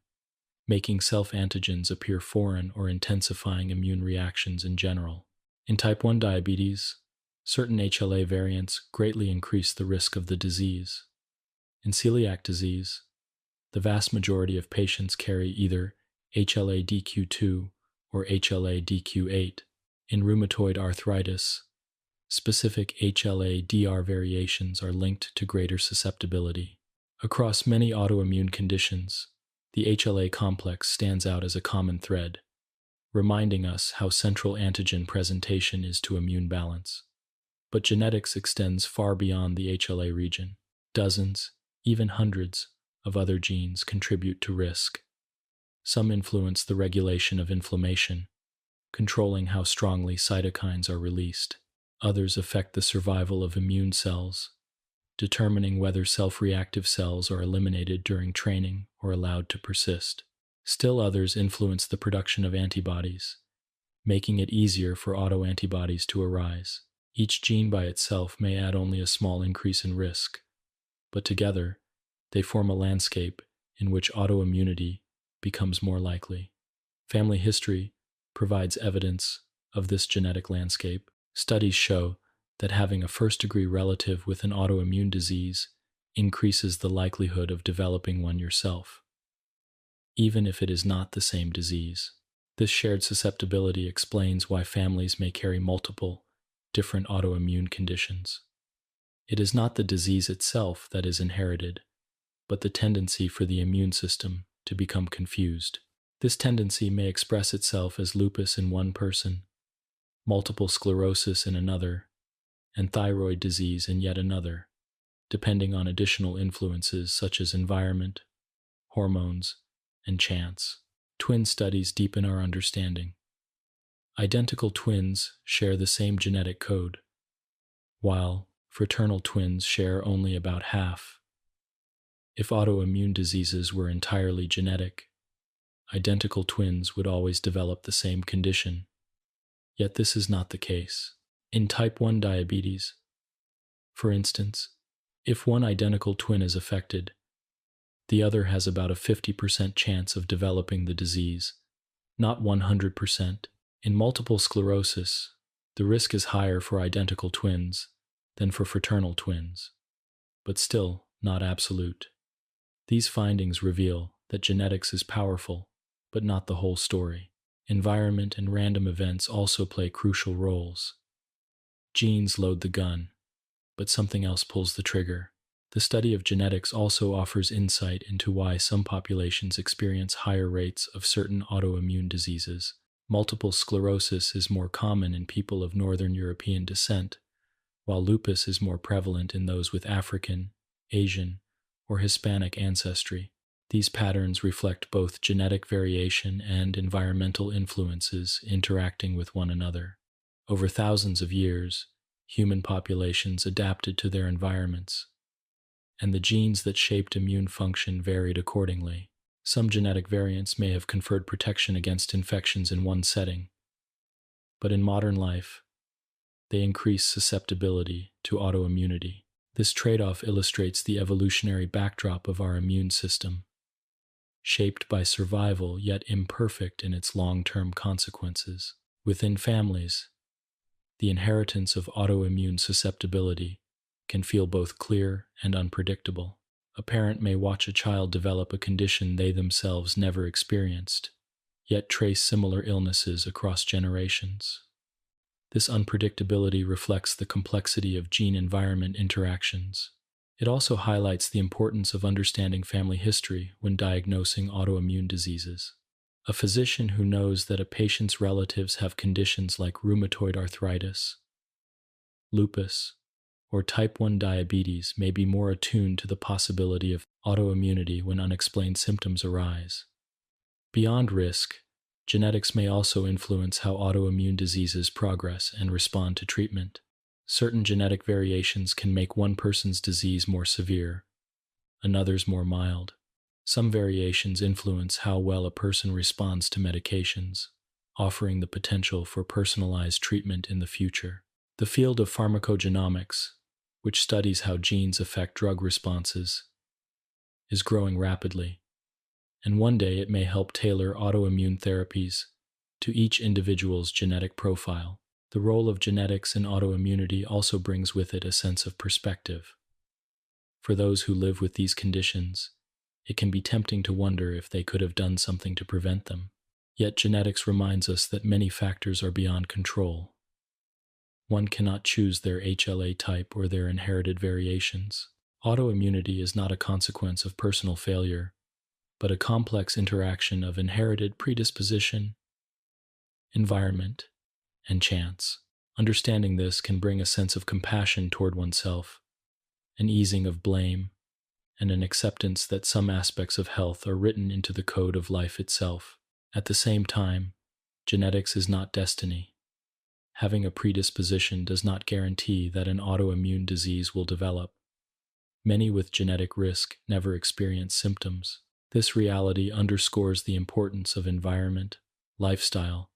making self-antigens appear foreign or intensifying immune reactions in general. In type 1 diabetes, certain HLA variants greatly increase the risk of the disease. In celiac disease, the vast majority of patients carry either HLA-DQ2 or HLA-DQ8. In rheumatoid arthritis, specific HLA-DR variations are linked to greater susceptibility. Across many autoimmune conditions, the HLA complex stands out as a common thread, reminding us how central antigen presentation is to immune balance. But genetics extends far beyond the HLA region. Dozens, even hundreds, of other genes contribute to risk. Some influence the regulation of inflammation, controlling how strongly cytokines are released. Others affect the survival of immune cells, determining whether self-reactive cells are eliminated during training or allowed to persist. Still others influence the production of antibodies, making it easier for autoantibodies to arise. Each gene by itself may add only a small increase in risk, but together, they form a landscape in which autoimmunity becomes more likely. Family history provides evidence of this genetic landscape. Studies show that having a first-degree relative with an autoimmune disease increases the likelihood of developing one yourself, even if it is not the same disease. This shared susceptibility explains why families may carry multiple, different autoimmune conditions. It is not the disease itself that is inherited, but the tendency for the immune system to become confused. This tendency may express itself as lupus in one person, multiple sclerosis in another, and thyroid disease in yet another, depending on additional influences such as environment, hormones, and chance. Twin studies deepen our understanding. Identical twins share the same genetic code, while fraternal twins share only about half. If autoimmune diseases were entirely genetic, identical twins would always develop the same condition. Yet this is not the case. In type 1 diabetes, for instance, if one identical twin is affected, the other has about a 50% chance of developing the disease, not 100%. In multiple sclerosis, the risk is higher for identical twins than for fraternal twins, but still not absolute. These findings reveal that genetics is powerful, but not the whole story. Environment and random events also play crucial roles. Genes load the gun, but something else pulls the trigger. The study of genetics also offers insight into why some populations experience higher rates of certain autoimmune diseases. Multiple sclerosis is more common in people of Northern European descent, while lupus is more prevalent in those with African, Asian, or Hispanic ancestry. These patterns reflect both genetic variation and environmental influences interacting with one another. Over thousands of years, human populations adapted to their environments, and the genes that shaped immune function varied accordingly. Some genetic variants may have conferred protection against infections in one setting, but in modern life, they increase susceptibility to autoimmunity. This trade-off illustrates the evolutionary backdrop of our immune system, shaped by survival yet imperfect in its long-term consequences. Within families, the inheritance of autoimmune susceptibility can feel both clear and unpredictable. A parent may watch a child develop a condition they themselves never experienced, yet trace similar illnesses across generations. This unpredictability reflects the complexity of gene-environment interactions. It also highlights the importance of understanding family history when diagnosing autoimmune diseases. A physician who knows that a patient's relatives have conditions like rheumatoid arthritis, lupus, or type 1 diabetes may be more attuned to the possibility of autoimmunity when unexplained symptoms arise. Beyond risk, genetics may also influence how autoimmune diseases progress and respond to treatment. Certain genetic variations can make one person's disease more severe, another's more mild. Some variations influence how well a person responds to medications, offering the potential for personalized treatment in the future. The field of pharmacogenomics, which studies how genes affect drug responses, is growing rapidly, and one day it may help tailor autoimmune therapies to each individual's genetic profile. The role of genetics in autoimmunity also brings with it a sense of perspective. For those who live with these conditions, it can be tempting to wonder if they could have done something to prevent them. Yet genetics reminds us that many factors are beyond control. One cannot choose their HLA type or their inherited variations. Autoimmunity is not a consequence of personal failure, but a complex interaction of inherited predisposition, environment, and chance. Understanding this can bring a sense of compassion toward oneself, an easing of blame, and an acceptance that some aspects of health are written into the code of life itself. At the same time, genetics is not destiny. Having a predisposition does not guarantee that an autoimmune disease will develop. Many with genetic risk never experience symptoms. This reality underscores the importance of environment, lifestyle,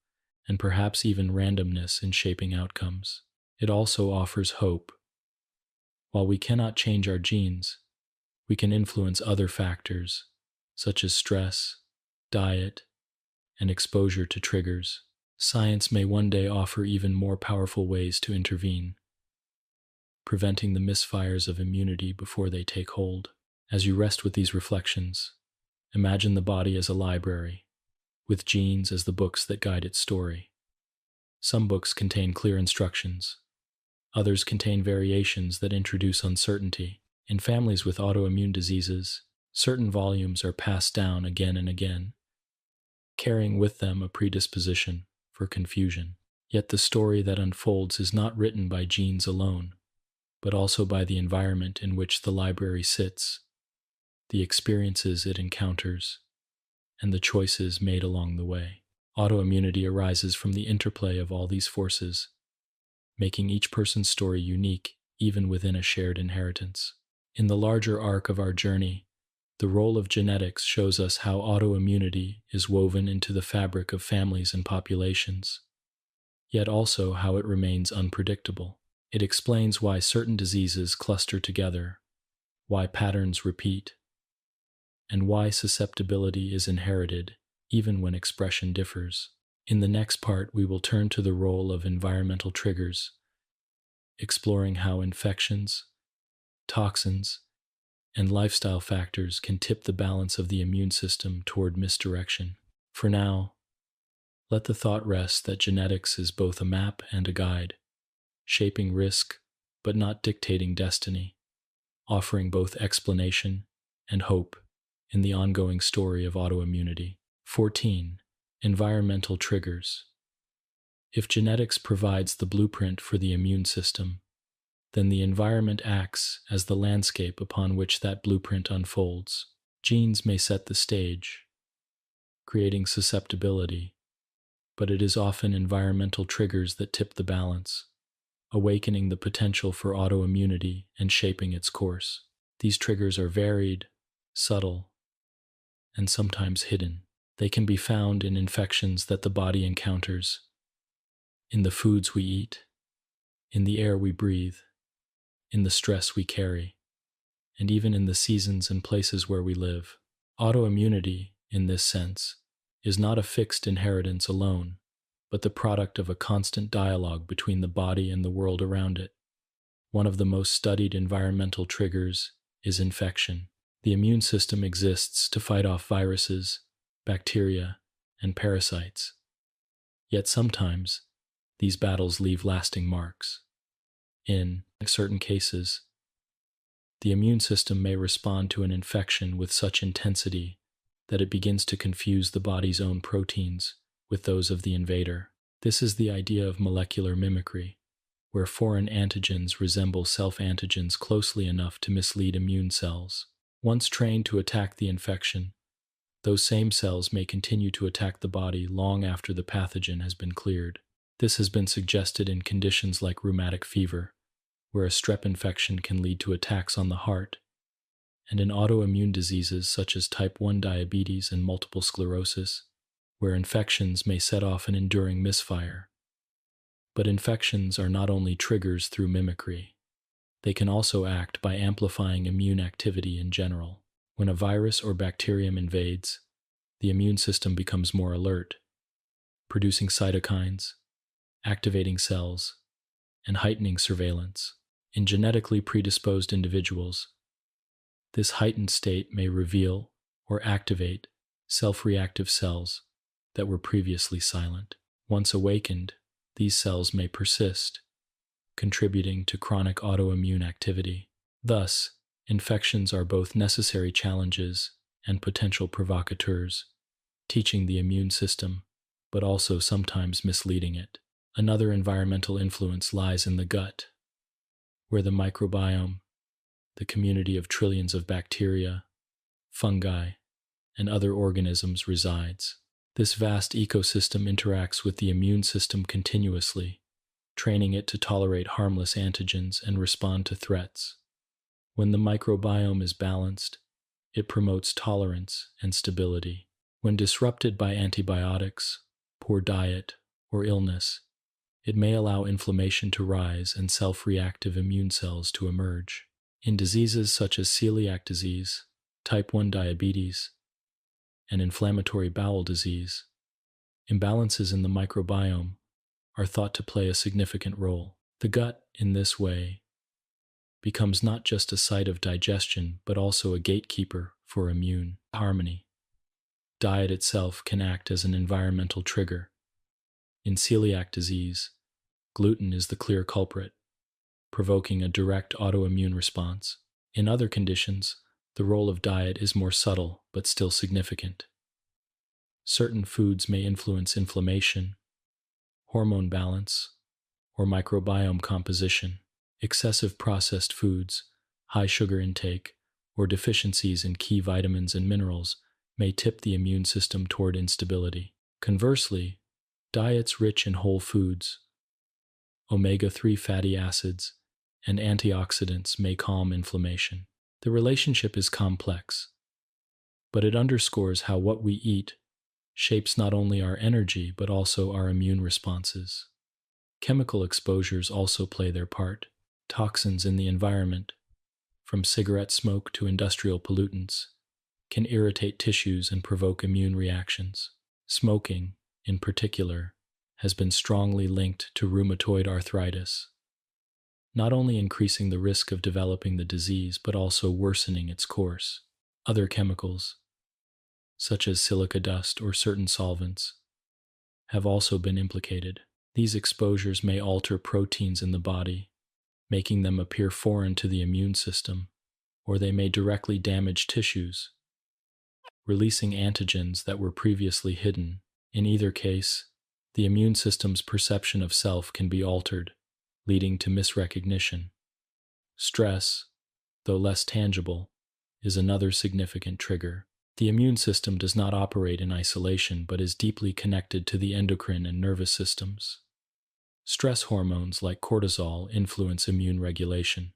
and perhaps even randomness in shaping outcomes. It also offers hope. While we cannot change our genes, we can influence other factors, such as stress, diet, and exposure to triggers. Science may one day offer even more powerful ways to intervene, preventing the misfires of immunity before they take hold. As you rest with these reflections, imagine the body as a library, with genes as the books that guide its story. Some books contain clear instructions. Others contain variations that introduce uncertainty. In families with autoimmune diseases, certain volumes are passed down again and again, carrying with them a predisposition for confusion. Yet the story that unfolds is not written by genes alone, but also by the environment in which the library sits, the experiences it encounters, and the choices made along the way. Autoimmunity arises from the interplay of all these forces, making each person's story unique even within a shared inheritance. In the larger arc of our journey, the role of genetics shows us how autoimmunity is woven into the fabric of families and populations, yet also how it remains unpredictable. It explains why certain diseases cluster together, why patterns repeat, and why susceptibility is inherited even when expression differs. In the next part, we will turn to the role of environmental triggers, exploring how infections, toxins, and lifestyle factors can tip the balance of the immune system toward misdirection. For now, let the thought rest that genetics is both a map and a guide, shaping risk but not dictating destiny, offering both explanation and hope in the ongoing story of autoimmunity. 14. Environmental triggers. If genetics provides the blueprint for the immune system, then the environment acts as the landscape upon which that blueprint unfolds. Genes may set the stage, creating susceptibility, but it is often environmental triggers that tip the balance, awakening the potential for autoimmunity and shaping its course. These triggers are varied, subtle, and sometimes hidden. They can be found in infections that the body encounters, in the foods we eat, in the air we breathe, in the stress we carry, and even in the seasons and places where we live. Autoimmunity, in this sense, is not a fixed inheritance alone, but the product of a constant dialogue between the body and the world around it. One of the most studied environmental triggers is infection. The immune system exists to fight off viruses, bacteria, and parasites. Yet sometimes, these battles leave lasting marks. In certain cases, the immune system may respond to an infection with such intensity that it begins to confuse the body's own proteins with those of the invader. This is the idea of molecular mimicry, where foreign antigens resemble self-antigens closely enough to mislead immune cells. Once trained to attack the infection, those same cells may continue to attack the body long after the pathogen has been cleared. This has been suggested in conditions like rheumatic fever, where a strep infection can lead to attacks on the heart, and in autoimmune diseases such as type 1 diabetes and multiple sclerosis, where infections may set off an enduring misfire. But infections are not only triggers through mimicry, they can also act by amplifying immune activity in general. When a virus or bacterium invades, the immune system becomes more alert, producing cytokines, activating cells, and heightening surveillance. In genetically predisposed individuals, this heightened state may reveal or activate self-reactive cells that were previously silent. Once awakened, these cells may persist, contributing to chronic autoimmune activity. Thus, infections are both necessary challenges and potential provocateurs, teaching the immune system, but also sometimes misleading it. Another environmental influence lies in the gut, where the microbiome, the community of trillions of bacteria, fungi, and other organisms resides. This vast ecosystem interacts with the immune system continuously, training it to tolerate harmless antigens and respond to threats. When the microbiome is balanced, it promotes tolerance and stability. When disrupted by antibiotics, poor diet, or illness, it may allow inflammation to rise and self-reactive immune cells to emerge. In diseases such as celiac disease, type 1 diabetes, and inflammatory bowel disease, imbalances in the microbiome are thought to play a significant role. The gut, in this way, becomes not just a site of digestion but also a gatekeeper for immune harmony. Diet itself can act as an environmental trigger. In celiac disease, gluten is the clear culprit, provoking a direct autoimmune response. In other conditions, the role of diet is more subtle but still significant. Certain foods may influence inflammation, hormone balance, or microbiome composition. Excessive processed foods, high sugar intake, or deficiencies in key vitamins and minerals may tip the immune system toward instability. Conversely, diets rich in whole foods, omega-3 fatty acids, and antioxidants may calm inflammation. The relationship is complex, but it underscores how what we eat shapes not only our energy but also our immune responses. Chemical exposures also play their part. Toxins in the environment, from cigarette smoke to industrial pollutants, can irritate tissues and provoke immune reactions. Smoking, in particular, has been strongly linked to rheumatoid arthritis, not only increasing the risk of developing the disease but also worsening its course. Other chemicals, such as silica dust or certain solvents, have also been implicated. These exposures may alter proteins in the body, making them appear foreign to the immune system, or they may directly damage tissues, releasing antigens that were previously hidden. In either case, the immune system's perception of self can be altered, leading to misrecognition. Stress, though less tangible, is another significant trigger. The immune system does not operate in isolation but is deeply connected to the endocrine and nervous systems. Stress hormones like cortisol influence immune regulation,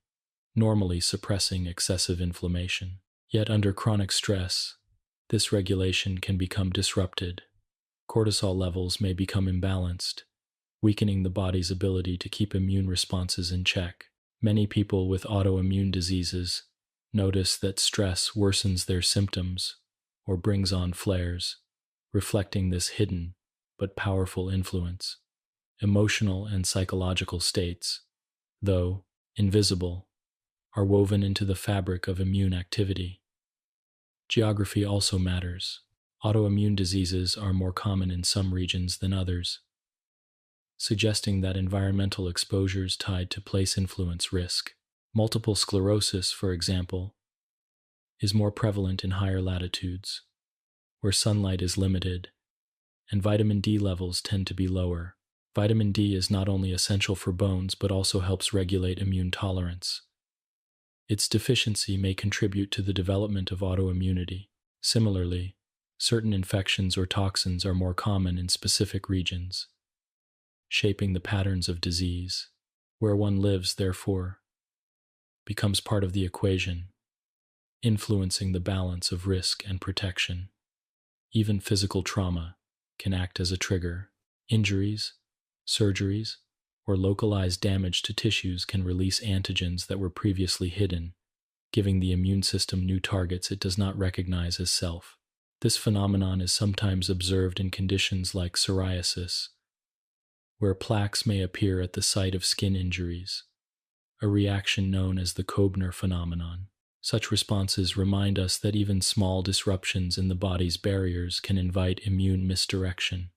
normally suppressing excessive inflammation. Yet under chronic stress, this regulation can become disrupted. Cortisol levels may become imbalanced, weakening the body's ability to keep immune responses in check. Many people with autoimmune diseases notice that stress worsens their symptoms or brings on flares, reflecting this hidden but powerful influence. Emotional and psychological states, though invisible, are woven into the fabric of immune activity. Geography also matters. Autoimmune diseases are more common in some regions than others, suggesting that environmental exposures tied to place influence risk. Multiple sclerosis, for example, is more prevalent in higher latitudes, where sunlight is limited, and vitamin D levels tend to be lower. Vitamin D is not only essential for bones but also helps regulate immune tolerance. Its deficiency may contribute to the development of autoimmunity. Similarly, certain infections or toxins are more common in specific regions, shaping the patterns of disease. Where one lives, therefore, becomes part of the equation, influencing the balance of risk and protection. Even physical trauma can act as a trigger. Injuries, surgeries, or localized damage to tissues can release antigens that were previously hidden, giving the immune system new targets it does not recognize as self. This phenomenon is sometimes observed in conditions like psoriasis, where plaques may appear at the site of skin injuries, a reaction known as the Koebner phenomenon. Such responses remind us that even small disruptions in the body's barriers can invite immune misdirection.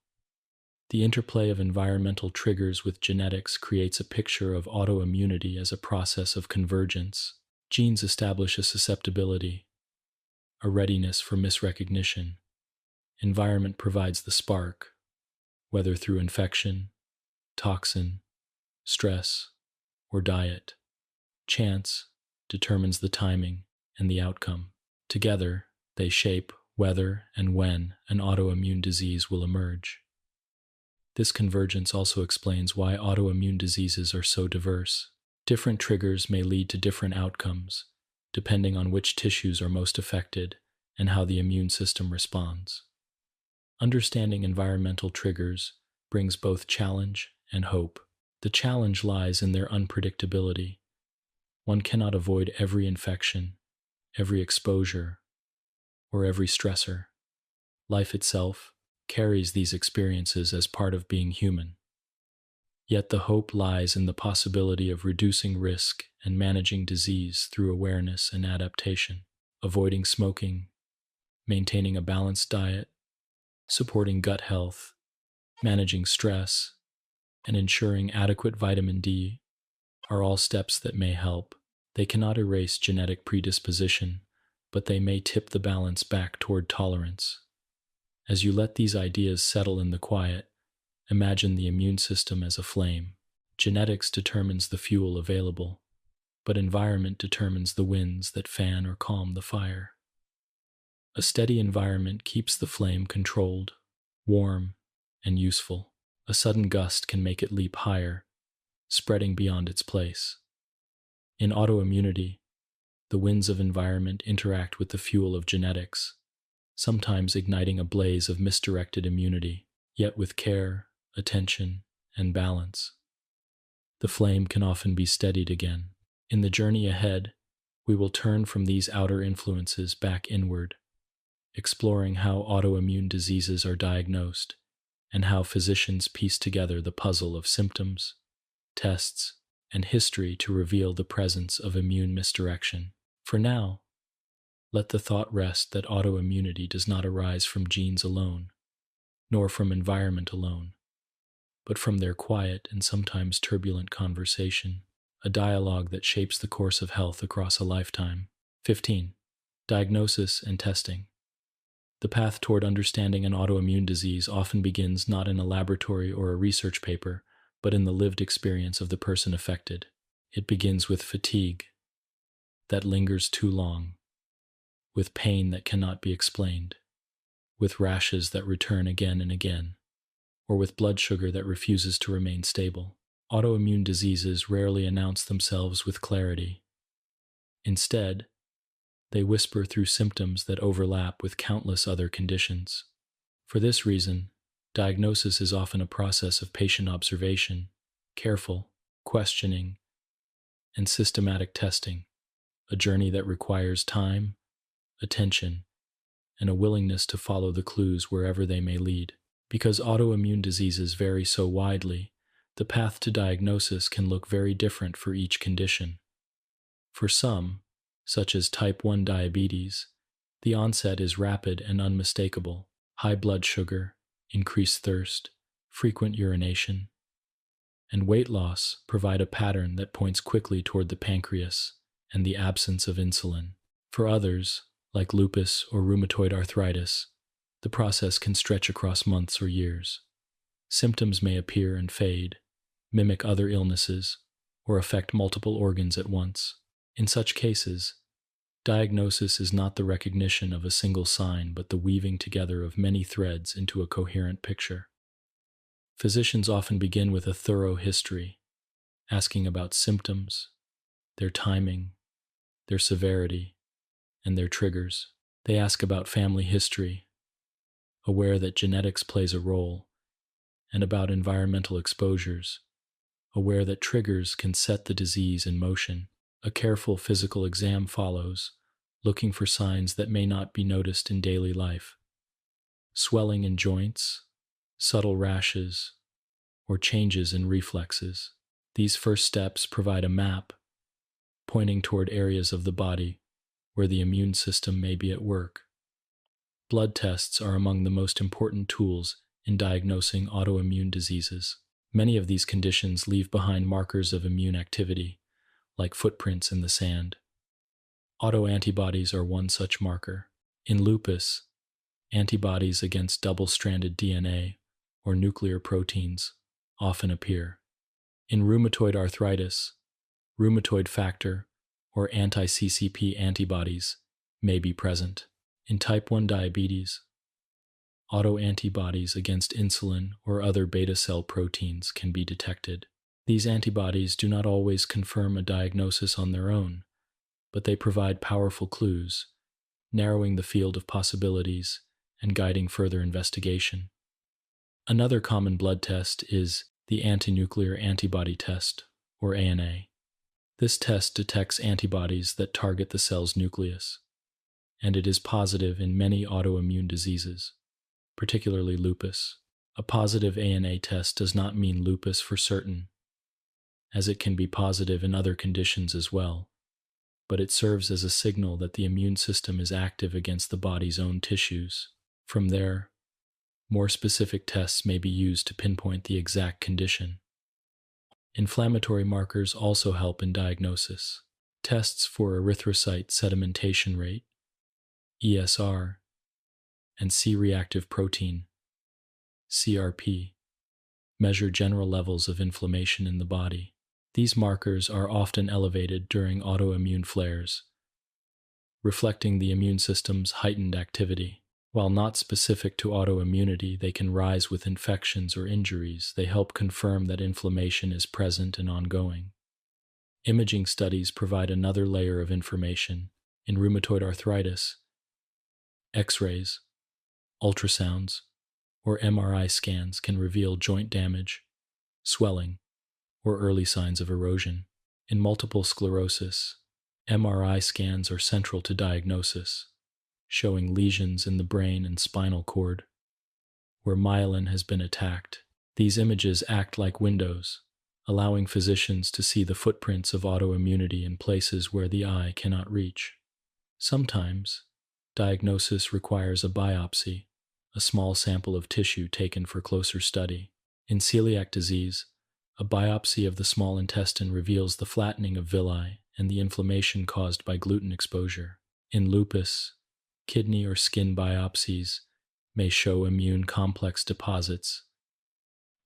The interplay of environmental triggers with genetics creates a picture of autoimmunity as a process of convergence. Genes establish a susceptibility, a readiness for misrecognition. Environment provides the spark, whether through infection, toxin, stress, or diet. Chance determines the timing and the outcome. Together, they shape whether and when an autoimmune disease will emerge. This convergence also explains why autoimmune diseases are so diverse. Different triggers may lead to different outcomes, depending on which tissues are most affected and how the immune system responds. Understanding environmental triggers brings both challenge and hope. The challenge lies in their unpredictability. One cannot avoid every infection, every exposure, or every stressor. Life itself carries these experiences as part of being human. Yet the hope lies in the possibility of reducing risk and managing disease through awareness and adaptation, avoiding smoking, maintaining a balanced diet, supporting gut health, managing stress, and ensuring adequate vitamin D are all steps that may help. They cannot erase genetic predisposition, but they may tip the balance back toward tolerance. As you let these ideas settle in the quiet, imagine the immune system as a flame. Genetics determines the fuel available, but environment determines the winds that fan or calm the fire. A steady environment keeps the flame controlled, warm, and useful. A sudden gust can make it leap higher, spreading beyond its place. In autoimmunity, the winds of environment interact with the fuel of genetics, sometimes igniting a blaze of misdirected immunity. Yet with care, attention, and balance, the flame can often be steadied again. In the journey ahead, we will turn from these outer influences back inward, exploring how autoimmune diseases are diagnosed and how physicians piece together the puzzle of symptoms, tests, and history to reveal the presence of immune misdirection. For now, let the thought rest that autoimmunity does not arise from genes alone, nor from environment alone, but from their quiet and sometimes turbulent conversation, a dialogue that shapes the course of health across a lifetime. 15. Diagnosis and testing. The path toward understanding an autoimmune disease often begins not in a laboratory or a research paper, but in the lived experience of the person affected. It begins with fatigue that lingers too long, with pain that cannot be explained, with rashes that return again and again, or with blood sugar that refuses to remain stable. Autoimmune diseases rarely announce themselves with clarity. Instead, they whisper through symptoms that overlap with countless other conditions. For this reason, diagnosis is often a process of patient observation, careful questioning, and systematic testing, a journey that requires time, attention, and a willingness to follow the clues wherever they may lead. Because autoimmune diseases vary so widely, the path to diagnosis can look very different for each condition. For some, such as type 1 diabetes, the onset is rapid and unmistakable. High blood sugar, increased thirst, frequent urination, and weight loss provide a pattern that points quickly toward the pancreas and the absence of insulin. For others, like lupus or rheumatoid arthritis, the process can stretch across months or years. Symptoms may appear and fade, mimic other illnesses, or affect multiple organs at once. In such cases, diagnosis is not the recognition of a single sign, but the weaving together of many threads into a coherent picture. Physicians often begin with a thorough history, asking about symptoms, their timing, their severity, and their triggers. They ask about family history, aware that genetics plays a role, and about environmental exposures, aware that triggers can set the disease in motion. A careful physical exam follows, looking for signs that may not be noticed in daily life. Swelling in joints, subtle rashes, or changes in reflexes. These first steps provide a map pointing toward areas of the body where the immune system may be at work. Blood tests are among the most important tools in diagnosing autoimmune diseases. Many of these conditions leave behind markers of immune activity, like footprints in the sand. Autoantibodies are one such marker. In lupus, antibodies against double-stranded DNA or nuclear proteins often appear. In rheumatoid arthritis, rheumatoid factor or anti-CCP antibodies may be present. In type 1 diabetes, autoantibodies against insulin or other beta cell proteins can be detected. These antibodies do not always confirm a diagnosis on their own, but they provide powerful clues, narrowing the field of possibilities and guiding further investigation. Another common blood test is the antinuclear antibody test, or ANA. This test detects antibodies that target the cell's nucleus, and it is positive in many autoimmune diseases, particularly lupus. A positive ANA test does not mean lupus for certain, as it can be positive in other conditions as well, but it serves as a signal that the immune system is active against the body's own tissues. From there, more specific tests may be used to pinpoint the exact condition. Inflammatory markers also help in diagnosis. Tests for erythrocyte sedimentation rate, ESR, and C-reactive protein, CRP, measure general levels of inflammation in the body. These markers are often elevated during autoimmune flares, reflecting the immune system's heightened activity. While not specific to autoimmunity, they can rise with infections or injuries. They help confirm that inflammation is present and ongoing. Imaging studies provide another layer of information. In rheumatoid arthritis, X-rays, ultrasounds, or MRI scans can reveal joint damage, swelling, or early signs of erosion. In multiple sclerosis, MRI scans are central to diagnosis, showing lesions in the brain and spinal cord, where myelin has been attacked. These images act like windows, allowing physicians to see the footprints of autoimmunity in places where the eye cannot reach. Sometimes, diagnosis requires a biopsy, a small sample of tissue taken for closer study. In celiac disease, a biopsy of the small intestine reveals the flattening of villi and the inflammation caused by gluten exposure. In lupus, kidney or skin biopsies may show immune complex deposits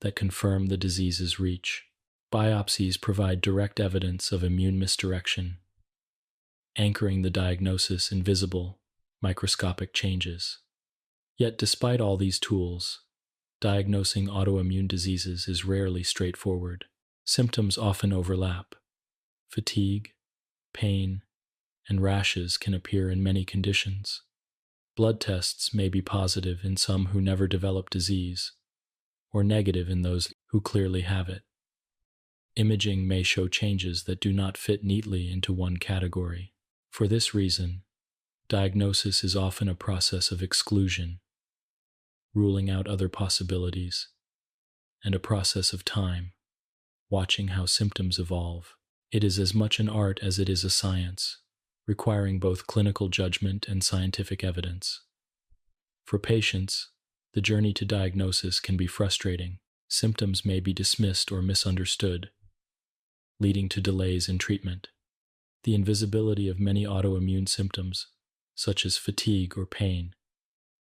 that confirm the disease's reach. Biopsies provide direct evidence of immune misdirection, anchoring the diagnosis in visible, microscopic changes. Yet despite all these tools, diagnosing autoimmune diseases is rarely straightforward. Symptoms often overlap. Fatigue, pain, and rashes can appear in many conditions. Blood tests may be positive in some who never develop disease, or negative in those who clearly have it. Imaging may show changes that do not fit neatly into one category. For this reason, diagnosis is often a process of exclusion, ruling out other possibilities, and a process of time, watching how symptoms evolve. It is as much an art as it is a science, requiring both clinical judgment and scientific evidence. For patients, the journey to diagnosis can be frustrating. Symptoms may be dismissed or misunderstood, leading to delays in treatment. The invisibility of many autoimmune symptoms, such as fatigue or pain,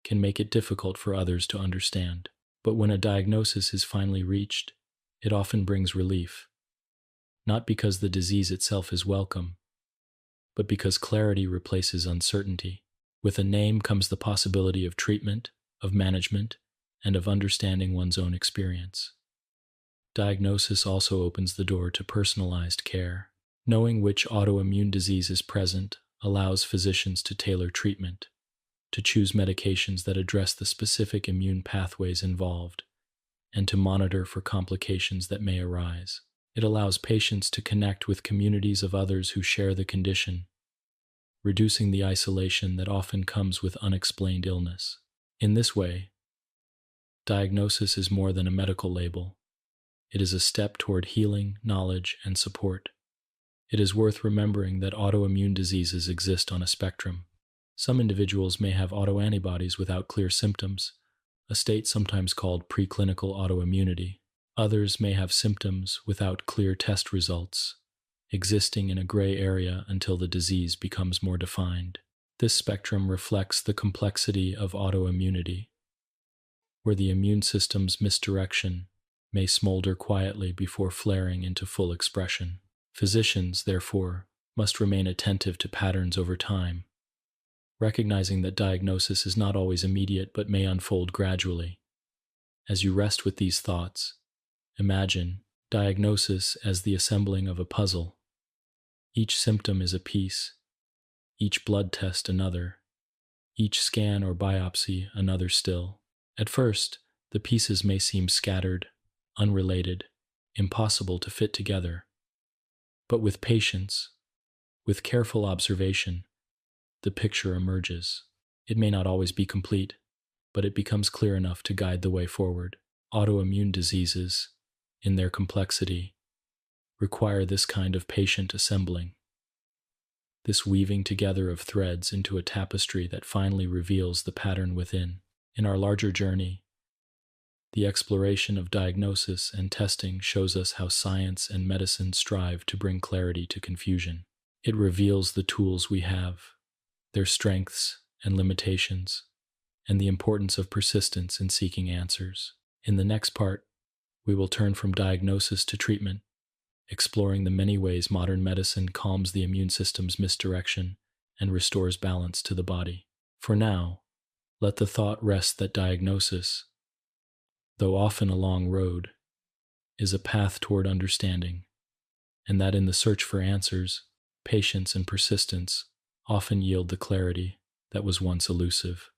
can make it difficult for others to understand. But when a diagnosis is finally reached, it often brings relief, not because the disease itself is welcome, but because clarity replaces uncertainty. With a name comes the possibility of treatment, of management, and of understanding one's own experience. Diagnosis also opens the door to personalized care. Knowing which autoimmune disease is present allows physicians to tailor treatment, to choose medications that address the specific immune pathways involved, and to monitor for complications that may arise. It allows patients to connect with communities of others who share the condition, reducing the isolation that often comes with unexplained illness. In this way, diagnosis is more than a medical label. It is a step toward healing, knowledge, and support. It is worth remembering that autoimmune diseases exist on a spectrum. Some individuals may have autoantibodies without clear symptoms, a state sometimes called preclinical autoimmunity. Others may have symptoms without clear test results, existing in a gray area until the disease becomes more defined. This spectrum reflects the complexity of autoimmunity, where the immune system's misdirection may smolder quietly before flaring into full expression. Physicians, therefore, must remain attentive to patterns over time, recognizing that diagnosis is not always immediate but may unfold gradually. As you rest with these thoughts, imagine diagnosis as the assembling of a puzzle. Each symptom is a piece, each blood test another, each scan or biopsy another still. At first, the pieces may seem scattered, unrelated, impossible to fit together. But with patience, with careful observation, the picture emerges. It may not always be complete, but it becomes clear enough to guide the way forward. Autoimmune diseases, in their complexity, require this kind of patient assembling, this weaving together of threads into a tapestry that finally reveals the pattern within. In our larger journey, the exploration of diagnosis and testing shows us how science and medicine strive to bring clarity to confusion. It reveals the tools we have, their strengths and limitations, and the importance of persistence in seeking answers. In the next part, we will turn from diagnosis to treatment, exploring the many ways modern medicine calms the immune system's misdirection and restores balance to the body. For now, let the thought rest that diagnosis, though often a long road, is a path toward understanding, and that in the search for answers, patience and persistence often yield the clarity that was once elusive.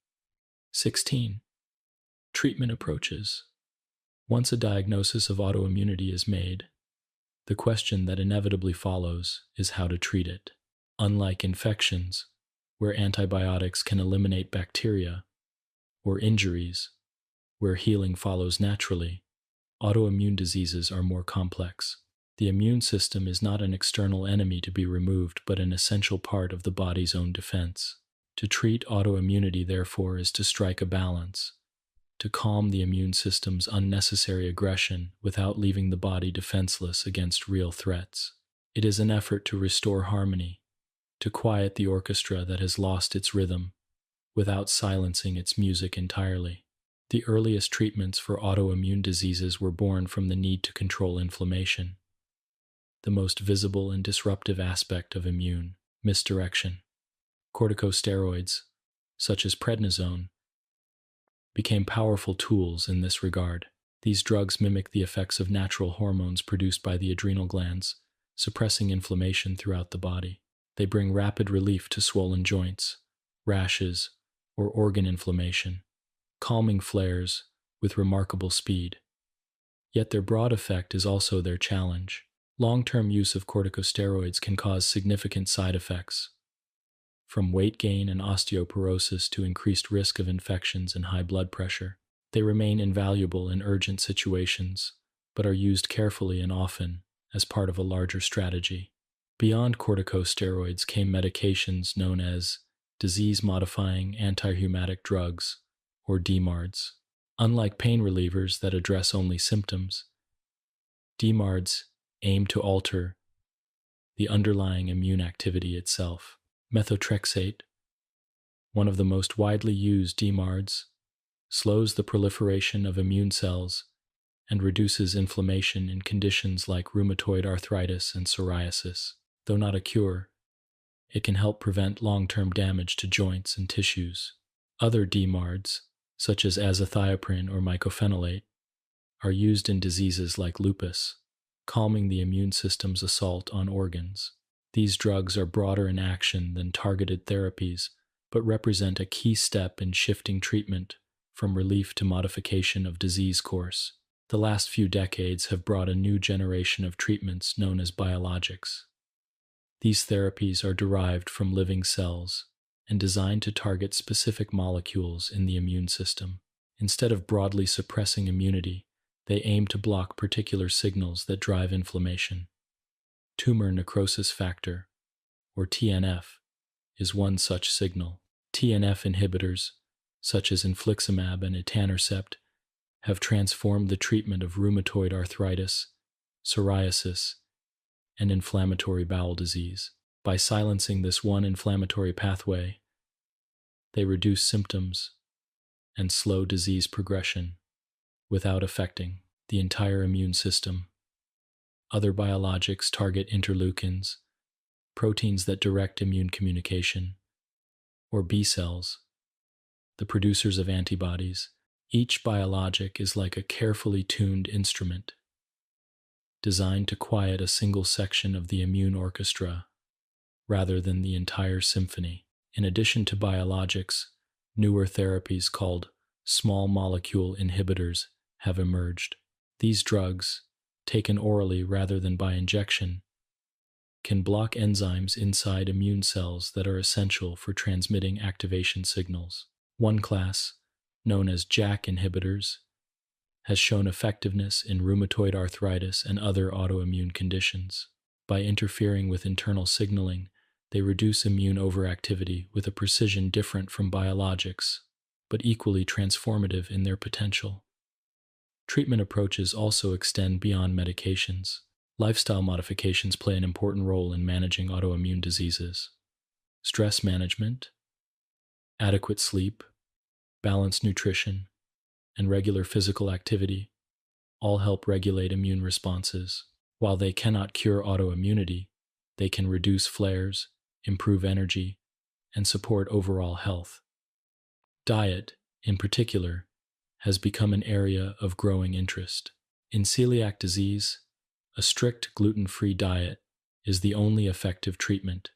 16. Treatment approaches. Once a diagnosis of autoimmunity is made, the question that inevitably follows is how to treat it. Unlike infections, where antibiotics can eliminate bacteria, or injuries, where healing follows naturally, autoimmune diseases are more complex. The immune system is not an external enemy to be removed, but an essential part of the body's own defense. To treat autoimmunity, therefore, is to strike a balance, to calm the immune system's unnecessary aggression without leaving the body defenseless against real threats. It is an effort to restore harmony, to quiet the orchestra that has lost its rhythm, without silencing its music entirely. The earliest treatments for autoimmune diseases were born from the need to control inflammation, the most visible and disruptive aspect of immune misdirection. Corticosteroids, such as prednisone, became powerful tools in this regard. These drugs mimic the effects of natural hormones produced by the adrenal glands, suppressing inflammation throughout the body. They bring rapid relief to swollen joints, rashes, or organ inflammation, calming flares with remarkable speed. Yet their broad effect is also their challenge. Long-term use of corticosteroids can cause significant side effects, from weight gain and osteoporosis to increased risk of infections and high blood pressure. They remain invaluable in urgent situations, but are used carefully and often as part of a larger strategy. Beyond corticosteroids came medications known as disease-modifying antirheumatic drugs, or DMARDs. Unlike pain relievers that address only symptoms, DMARDs aim to alter the underlying immune activity itself. Methotrexate, one of the most widely used DMARDs, slows the proliferation of immune cells and reduces inflammation in conditions like rheumatoid arthritis and psoriasis. Though not a cure, it can help prevent long-term damage to joints and tissues. Other DMARDs, such as azathioprine or mycophenolate, are used in diseases like lupus, calming the immune system's assault on organs. These drugs are broader in action than targeted therapies, but represent a key step in shifting treatment from relief to modification of disease course. The last few decades have brought a new generation of treatments known as biologics. These therapies are derived from living cells and designed to target specific molecules in the immune system. Instead of broadly suppressing immunity, they aim to block particular signals that drive inflammation. Tumor necrosis factor, or TNF, is one such signal. TNF inhibitors, such as infliximab and etanercept, have transformed the treatment of rheumatoid arthritis, psoriasis, and inflammatory bowel disease. By silencing this one inflammatory pathway, they reduce symptoms and slow disease progression without affecting the entire immune system. Other biologics target interleukins, proteins that direct immune communication, or B cells, the producers of antibodies. Each biologic is like a carefully tuned instrument, designed to quiet a single section of the immune orchestra rather than the entire symphony. In addition to biologics, newer therapies called small molecule inhibitors have emerged. These drugs, taken orally rather than by injection, can block enzymes inside immune cells that are essential for transmitting activation signals. One class, known as JAK inhibitors, has shown effectiveness in rheumatoid arthritis and other autoimmune conditions. By interfering with internal signaling, they reduce immune overactivity with a precision different from biologics, but equally transformative in their potential. Treatment approaches also extend beyond medications. Lifestyle modifications play an important role in managing autoimmune diseases. Stress management, adequate sleep, balanced nutrition, and regular physical activity all help regulate immune responses. While they cannot cure autoimmunity, they can reduce flares, improve energy, and support overall health. Diet, in particular, has become an area of growing interest. In celiac disease, a strict gluten-free diet is the only effective treatment,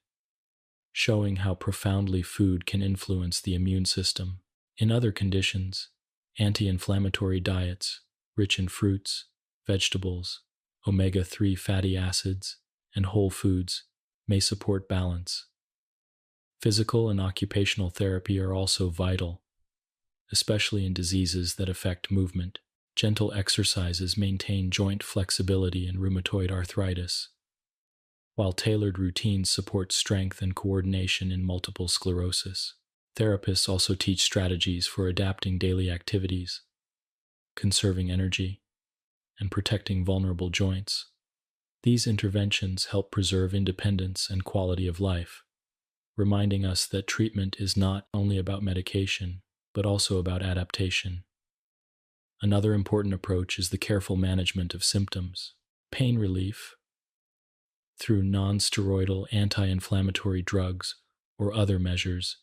showing how profoundly food can influence the immune system. In other conditions, anti-inflammatory diets, rich in fruits, vegetables, omega-3 fatty acids, and whole foods, may support balance. Physical and occupational therapy are also vital, especially in diseases that affect movement. Gentle exercises maintain joint flexibility in rheumatoid arthritis, while tailored routines support strength and coordination in multiple sclerosis. Therapists also teach strategies for adapting daily activities, conserving energy, and protecting vulnerable joints. These interventions help preserve independence and quality of life, reminding us that treatment is not only about medication, but also about adaptation. Another important approach is the careful management of symptoms. Pain relief, through non-steroidal anti-inflammatory drugs or other measures,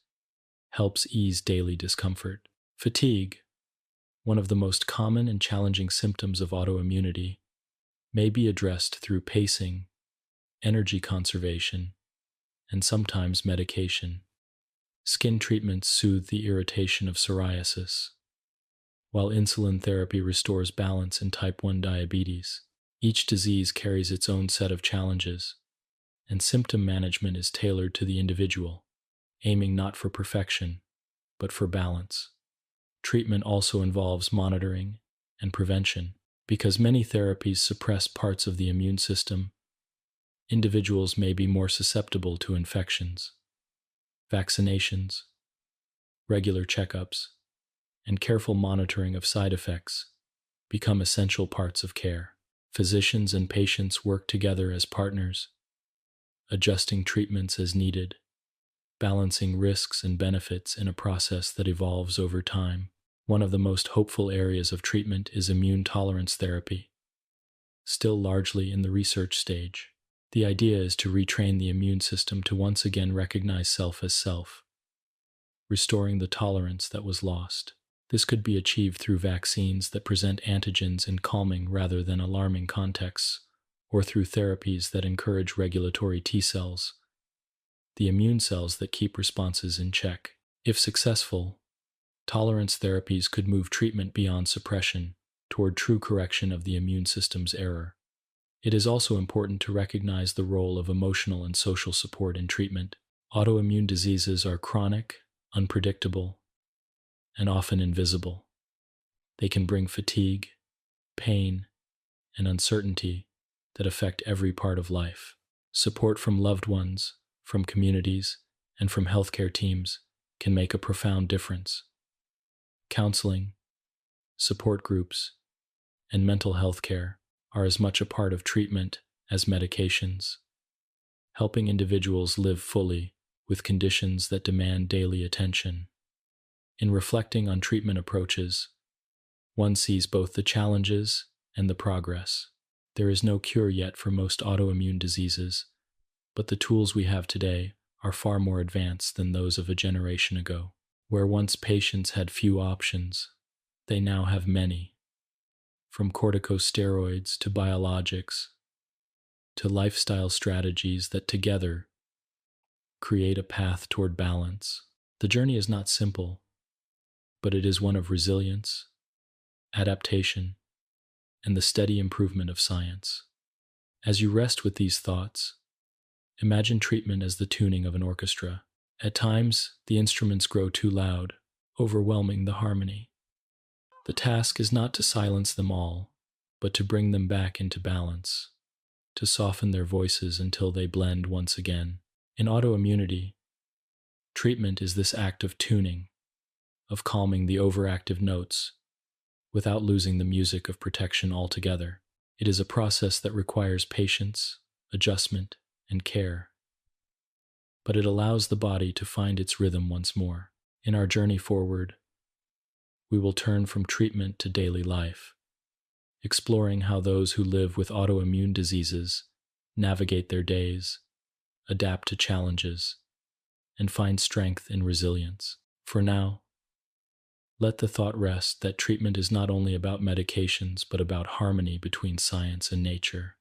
helps ease daily discomfort. Fatigue, one of the most common and challenging symptoms of autoimmunity, may be addressed through pacing, energy conservation, and sometimes medication. Skin treatments soothe the irritation of psoriasis, while insulin therapy restores balance in type 1 diabetes. Each disease carries its own set of challenges, and symptom management is tailored to the individual, aiming not for perfection, but for balance. Treatment also involves monitoring and prevention. Because many therapies suppress parts of the immune system, individuals may be more susceptible to infections. Vaccinations, regular checkups, and careful monitoring of side effects become essential parts of care. Physicians and patients work together as partners, adjusting treatments as needed, balancing risks and benefits in a process that evolves over time. One of the most hopeful areas of treatment is immune tolerance therapy, still largely in the research stage. The idea is to retrain the immune system to once again recognize self as self, restoring the tolerance that was lost. This could be achieved through vaccines that present antigens in calming rather than alarming contexts, or through therapies that encourage regulatory T cells, the immune cells that keep responses in check. If successful, tolerance therapies could move treatment beyond suppression toward true correction of the immune system's error. It is also important to recognize the role of emotional and social support in treatment. Autoimmune diseases are chronic, unpredictable, and often invisible. They can bring fatigue, pain, and uncertainty that affect every part of life. Support from loved ones, from communities, and from healthcare teams can make a profound difference. Counseling, support groups, and mental health care are as much a part of treatment as medications, helping individuals live fully with conditions that demand daily attention. In reflecting on treatment approaches, one sees both the challenges and the progress. There is no cure yet for most autoimmune diseases, but the tools we have today are far more advanced than those of a generation ago. Where once patients had few options, they now have many. From corticosteroids to biologics, to lifestyle strategies that together create a path toward balance. The journey is not simple, but it is one of resilience, adaptation, and the steady improvement of science. As you rest with these thoughts, imagine treatment as the tuning of an orchestra. At times, the instruments grow too loud, overwhelming the harmony. The task is not to silence them all, but to bring them back into balance, to soften their voices until they blend once again. In autoimmunity, treatment is this act of tuning, of calming the overactive notes, without losing the music of protection altogether. It is a process that requires patience, adjustment, and care, but it allows the body to find its rhythm once more. In our journey forward, we will turn from treatment to daily life, exploring how those who live with autoimmune diseases navigate their days, adapt to challenges, and find strength in resilience. For now, let the thought rest that treatment is not only about medications, but about harmony between science and nature,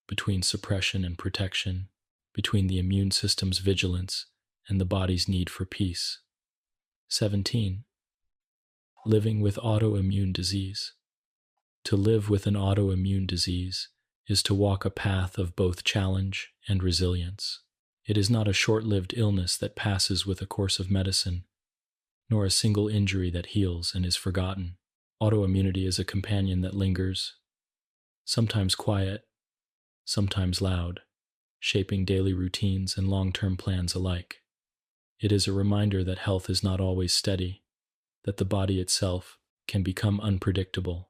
between suppression and protection, between the immune system's vigilance and the body's need for peace. 17. Living with autoimmune disease. To live with an autoimmune disease is to walk a path of both challenge and resilience. It is not a short-lived illness that passes with a course of medicine, nor a single injury that heals and is forgotten. Autoimmunity is a companion that lingers, sometimes quiet, sometimes loud, shaping daily routines and long-term plans alike. It is a reminder that health is not always steady, that the body itself can become unpredictable,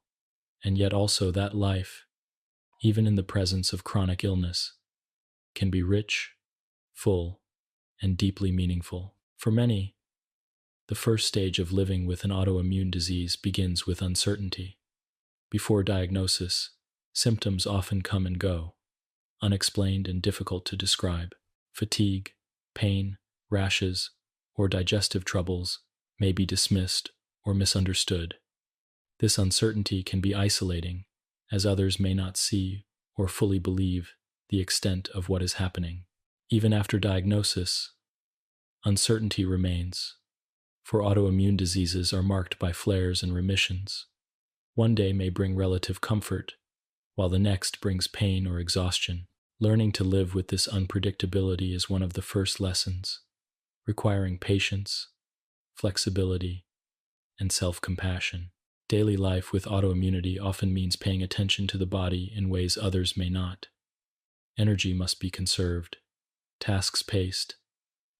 and yet also that life, even in the presence of chronic illness, can be rich, full, and deeply meaningful. For many, the first stage of living with an autoimmune disease begins with uncertainty. Before diagnosis, symptoms often come and go, unexplained and difficult to describe. Fatigue, pain, rashes, or digestive troubles may be dismissed or misunderstood. This uncertainty can be isolating, as others may not see or fully believe the extent of what is happening. Even after diagnosis, uncertainty remains, for autoimmune diseases are marked by flares and remissions. One day may bring relative comfort, while the next brings pain or exhaustion. Learning to live with this unpredictability is one of the first lessons, requiring patience, flexibility, and self-compassion. Daily life with autoimmunity often means paying attention to the body in ways others may not. Energy must be conserved, tasks paced,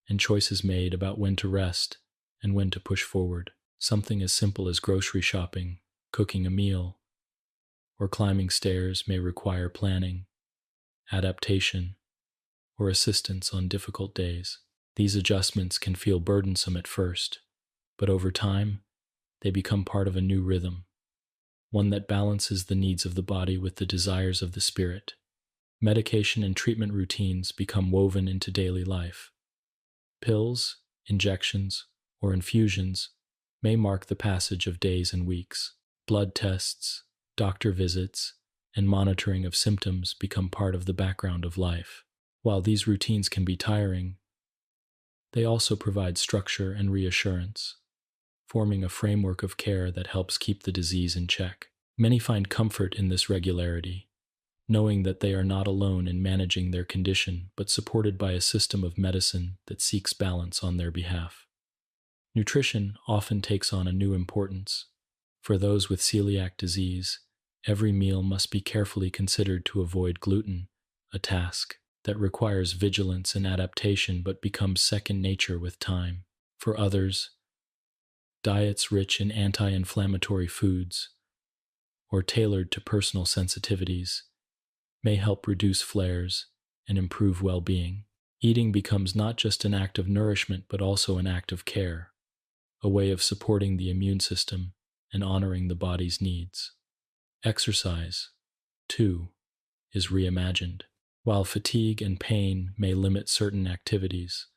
and choices made about when to rest and when to push forward. Something as simple as grocery shopping, cooking a meal, or climbing stairs may require planning, adaptation, or assistance on difficult days. These adjustments can feel burdensome at first, but over time, they become part of a new rhythm, one that balances the needs of the body with the desires of the spirit. Medication and treatment routines become woven into daily life. Pills, injections, or infusions may mark the passage of days and weeks. Blood tests, doctor visits, and monitoring of symptoms become part of the background of life. While these routines can be tiring, they also provide structure and reassurance, forming a framework of care that helps keep the disease in check. Many find comfort in this regularity, knowing that they are not alone in managing their condition, but supported by a system of medicine that seeks balance on their behalf. Nutrition often takes on a new importance. For those with celiac disease, every meal must be carefully considered to avoid gluten, a task that requires vigilance and adaptation but becomes second nature with time. For others, diets rich in anti-inflammatory foods or tailored to personal sensitivities may help reduce flares and improve well-being. Eating becomes not just an act of nourishment but also an act of care, a way of supporting the immune system and honoring the body's needs. Exercise, too, is reimagined. While fatigue and pain may limit certain activities,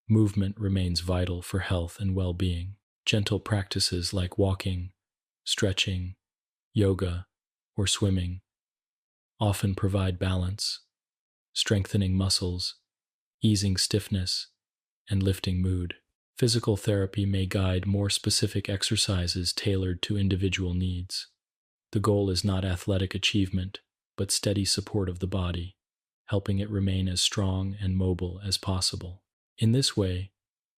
movement remains vital for health and well-being. Gentle practices like walking, stretching, yoga, or swimming often provide balance, strengthening muscles, easing stiffness, and lifting mood. Physical therapy may guide more specific exercises tailored to individual needs. The goal is not athletic achievement, but steady support of the body, helping it remain as strong and mobile as possible. In this way,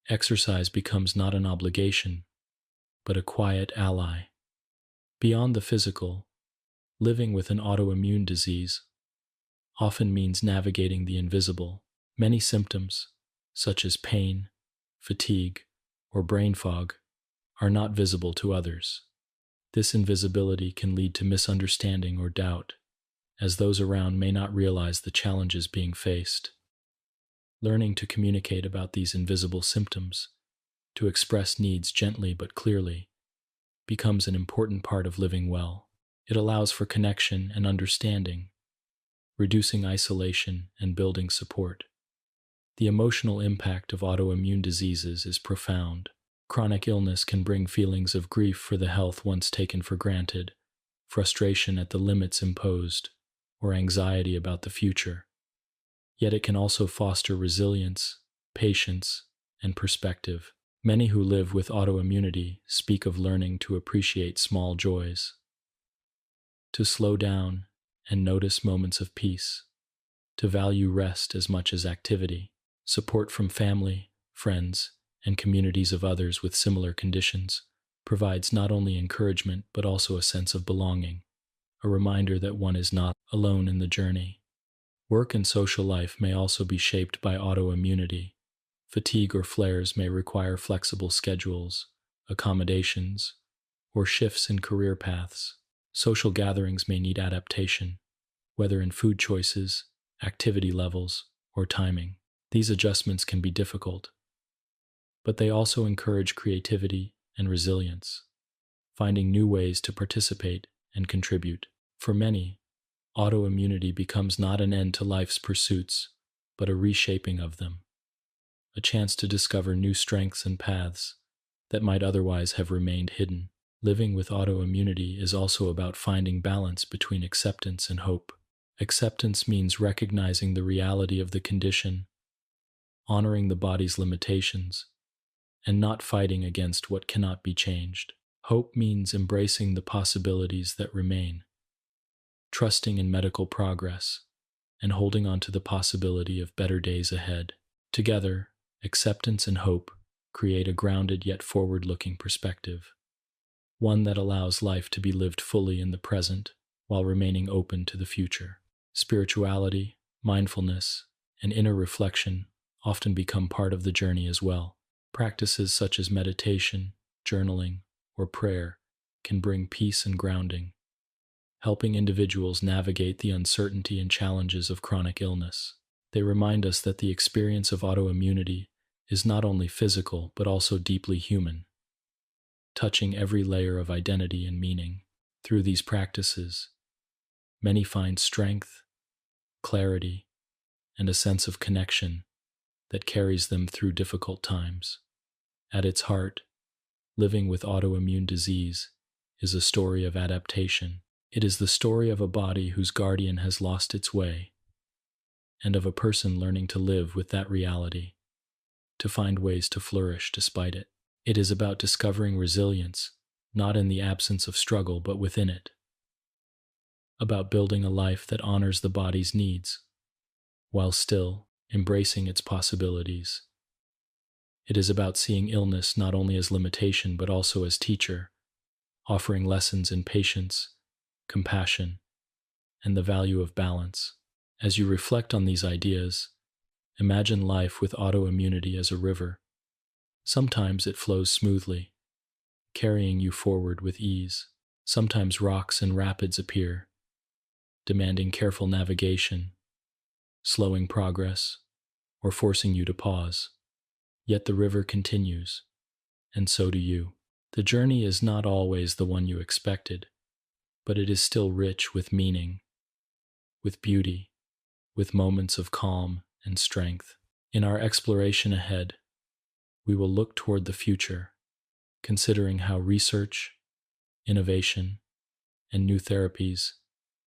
exercise becomes not an obligation, but a quiet ally. Beyond the physical, living with an autoimmune disease often means navigating the invisible. Many symptoms, such as pain, fatigue, or brain fog, are not visible to others. This invisibility can lead to misunderstanding or doubt, as those around may not realize the challenges being faced. Learning to communicate about these invisible symptoms, to express needs gently but clearly, becomes an important part of living well. It allows for connection and understanding, reducing isolation and building support. The emotional impact of autoimmune diseases is profound. Chronic illness can bring feelings of grief for the health once taken for granted, frustration at the limits imposed, or anxiety about the future. Yet it can also foster resilience, patience, and perspective. Many who live with autoimmunity speak of learning to appreciate small joys, to slow down and notice moments of peace, to value rest as much as activity. Support from family, friends, and communities of others with similar conditions provides not only encouragement but also a sense of belonging, a reminder that one is not alone in the journey. Work and social life may also be shaped by autoimmunity. Fatigue or flares may require flexible schedules, accommodations, or shifts in career paths. Social gatherings may need adaptation, whether in food choices, activity levels, or timing. These adjustments can be difficult, but they also encourage creativity and resilience, finding new ways to participate and contribute. For many, autoimmunity becomes not an end to life's pursuits, but a reshaping of them, a chance to discover new strengths and paths that might otherwise have remained hidden. Living with autoimmunity is also about finding balance between acceptance and hope. Acceptance means recognizing the reality of the condition, honoring the body's limitations, and not fighting against what cannot be changed. Hope means embracing the possibilities that remain, trusting in medical progress, and holding on to the possibility of better days ahead. Together, acceptance and hope create a grounded yet forward-looking perspective, one that allows life to be lived fully in the present while remaining open to the future. Spirituality, mindfulness, and inner reflection often become part of the journey as well. Practices such as meditation, journaling, or prayer can bring peace and grounding, helping individuals navigate the uncertainty and challenges of chronic illness. They remind us that the experience of autoimmunity is not only physical but also deeply human, touching every layer of identity and meaning. Through these practices, many find strength, clarity, and a sense of connection that carries them through difficult times. At its heart, living with autoimmune disease is a story of adaptation, It is the story of a body whose guardian has lost its way, and of a person learning to live with that reality, to find ways to flourish despite it. It is about discovering resilience, not in the absence of struggle, but within it. About building a life that honors the body's needs, while still embracing its possibilities. It is about seeing illness not only as limitation, but also as teacher, offering lessons in patience, compassion, and the value of balance. As you reflect on these ideas, imagine life with autoimmunity as a river. Sometimes it flows smoothly, carrying you forward with ease. Sometimes rocks and rapids appear, demanding careful navigation, slowing progress, or forcing you to pause. Yet the river continues, and so do you. The journey is not always the one you expected, but it is still rich with meaning, with beauty, with moments of calm and strength. In our exploration ahead, we will look toward the future, considering how research, innovation, and new therapies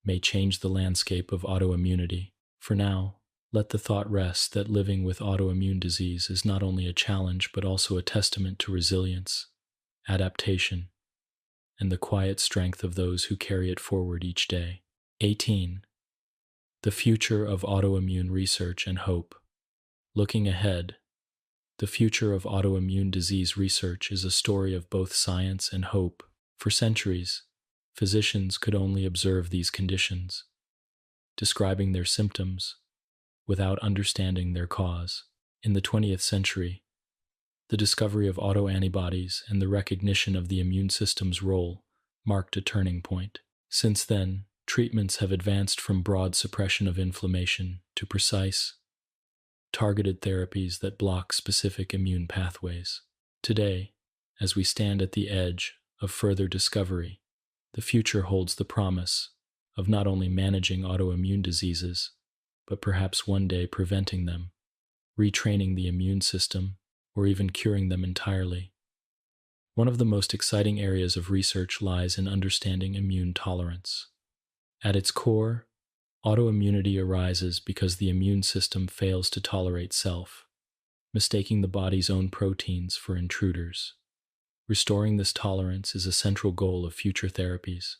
may change the landscape of autoimmunity. For now, let the thought rest that living with autoimmune disease is not only a challenge but also a testament to resilience, adaptation, and the quiet strength of those who carry it forward each day. 18. The future of autoimmune research and hope. Looking ahead, the future of autoimmune disease research is a story of both science and hope. For centuries, physicians could only observe these conditions, describing their symptoms without understanding their cause. In the 20th century, the discovery of autoantibodies and the recognition of the immune system's role marked a turning point. Since then, treatments have advanced from broad suppression of inflammation to precise, targeted therapies that block specific immune pathways. Today, as we stand at the edge of further discovery, the future holds the promise of not only managing autoimmune diseases, but perhaps one day preventing them, retraining the immune system, or even curing them entirely. One of the most exciting areas of research lies in understanding immune tolerance. At its core, autoimmunity arises because the immune system fails to tolerate self, mistaking the body's own proteins for intruders. Restoring this tolerance is a central goal of future therapies.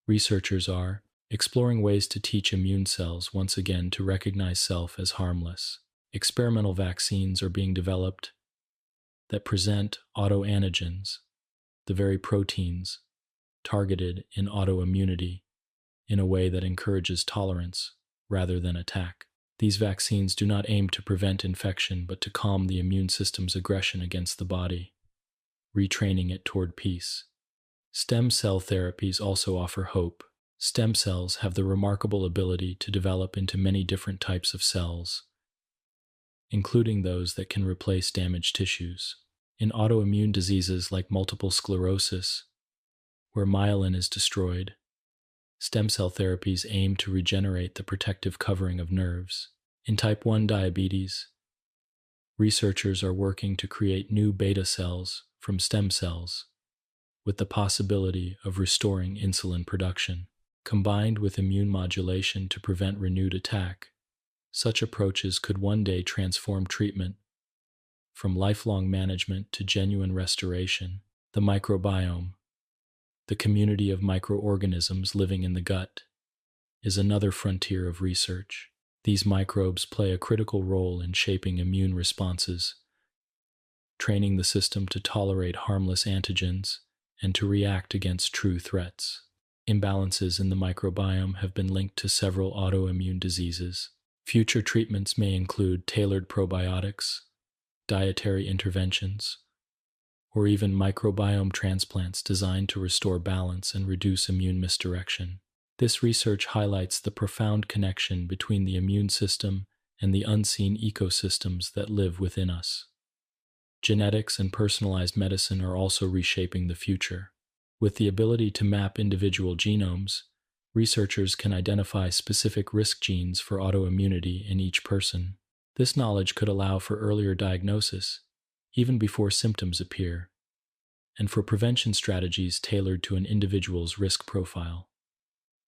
Researchers are exploring ways to teach immune cells once again to recognize self as harmless. Experimental vaccines are being developed that present autoantigens, the very proteins targeted in autoimmunity, in a way that encourages tolerance rather than attack. These vaccines do not aim to prevent infection, but to calm the immune system's aggression against the body, retraining it toward peace. Stem cell therapies also offer hope. Stem cells have the remarkable ability to develop into many different types of cells, including those that can replace damaged tissues. In autoimmune diseases like multiple sclerosis, where myelin is destroyed, stem cell therapies aim to regenerate the protective covering of nerves. In type 1 diabetes, researchers are working to create new beta cells from stem cells, with the possibility of restoring insulin production. Combined with immune modulation to prevent renewed attack, such approaches could one day transform treatment from lifelong management to genuine restoration. The microbiome, the community of microorganisms living in the gut, is another frontier of research. These microbes play a critical role in shaping immune responses, training the system to tolerate harmless antigens and to react against true threats. Imbalances in the microbiome have been linked to several autoimmune diseases. Future treatments may include tailored probiotics, dietary interventions, or even microbiome transplants designed to restore balance and reduce immune misdirection. This research highlights the profound connection between the immune system and the unseen ecosystems that live within us. Genetics and personalized medicine are also reshaping the future. With the ability to map individual genomes, researchers can identify specific risk genes for autoimmunity in each person. This knowledge could allow for earlier diagnosis, even before symptoms appear, and for prevention strategies tailored to an individual's risk profile.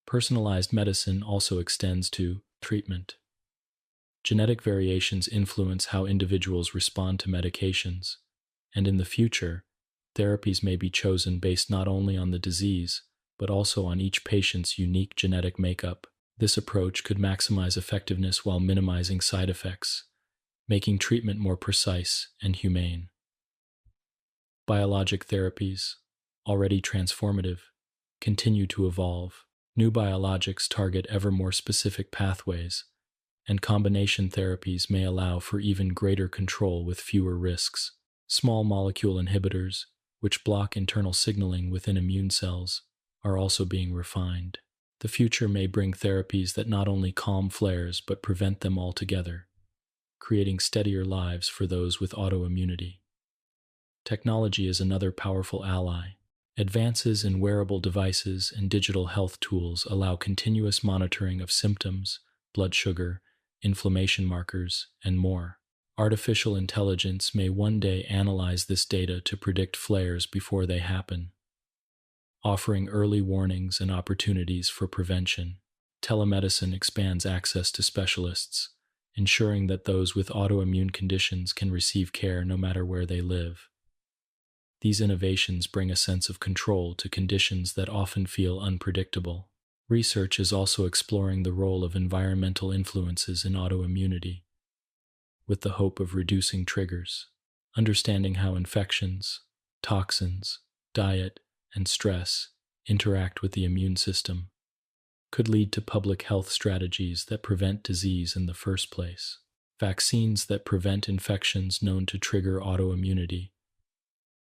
Personalized medicine also extends to treatment. Genetic variations influence how individuals respond to medications, and in the future, therapies may be chosen based not only on the disease, but also on each patient's unique genetic makeup. This approach could maximize effectiveness while minimizing side effects, making treatment more precise and humane. Biologic therapies, already transformative, continue to evolve. New biologics target ever more specific pathways, and combination therapies may allow for even greater control with fewer risks. Small molecule inhibitors, which block internal signaling within immune cells, are also being refined. The future may bring therapies that not only calm flares but prevent them altogether, creating steadier lives for those with autoimmunity. Technology is another powerful ally. Advances in wearable devices and digital health tools allow continuous monitoring of symptoms, blood sugar, inflammation markers, and more. Artificial intelligence may one day analyze this data to predict flares before they happen, offering early warnings and opportunities for prevention. Telemedicine expands access to specialists, ensuring that those with autoimmune conditions can receive care no matter where they live. These innovations bring a sense of control to conditions that often feel unpredictable. Research is also exploring the role of environmental influences in autoimmunity, with the hope of reducing triggers. Understanding how infections, toxins, diet, and stress interact with the immune system could lead to public health strategies that prevent disease in the first place. Vaccines that prevent infections known to trigger autoimmunity,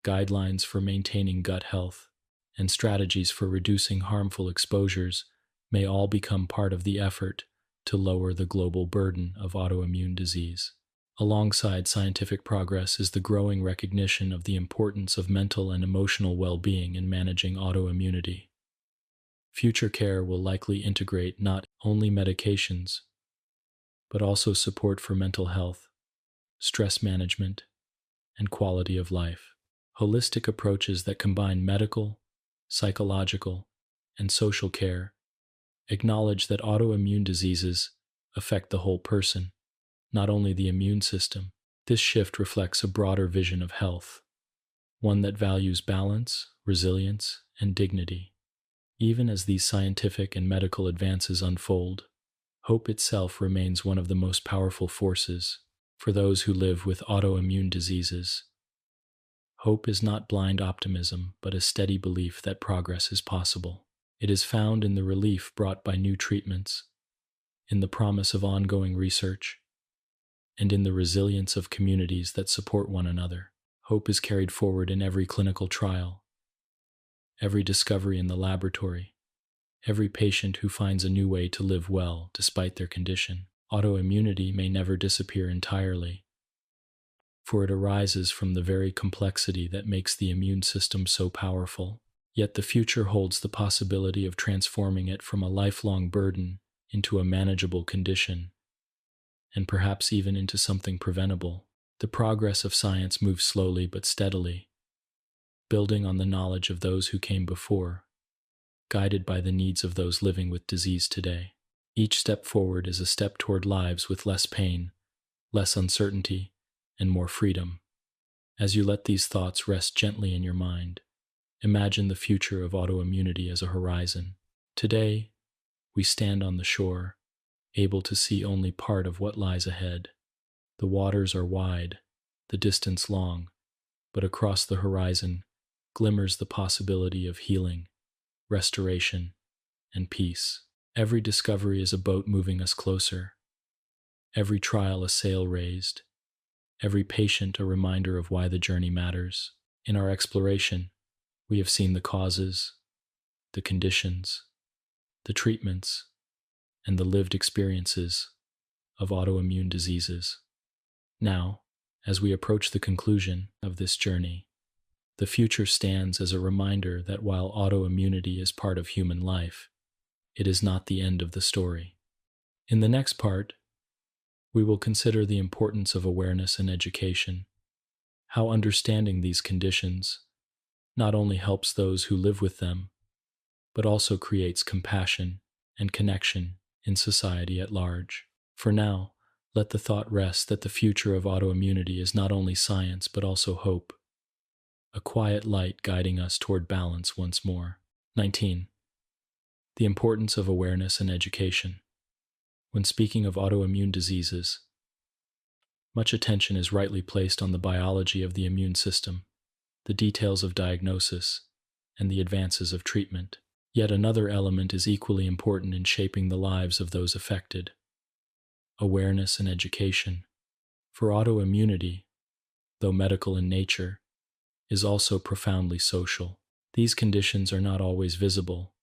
guidelines for maintaining gut health, and strategies for reducing harmful exposures may all become part of the effort to lower the global burden of autoimmune disease. Alongside scientific progress is the growing recognition of the importance of mental and emotional well-being in managing autoimmunity. Future care will likely integrate not only medications, but also support for mental health, stress management, and quality of life. Holistic approaches that combine medical, psychological, and social care acknowledge that autoimmune diseases affect the whole person, not only the immune system. This shift reflects a broader vision of health, one that values balance, resilience, and dignity. Even as these scientific and medical advances unfold, hope itself remains one of the most powerful forces for those who live with autoimmune diseases. Hope is not blind optimism, but a steady belief that progress is possible. It is found in the relief brought by new treatments, in the promise of ongoing research, and in the resilience of communities that support one another. Hope is carried forward in every clinical trial, every discovery in the laboratory, every patient who finds a new way to live well despite their condition. Autoimmunity may never disappear entirely, for it arises from the very complexity that makes the immune system so powerful. Yet the future holds the possibility of transforming it from a lifelong burden into a manageable condition, and perhaps even into something preventable. The progress of science moves slowly but steadily, building on the knowledge of those who came before, guided by the needs of those living with disease today. Each step forward is a step toward lives with less pain, less uncertainty, and more freedom. As you let these thoughts rest gently in your mind, imagine the future of autoimmunity as a horizon. Today, we stand on the shore, able to see only part of what lies ahead. The waters are wide, the distance long, but across the horizon glimmers the possibility of healing, restoration, and peace. Every discovery is a boat moving us closer, every trial a sail raised, every patient a reminder of why the journey matters. In our exploration, we have seen the causes, the conditions, the treatments, and the lived experiences of autoimmune diseases. Now, as we approach the conclusion of this journey, the future stands as a reminder that while autoimmunity is part of human life, it is not the end of the story. In the next part, we will consider the importance of awareness and education, how understanding these conditions not only helps those who live with them, but also creates compassion and connection in society at large. For now, let the thought rest that the future of autoimmunity is not only science but also hope, a quiet light guiding us toward balance once more. 19. The importance of awareness and education. When speaking of autoimmune diseases, much attention is rightly placed on the biology of the immune system, the details of diagnosis, and the advances of treatment. Yet another element is equally important in shaping the lives of those affected: awareness and education. For autoimmunity, though medical in nature, is also profoundly social. These conditions are not always visible,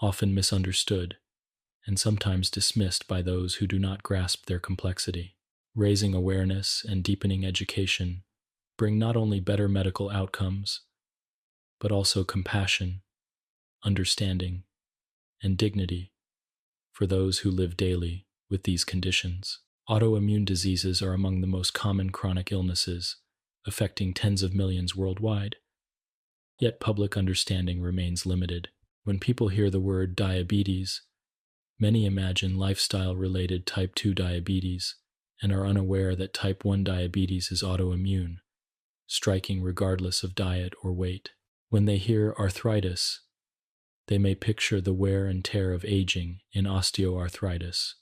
often misunderstood, and sometimes dismissed by those who do not grasp their complexity. Raising awareness and deepening education bring not only better medical outcomes, but also compassion, understanding, and dignity for those who live daily with these conditions. Autoimmune diseases are among the most common chronic illnesses, affecting tens of millions worldwide. Yet public understanding remains limited. When people hear the word diabetes, many imagine lifestyle-related type 2 diabetes and are unaware that type 1 diabetes is autoimmune, striking regardless of diet or weight. When they hear arthritis, they may picture the wear and tear of aging in osteoarthritis,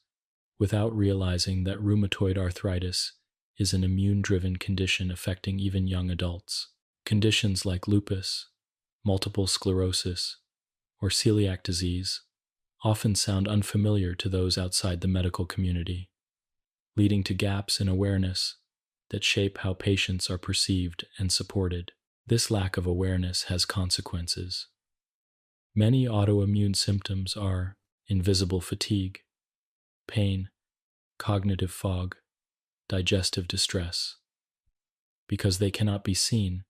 without realizing that rheumatoid arthritis is an immune-driven condition affecting even young adults. Conditions like lupus, multiple sclerosis, or celiac disease often sound unfamiliar to those outside the medical community, leading to gaps in awareness that shape how patients are perceived and supported. This lack of awareness has consequences. Many autoimmune symptoms are invisible fatigue, pain, cognitive fog, digestive distress. Because they cannot be seen,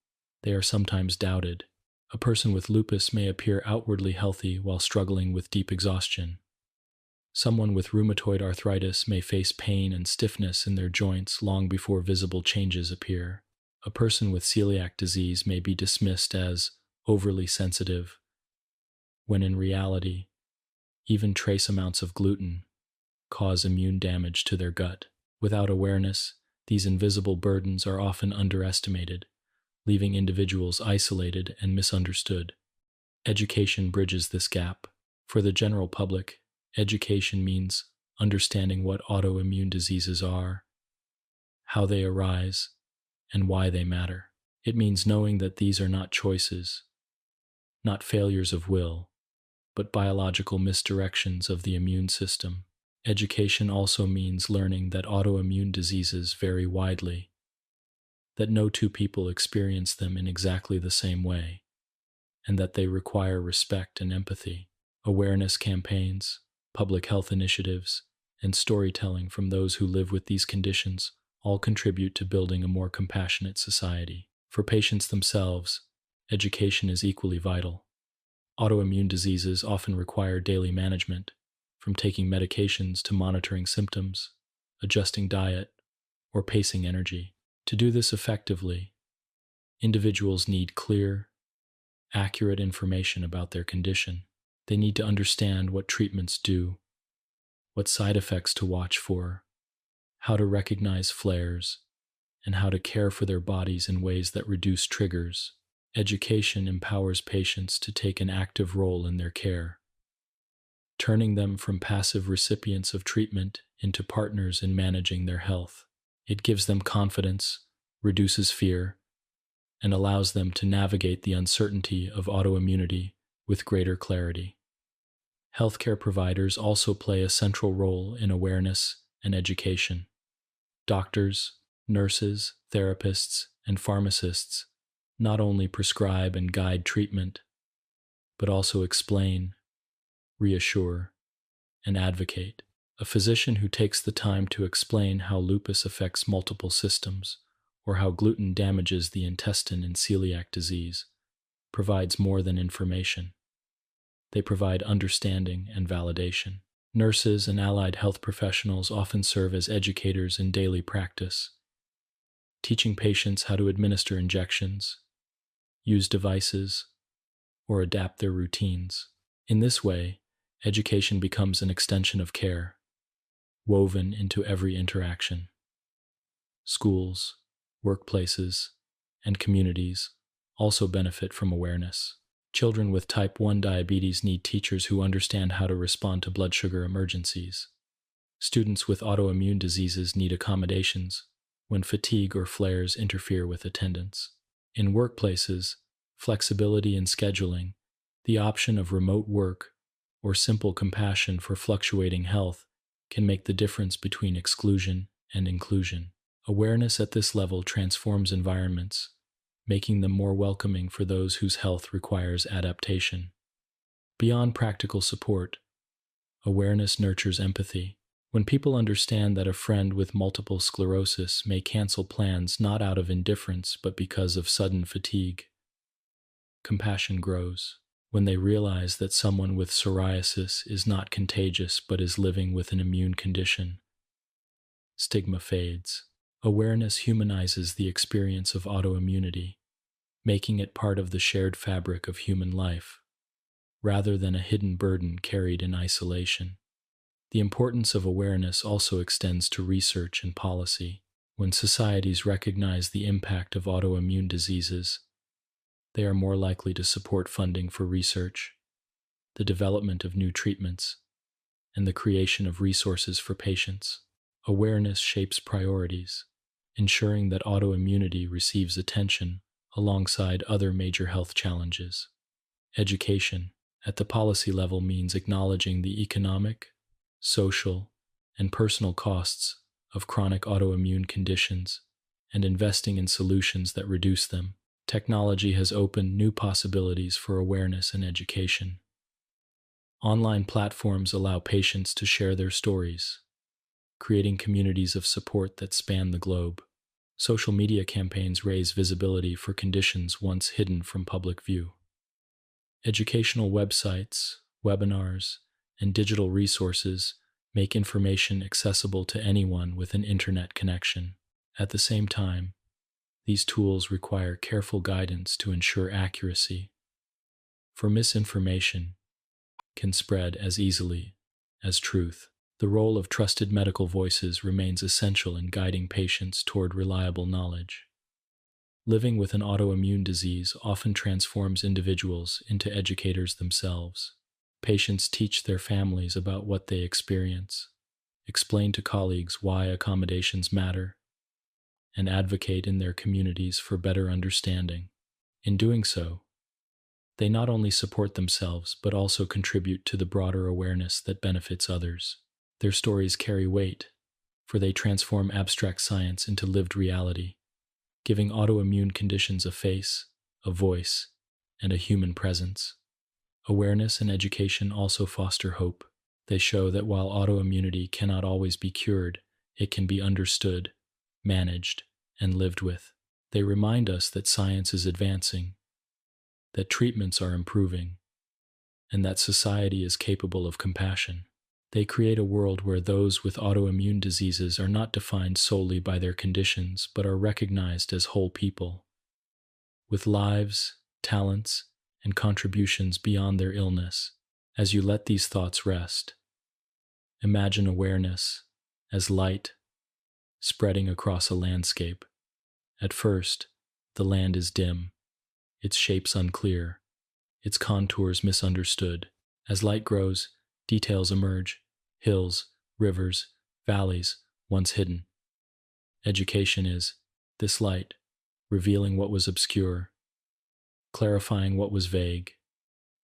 they are sometimes doubted. A person with lupus may appear outwardly healthy while struggling with deep exhaustion. Someone with rheumatoid arthritis may face pain and stiffness in their joints long before visible changes appear. A person with celiac disease may be dismissed as overly sensitive, when in reality, even trace amounts of gluten cause immune damage to their gut. Without awareness, these invisible burdens are often underestimated, leaving individuals isolated and misunderstood. Education bridges this gap. For the general public, education means understanding what autoimmune diseases are, how they arise, and why they matter. It means knowing that these are not choices, not failures of will, but biological misdirections of the immune system. Education also means learning that autoimmune diseases vary widely, that no two people experience them in exactly the same way, and that they require respect and empathy. Awareness campaigns, public health initiatives, and storytelling from those who live with these conditions all contribute to building a more compassionate society. For patients themselves, education is equally vital. Autoimmune diseases often require daily management, from taking medications to monitoring symptoms, adjusting diet, or pacing energy. To do this effectively, individuals need clear, accurate information about their condition. They need to understand what treatments do, what side effects to watch for, how to recognize flares, and how to care for their bodies in ways that reduce triggers. Education empowers patients to take an active role in their care, turning them from passive recipients of treatment into partners in managing their health. It gives them confidence, reduces fear, and allows them to navigate the uncertainty of autoimmunity with greater clarity. Healthcare providers also play a central role in awareness and education. Doctors, nurses, therapists, and pharmacists not only prescribe and guide treatment, but also explain, reassure, and advocate. A physician who takes the time to explain how lupus affects multiple systems, or how gluten damages the intestine in celiac disease, provides more than information. They provide understanding and validation. Nurses and allied health professionals often serve as educators in daily practice, teaching patients how to administer injections, use devices, or adapt their routines. In this way, education becomes an extension of care, woven into every interaction. Schools, workplaces, and communities also benefit from awareness. Children with type 1 diabetes need teachers who understand how to respond to blood sugar emergencies. Students with autoimmune diseases need accommodations when fatigue or flares interfere with attendance. In workplaces, flexibility in scheduling, the option of remote work, or simple compassion for fluctuating health can make the difference between exclusion and inclusion. Awareness at this level transforms environments, making them more welcoming for those whose health requires adaptation. Beyond practical support, awareness nurtures empathy. When people understand that a friend with multiple sclerosis may cancel plans not out of indifference but because of sudden fatigue, compassion grows. When they realize that someone with psoriasis is not contagious but is living with an immune condition, stigma fades. Awareness humanizes the experience of autoimmunity, making it part of the shared fabric of human life, rather than a hidden burden carried in isolation. The importance of awareness also extends to research and policy. When societies recognize the impact of autoimmune diseases, they are more likely to support funding for research, the development of new treatments, and the creation of resources for patients. Awareness shapes priorities, ensuring that autoimmunity receives attention alongside other major health challenges. Education at the policy level means acknowledging the economic, social, and personal costs of chronic autoimmune conditions and investing in solutions that reduce them. Technology has opened new possibilities for awareness and education. Online platforms allow patients to share their stories, creating communities of support that span the globe. Social media campaigns raise visibility for conditions once hidden from public view. Educational websites, webinars, and digital resources make information accessible to anyone with an internet connection. At the same time, these tools require careful guidance to ensure accuracy, for misinformation can spread as easily as truth. The role of trusted medical voices remains essential in guiding patients toward reliable knowledge. Living with an autoimmune disease often transforms individuals into educators themselves. Patients teach their families about what they experience, explain to colleagues why accommodations matter, and advocate in their communities for better understanding. In doing so, they not only support themselves but also contribute to the broader awareness that benefits others. Their stories carry weight, for they transform abstract science into lived reality, giving autoimmune conditions a face, a voice, and a human presence. Awareness and education also foster hope. They show that while autoimmunity cannot always be cured, it can be understood, managed, and lived with. They remind us that science is advancing, that treatments are improving, and that society is capable of compassion. They create a world where those with autoimmune diseases are not defined solely by their conditions, but are recognized as whole people, with lives, talents, and contributions beyond their illness. As you let these thoughts rest, imagine awareness as light spreading across a landscape. At first, the land is dim, its shapes unclear, its contours misunderstood. As light grows, details emerge: hills, rivers, valleys, once hidden. Education is this light, revealing what was obscure, clarifying what was vague,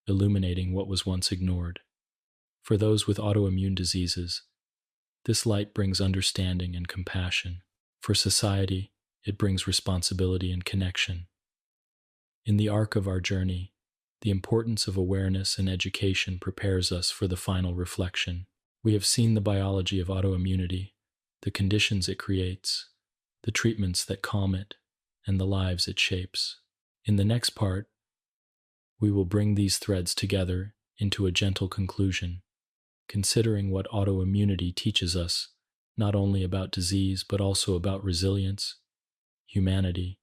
illuminating what was once ignored. For those with autoimmune diseases, this light brings understanding and compassion. For society, it brings responsibility and connection. In the arc of our journey, the importance of awareness and education prepares us for the final reflection. We have seen the biology of autoimmunity, the conditions it creates, the treatments that calm it, and the lives it shapes. In the next part, we will bring these threads together into a gentle conclusion, considering what autoimmunity teaches us, not only about disease but also about resilience, humanity,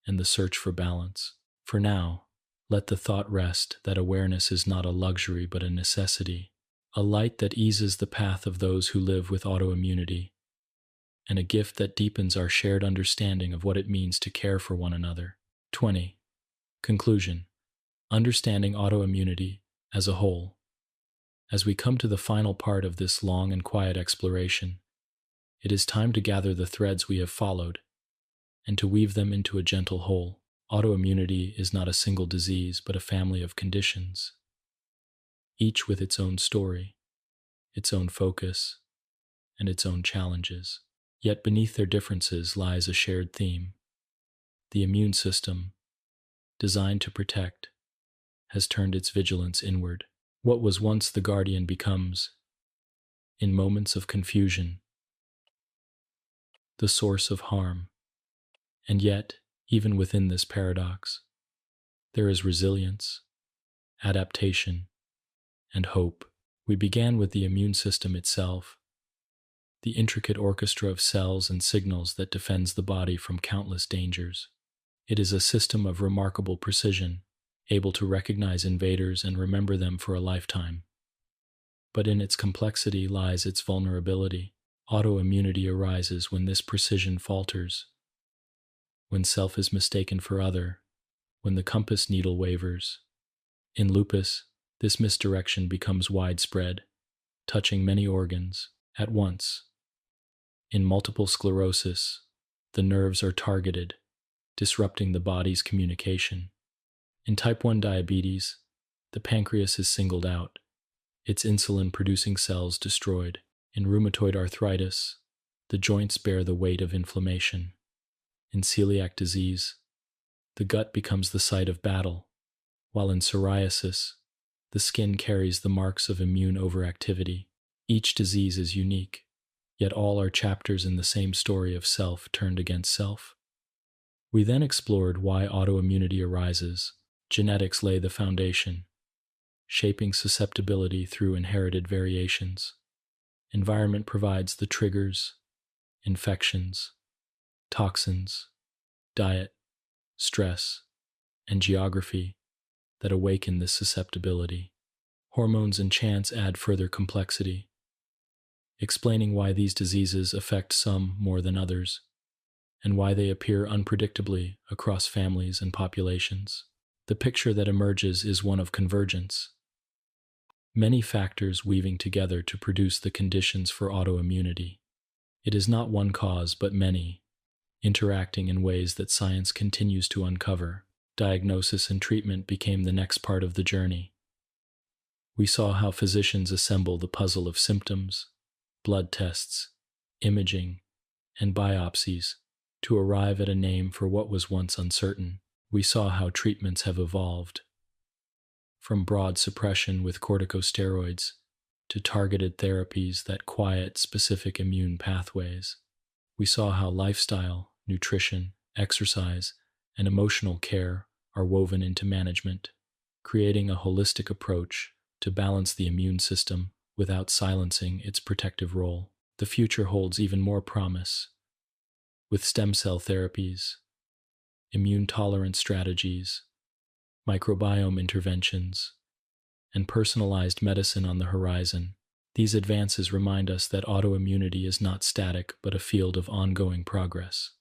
and the search for balance. For now, Let the thought rest that awareness is not a luxury but a necessity, a light that eases the path of those who live with autoimmunity, and a gift that deepens our shared understanding of what it means to care for one another. 20. Conclusion. Understanding autoimmunity as a whole. As we come to the final part of this long and quiet exploration, it is time to gather the threads we have followed and to weave them into a gentle whole. Autoimmunity is not a single disease, but a family of conditions, each with its own story, its own focus, and its own challenges. Yet beneath their differences lies a shared theme. The immune system, designed to protect, has turned its vigilance inward. What was once the guardian becomes, in moments of confusion, the source of harm. And yet, even within this paradox, there is resilience, adaptation, and hope. We began with the immune system itself, the intricate orchestra of cells and signals that defends the body from countless dangers. It is a system of remarkable precision, able to recognize invaders and remember them for a lifetime. But in its complexity lies its vulnerability. Autoimmunity arises when this precision falters, when self is mistaken for other, when the compass needle wavers. In lupus, this misdirection becomes widespread, touching many organs at once. In multiple sclerosis, the nerves are targeted, disrupting the body's communication. In type 1 diabetes, the pancreas is singled out, its insulin-producing cells destroyed. In rheumatoid arthritis, the joints bear the weight of inflammation. In celiac disease, the gut becomes the site of battle, while in psoriasis, the skin carries the marks of immune overactivity. Each disease is unique, yet all are chapters in the same story of self turned against self. We then explored why autoimmunity arises. Genetics lay the foundation, shaping susceptibility through inherited variations. Environment provides the triggers, infections, toxins, diet, stress, and geography that awaken this susceptibility. Hormones and chance add further complexity, explaining why these diseases affect some more than others, and why they appear unpredictably across families and populations. The picture that emerges is one of convergence, many factors weaving together to produce the conditions for autoimmunity. It is not one cause, but many, interacting in ways that science continues to uncover. Diagnosis and treatment became the next part of the journey. We saw how physicians assemble the puzzle of symptoms, blood tests, imaging, and biopsies to arrive at a name for what was once uncertain. We saw how treatments have evolved, from broad suppression with corticosteroids to targeted therapies that quiet specific immune pathways. We saw how lifestyle, nutrition, exercise, and emotional care are woven into management, creating a holistic approach to balance the immune system without silencing its protective role. The future holds even more promise, with stem cell therapies, immune tolerance strategies, microbiome interventions, and personalized medicine on the horizon. These advances remind us that autoimmunity is not static but a field of ongoing progress.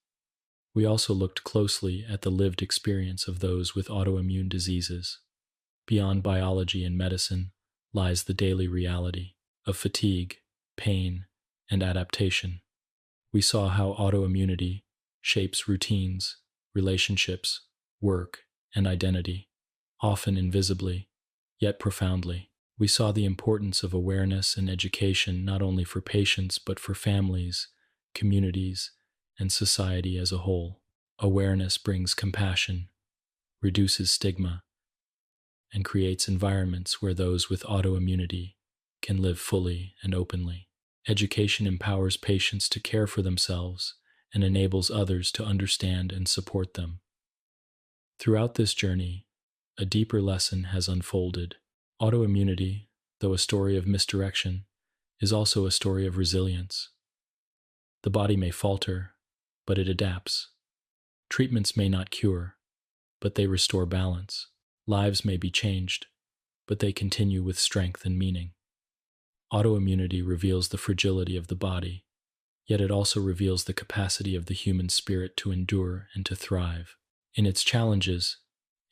We also looked closely at the lived experience of those with autoimmune diseases. Beyond biology and medicine lies the daily reality of fatigue, pain, and adaptation. We saw how autoimmunity shapes routines, relationships, work, and identity, often invisibly, yet profoundly. We saw the importance of awareness and education not only for patients but for families, communities, and society as a whole. Awareness brings compassion, reduces stigma, and creates environments where those with autoimmunity can live fully and openly. Education empowers patients to care for themselves and enables others to understand and support them. Throughout this journey, a deeper lesson has unfolded. Autoimmunity, though a story of misdirection, is also a story of resilience. The body may falter, but it adapts. Treatments may not cure, but they restore balance. Lives may be changed, but they continue with strength and meaning. Autoimmunity reveals the fragility of the body, yet it also reveals the capacity of the human spirit to endure and to thrive. In its challenges,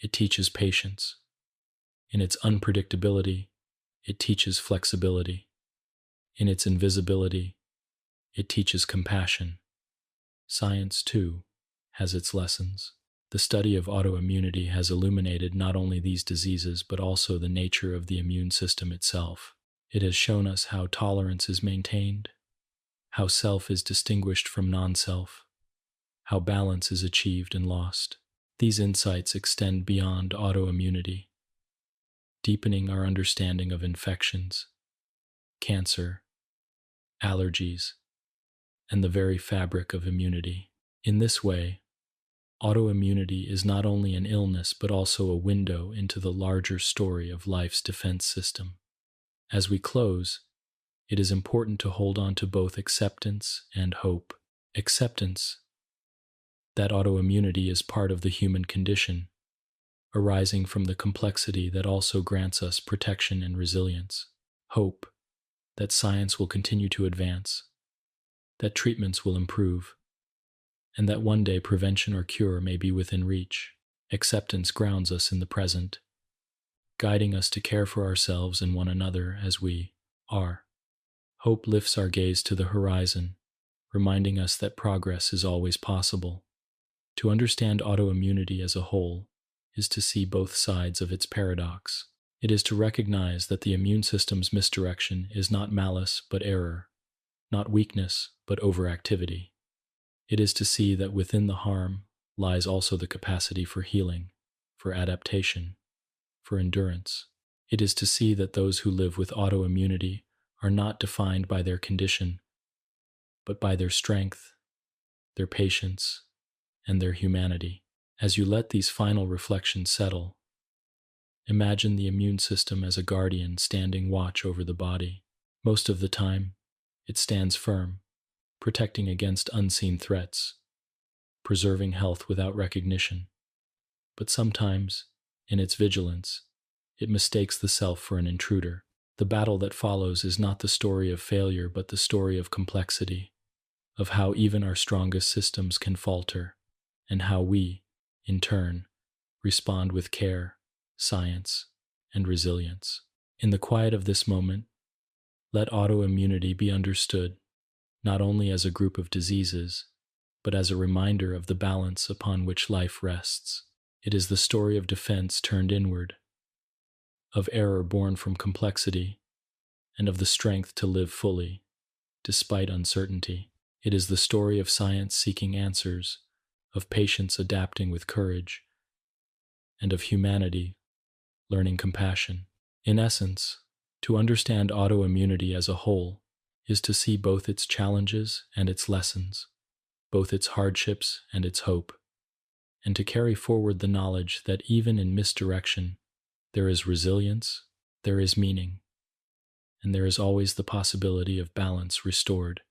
it teaches patience. In its unpredictability, it teaches flexibility. In its invisibility, it teaches compassion. Science, too, has its lessons. The study of autoimmunity has illuminated not only these diseases but also the nature of the immune system itself. It has shown us how tolerance is maintained, how self is distinguished from non-self, how balance is achieved and lost. These insights extend beyond autoimmunity, deepening our understanding of infections, cancer, allergies, and the very fabric of immunity. In this way, autoimmunity is not only an illness but also a window into the larger story of life's defense system. As we close, it is important to hold on to both acceptance and hope. Acceptance that autoimmunity is part of the human condition, arising from the complexity that also grants us protection and resilience. Hope that science will continue to advance, that treatments will improve, and that one day prevention or cure may be within reach. Acceptance grounds us in the present, guiding us to care for ourselves and one another as we are. Hope lifts our gaze to the horizon, reminding us that progress is always possible. To understand autoimmunity as a whole is to see both sides of its paradox. It is to recognize that the immune system's misdirection is not malice but error, not weakness but overactivity. It is to see that within the harm lies also the capacity for healing, for adaptation, for endurance. It is to see that those who live with autoimmunity are not defined by their condition, but by their strength, their patience, and their humanity. As you let these final reflections settle, imagine the immune system as a guardian standing watch over the body. Most of the time, it stands firm, protecting against unseen threats, preserving health without recognition. But sometimes, in its vigilance, it mistakes the self for an intruder. The battle that follows is not the story of failure but the story of complexity, of how even our strongest systems can falter, and how we, in turn, respond with care, science, and resilience. In the quiet of this moment, let autoimmunity be understood not only as a group of diseases, but as a reminder of the balance upon which life rests. It is the story of defense turned inward, of error born from complexity, and of the strength to live fully, despite uncertainty. It is the story of science seeking answers, of patience adapting with courage, and of humanity learning compassion. In essence, to understand autoimmunity as a whole is to see both its challenges and its lessons, both its hardships and its hope, and to carry forward the knowledge that even in misdirection, there is resilience, there is meaning, and there is always the possibility of balance restored.